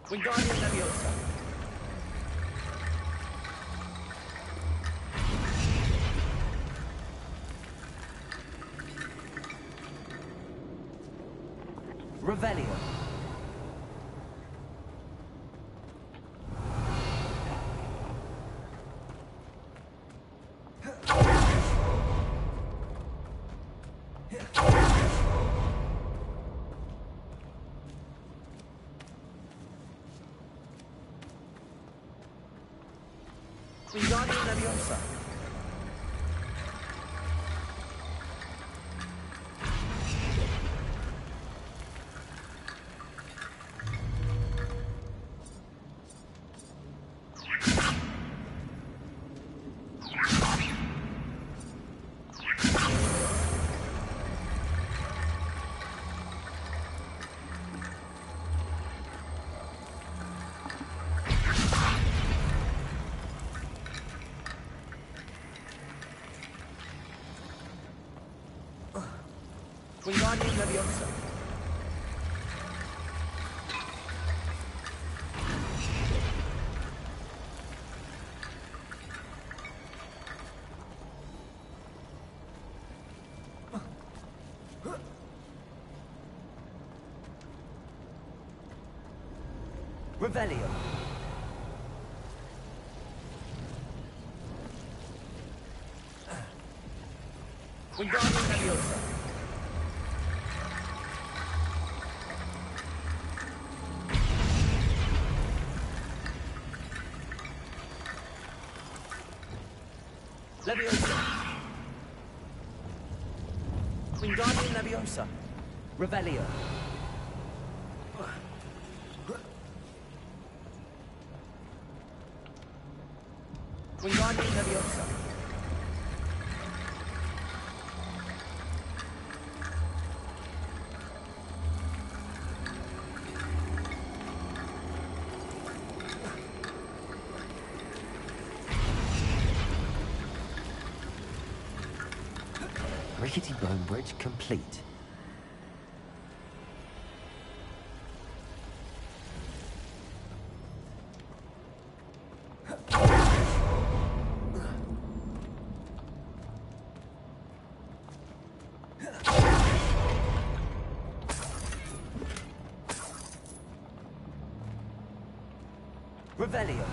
S18: Wingardium Leviosa. Revelio. Wingardium Leviosa. Wingardium Leviosa. Revelio. Wingardium Leviosa. Leviosa. Wingardium Leviosa. Revelio. Wingardium Leviosa.
S6: Rickety bone bridge complete.
S18: Revelio.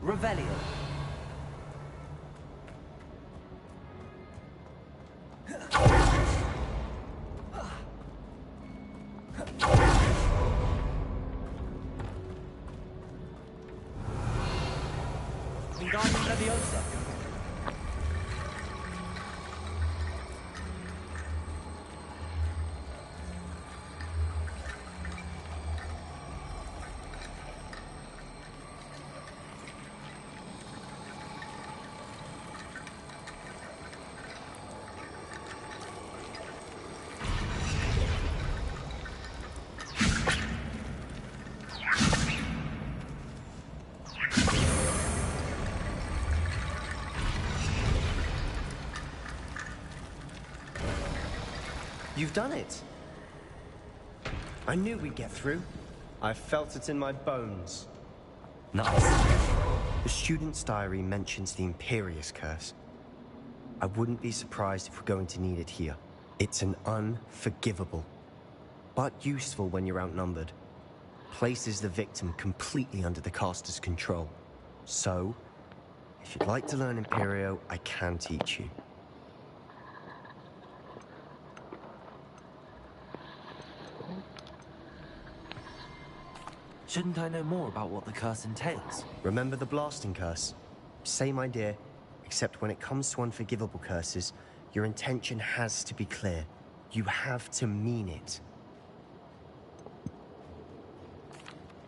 S18: Revelio. Wingardium Leviosa.
S15: You've done it. I knew we'd get through. I felt it in my bones.
S6: Nice.
S15: The student's diary mentions the Imperious Curse. I wouldn't be surprised if we're going to need it here. It's an unforgivable, but useful when you're outnumbered. Places the victim completely under the caster's control. So, if you'd like to learn Imperio, I can teach you.
S6: Shouldn't I know more about what the curse entails?
S15: Remember the blasting curse? Same idea, except when it comes to unforgivable curses, your intention has to be clear. You have to mean it.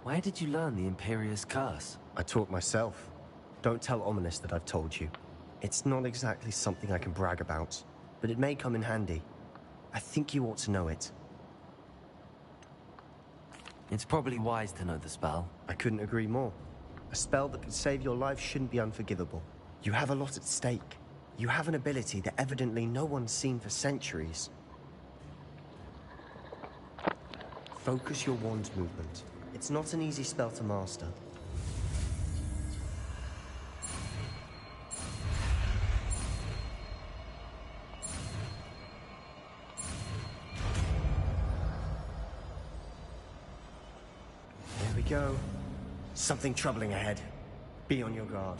S6: Where did you learn the Imperious Curse?
S15: I taught myself. Don't tell Ominous that I've told you. It's not exactly something I can brag about, but it may come in handy. I think you ought to know it.
S6: It's probably wise to know the spell.
S15: I couldn't agree more. A spell that could save your life shouldn't be unforgivable. You have a lot at stake. You have an ability that evidently no one's seen for centuries. Focus your wand's movement. It's not an easy spell to master. There we go. Something troubling ahead. Be on your guard.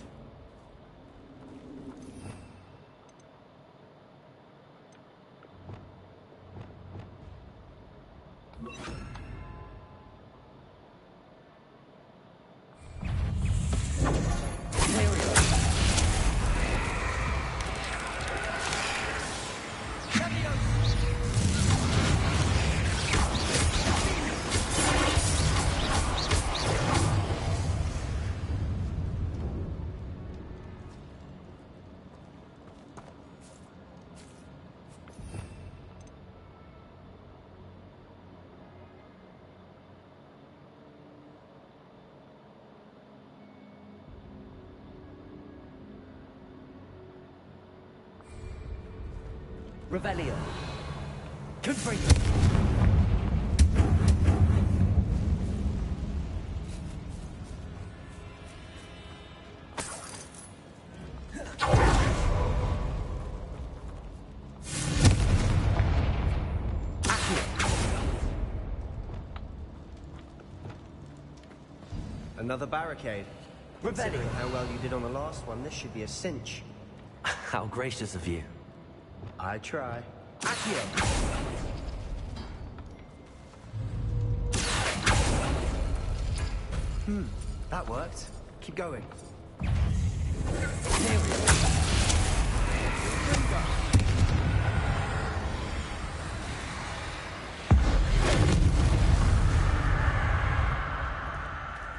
S18: Revelio. Confringo.
S15: Another barricade. Considering how well you did on the last one, this should be a cinch.
S6: How gracious of you.
S15: I try. That worked. Keep going.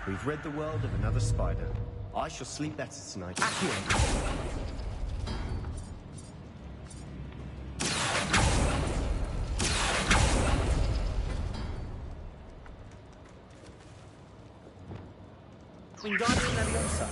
S15: We've rid the world of another spider. I shall sleep better tonight.
S18: Wingardium Leviosa.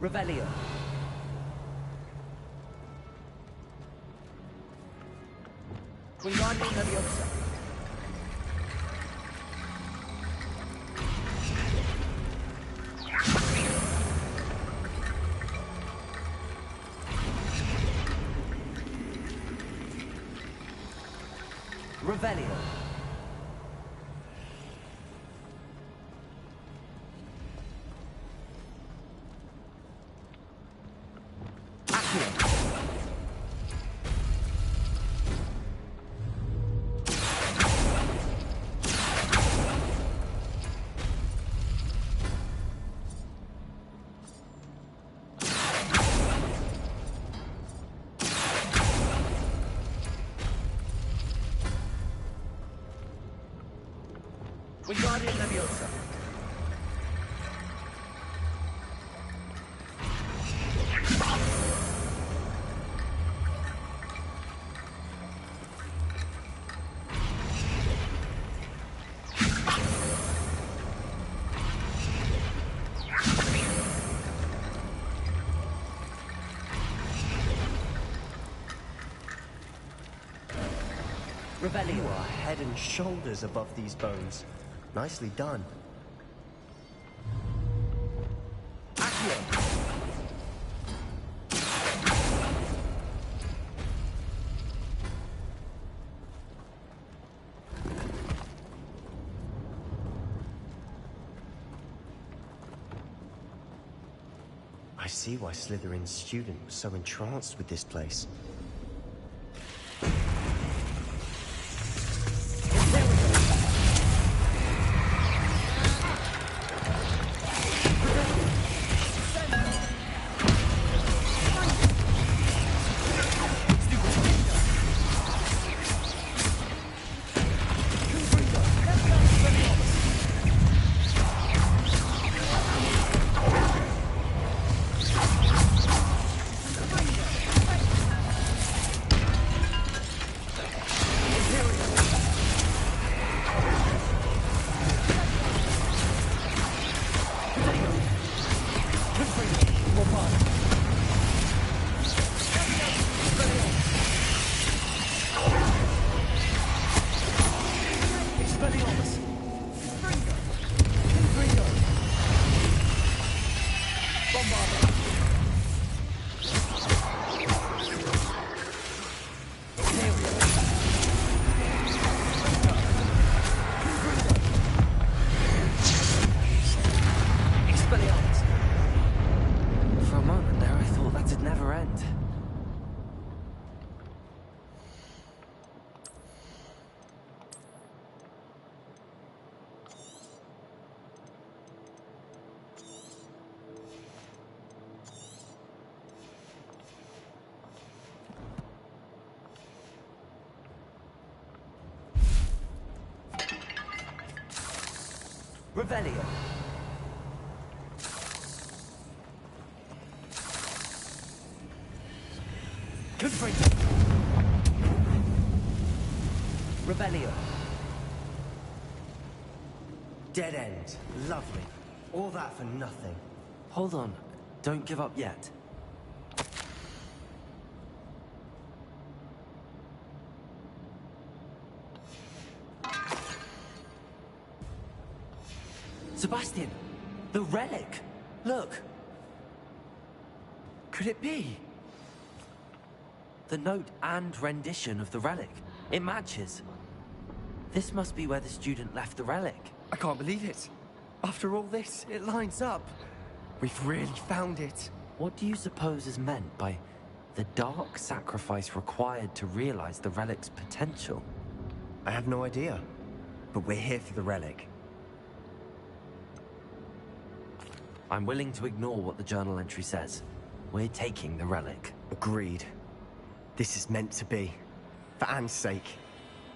S18: Revelio. Wingardium Leviosa. Revelio. Wingardium Leviosa.
S15: You are head and shoulders above these bones. Nicely done. I see why Slytherin's student was so entranced with this place.
S6: For a moment there, I thought that'd never end.
S18: Revelio.
S6: Rebellion. Dead end. Lovely. All that for nothing. Hold on. Don't give up yet. Sebastian! The relic! Look! Could it be? The note and rendition of the relic. It matches. This must be where the student left the relic.
S18: I can't believe it. After all this, it lines up. We've really found it.
S6: What do you suppose is meant by the dark sacrifice required to realize the relic's potential?
S15: I have no idea. But we're here for the relic.
S6: I'm willing to ignore what the journal entry says. We're taking the relic.
S15: Agreed. This is meant to be. For Anne's sake,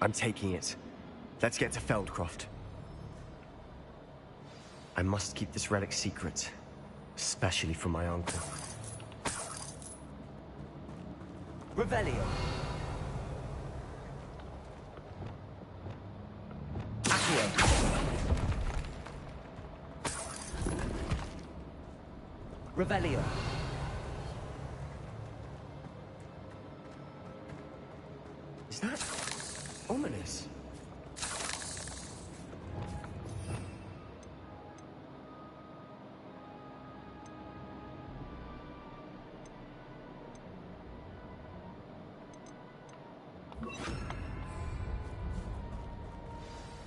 S15: I'm taking it. Let's get to Feldcroft. I must keep this relic secret. Especially from my uncle.
S6: Revelio. Accio. Revelio.
S15: Is that ominous?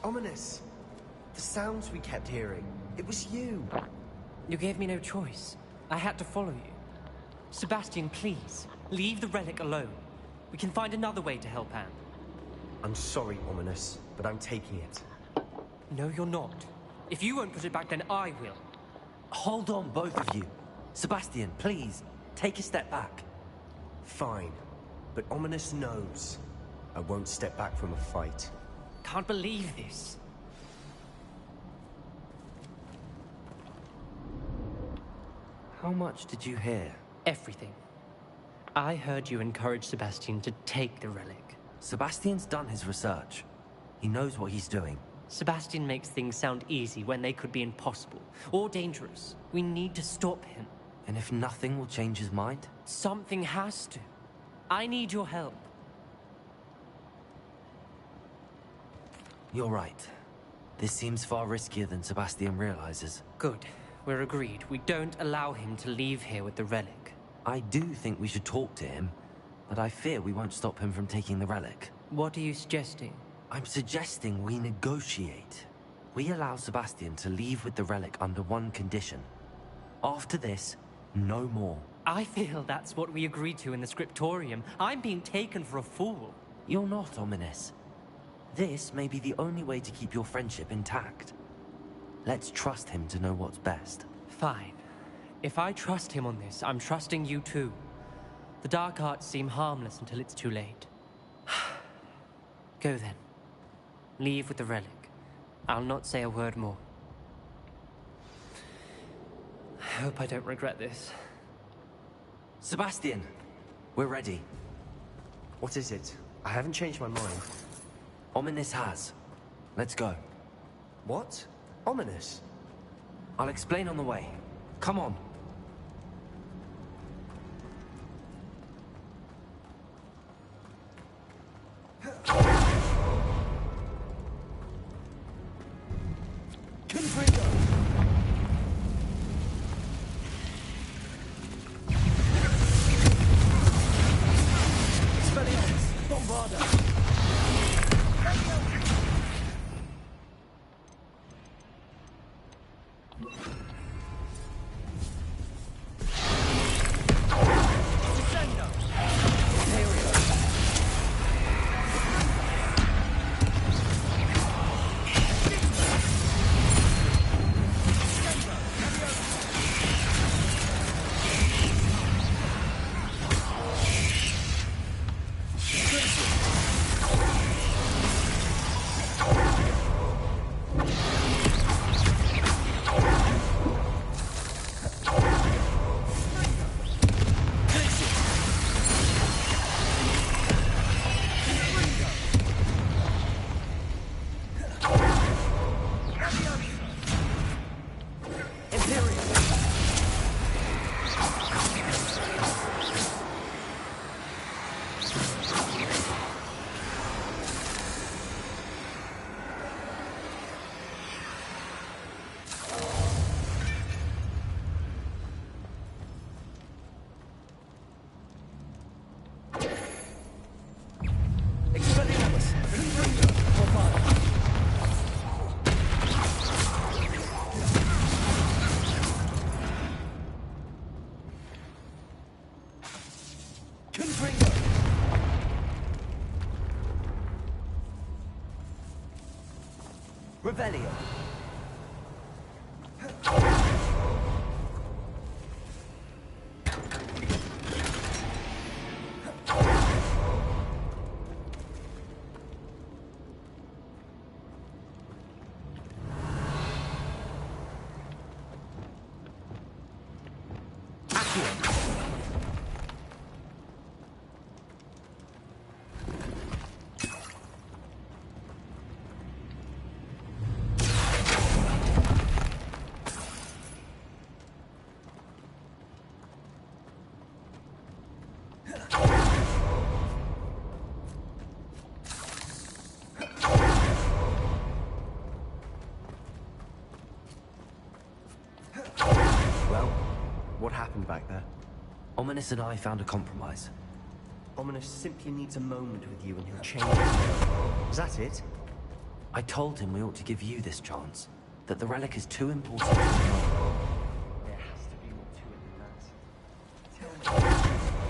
S15: Ominous. The sounds we kept hearing. It was you.
S18: You gave me no choice. I had to follow you. Sebastian, please, leave the relic alone. We can find another way to help Anne.
S15: I'm sorry, Ominous, but I'm taking it.
S18: No, you're not. If you won't put it back, then I will.
S6: Hold on, both of you. Sebastian, please, take a step back.
S15: Fine, but Ominous knows. I won't step back from a fight.
S18: Can't believe this.
S6: How much did you hear?
S18: Everything. I heard you encourage Sebastian to take the relic.
S6: Sebastian's done his research. He knows what he's doing.
S18: Sebastian makes things sound easy when they could be impossible or dangerous. We need to stop him.
S6: And if nothing will change his mind?
S18: Something has to. I need your help.
S6: You're right. This seems far riskier than Sebastian realizes.
S18: Good. We're agreed. We don't allow him to leave here with the relic.
S6: I do think we should talk to him, but I fear we won't stop him from taking the relic.
S18: What are you suggesting?
S6: I'm suggesting we negotiate. We allow Sebastian to leave with the relic under one condition. After this, no more.
S18: I feel that's what we agreed to in the scriptorium. I'm being taken for a fool.
S6: You're not, Ominous. This may be the only way to keep your friendship intact. Let's trust him to know what's best.
S18: Fine. If I trust him on this, I'm trusting you too. The dark arts seem harmless until it's too late. Go then. Leave with the relic. I'll not say a word more. I hope I don't regret this.
S6: Sebastian, we're ready.
S15: What is it? I haven't changed my mind.
S6: Ominous has. Let's go.
S15: What? Ominous?
S6: I'll explain on the way. Come on.
S18: Revelio.
S15: What happened back there?
S6: Ominous and I found a compromise.
S15: Ominous simply needs a moment with you and he'll change his mind. Is that it?
S6: I told him we ought to give you this chance. That the relic is too important to ignore.
S15: There has to be more to it than that. Tell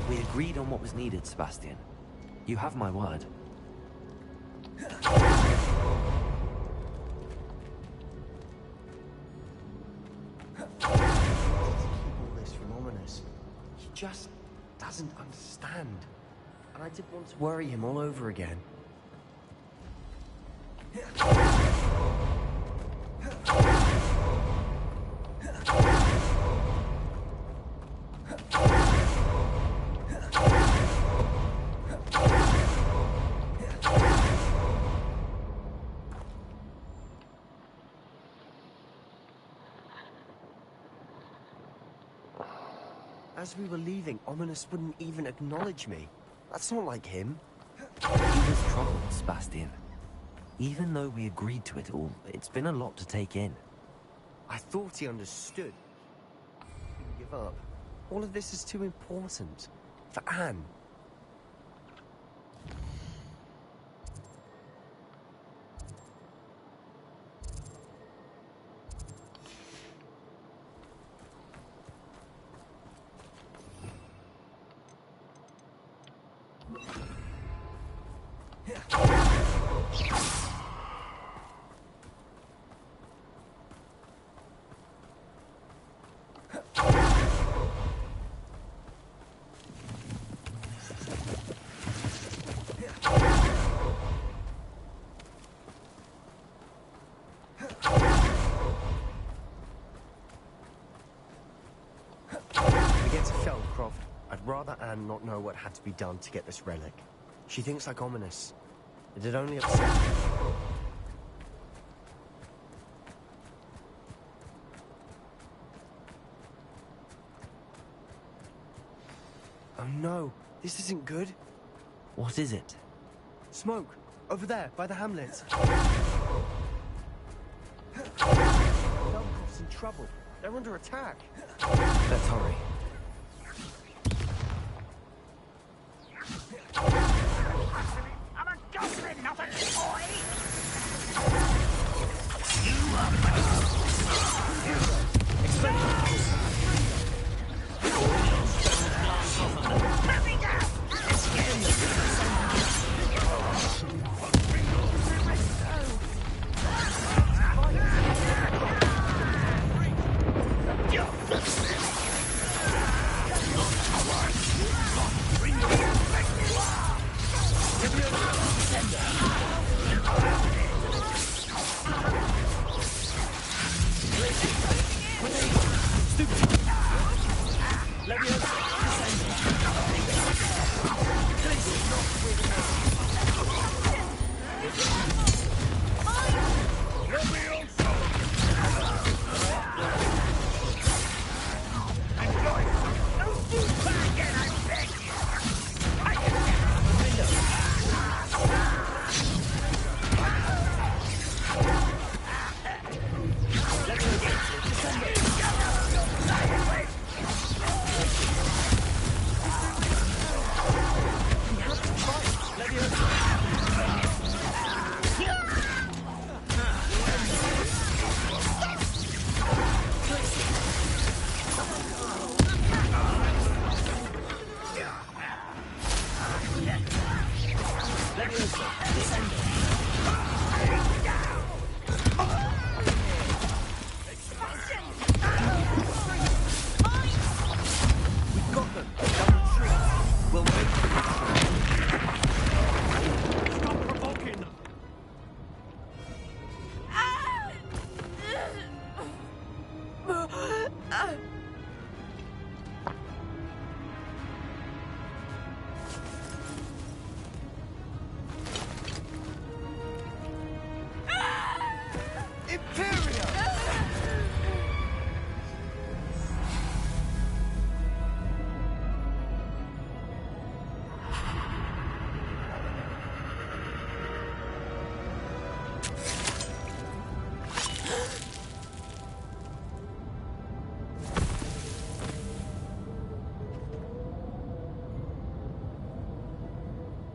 S15: me.
S6: We agreed on what was needed, Sebastian. You have my word.
S15: He just doesn't understand. And I didn't want to worry him all over again. As we were leaving, Ominous wouldn't even acknowledge me. That's not like him.
S6: He was troubled, Sebastian. Even though we agreed to it all, it's been a lot to take in.
S15: I thought he understood. He couldn't give up. All of this is too important. For Anne. I'd rather Anne not know what had to be done to get this relic. She thinks like Ominous. It'd only upset her. Oh no, this isn't good.
S6: What is it?
S15: Smoke, over there, by the hamlet. Velkoff's in trouble. They're under attack.
S6: Let's hurry.
S10: I'm a goblin, not a toy!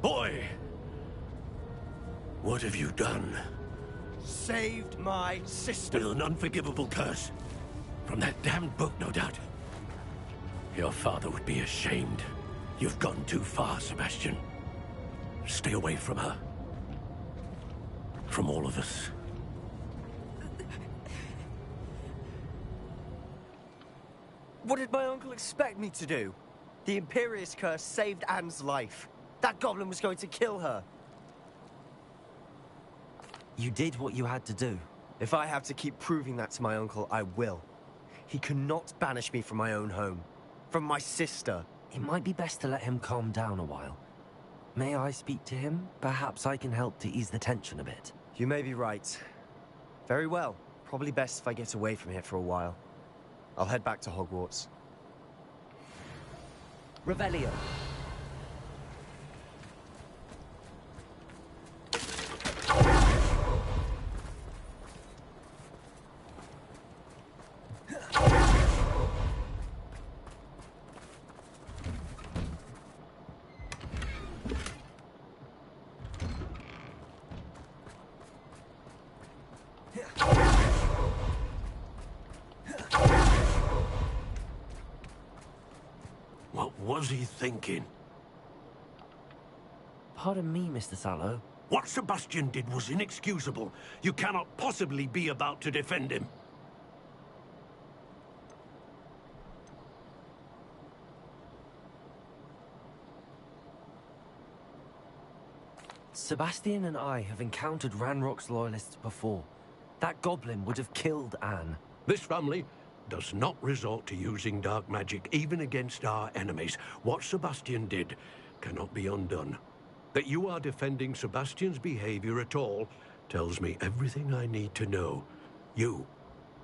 S9: Boy! What have you done?
S15: Saved my sister.
S9: With an unforgivable curse. From that damned book, no doubt. Your father would be ashamed. You've gone too far, Sebastian. Stay away from her. From all of us.
S15: What did my uncle expect me to do? The Imperious curse saved Anne's life. That goblin was going to kill her.
S6: You did what you had to do.
S15: If I have to keep proving that to my uncle, I will. He cannot banish me from my own home. From my sister.
S6: It might be best to let him calm down a while. May I speak to him? Perhaps I can help to ease the tension a bit.
S15: You may be right. Very well. Probably best if I get away from here for a while. I'll head back to Hogwarts.
S6: Revelio.
S9: What was he thinking?
S6: Pardon me, Mr. Sallow.
S9: What Sebastian did was inexcusable. You cannot possibly be about to defend him.
S6: Sebastian and I have encountered Ranrock's loyalists before. That goblin would have killed Anne.
S9: This family does not resort to using dark magic even against our enemies. What Sebastian did cannot be undone. That you are defending Sebastian's behavior at all tells me everything I need to know. You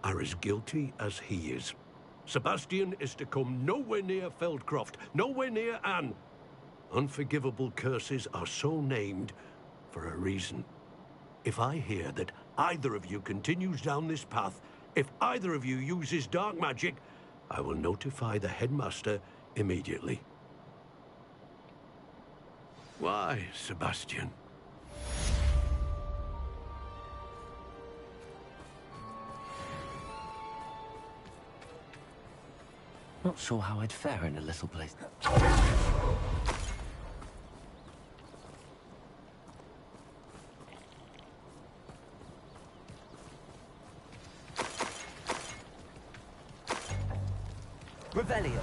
S9: are as guilty as he is. Sebastian is to come nowhere near Feldcroft, nowhere near Anne. Unforgivable curses are so named for a reason. If I hear that either of you continues down this path, if either of you uses dark magic, I will notify the headmaster immediately. Why, Sebastian?
S6: Not sure how I'd fare in a little place.
S15: Revelio.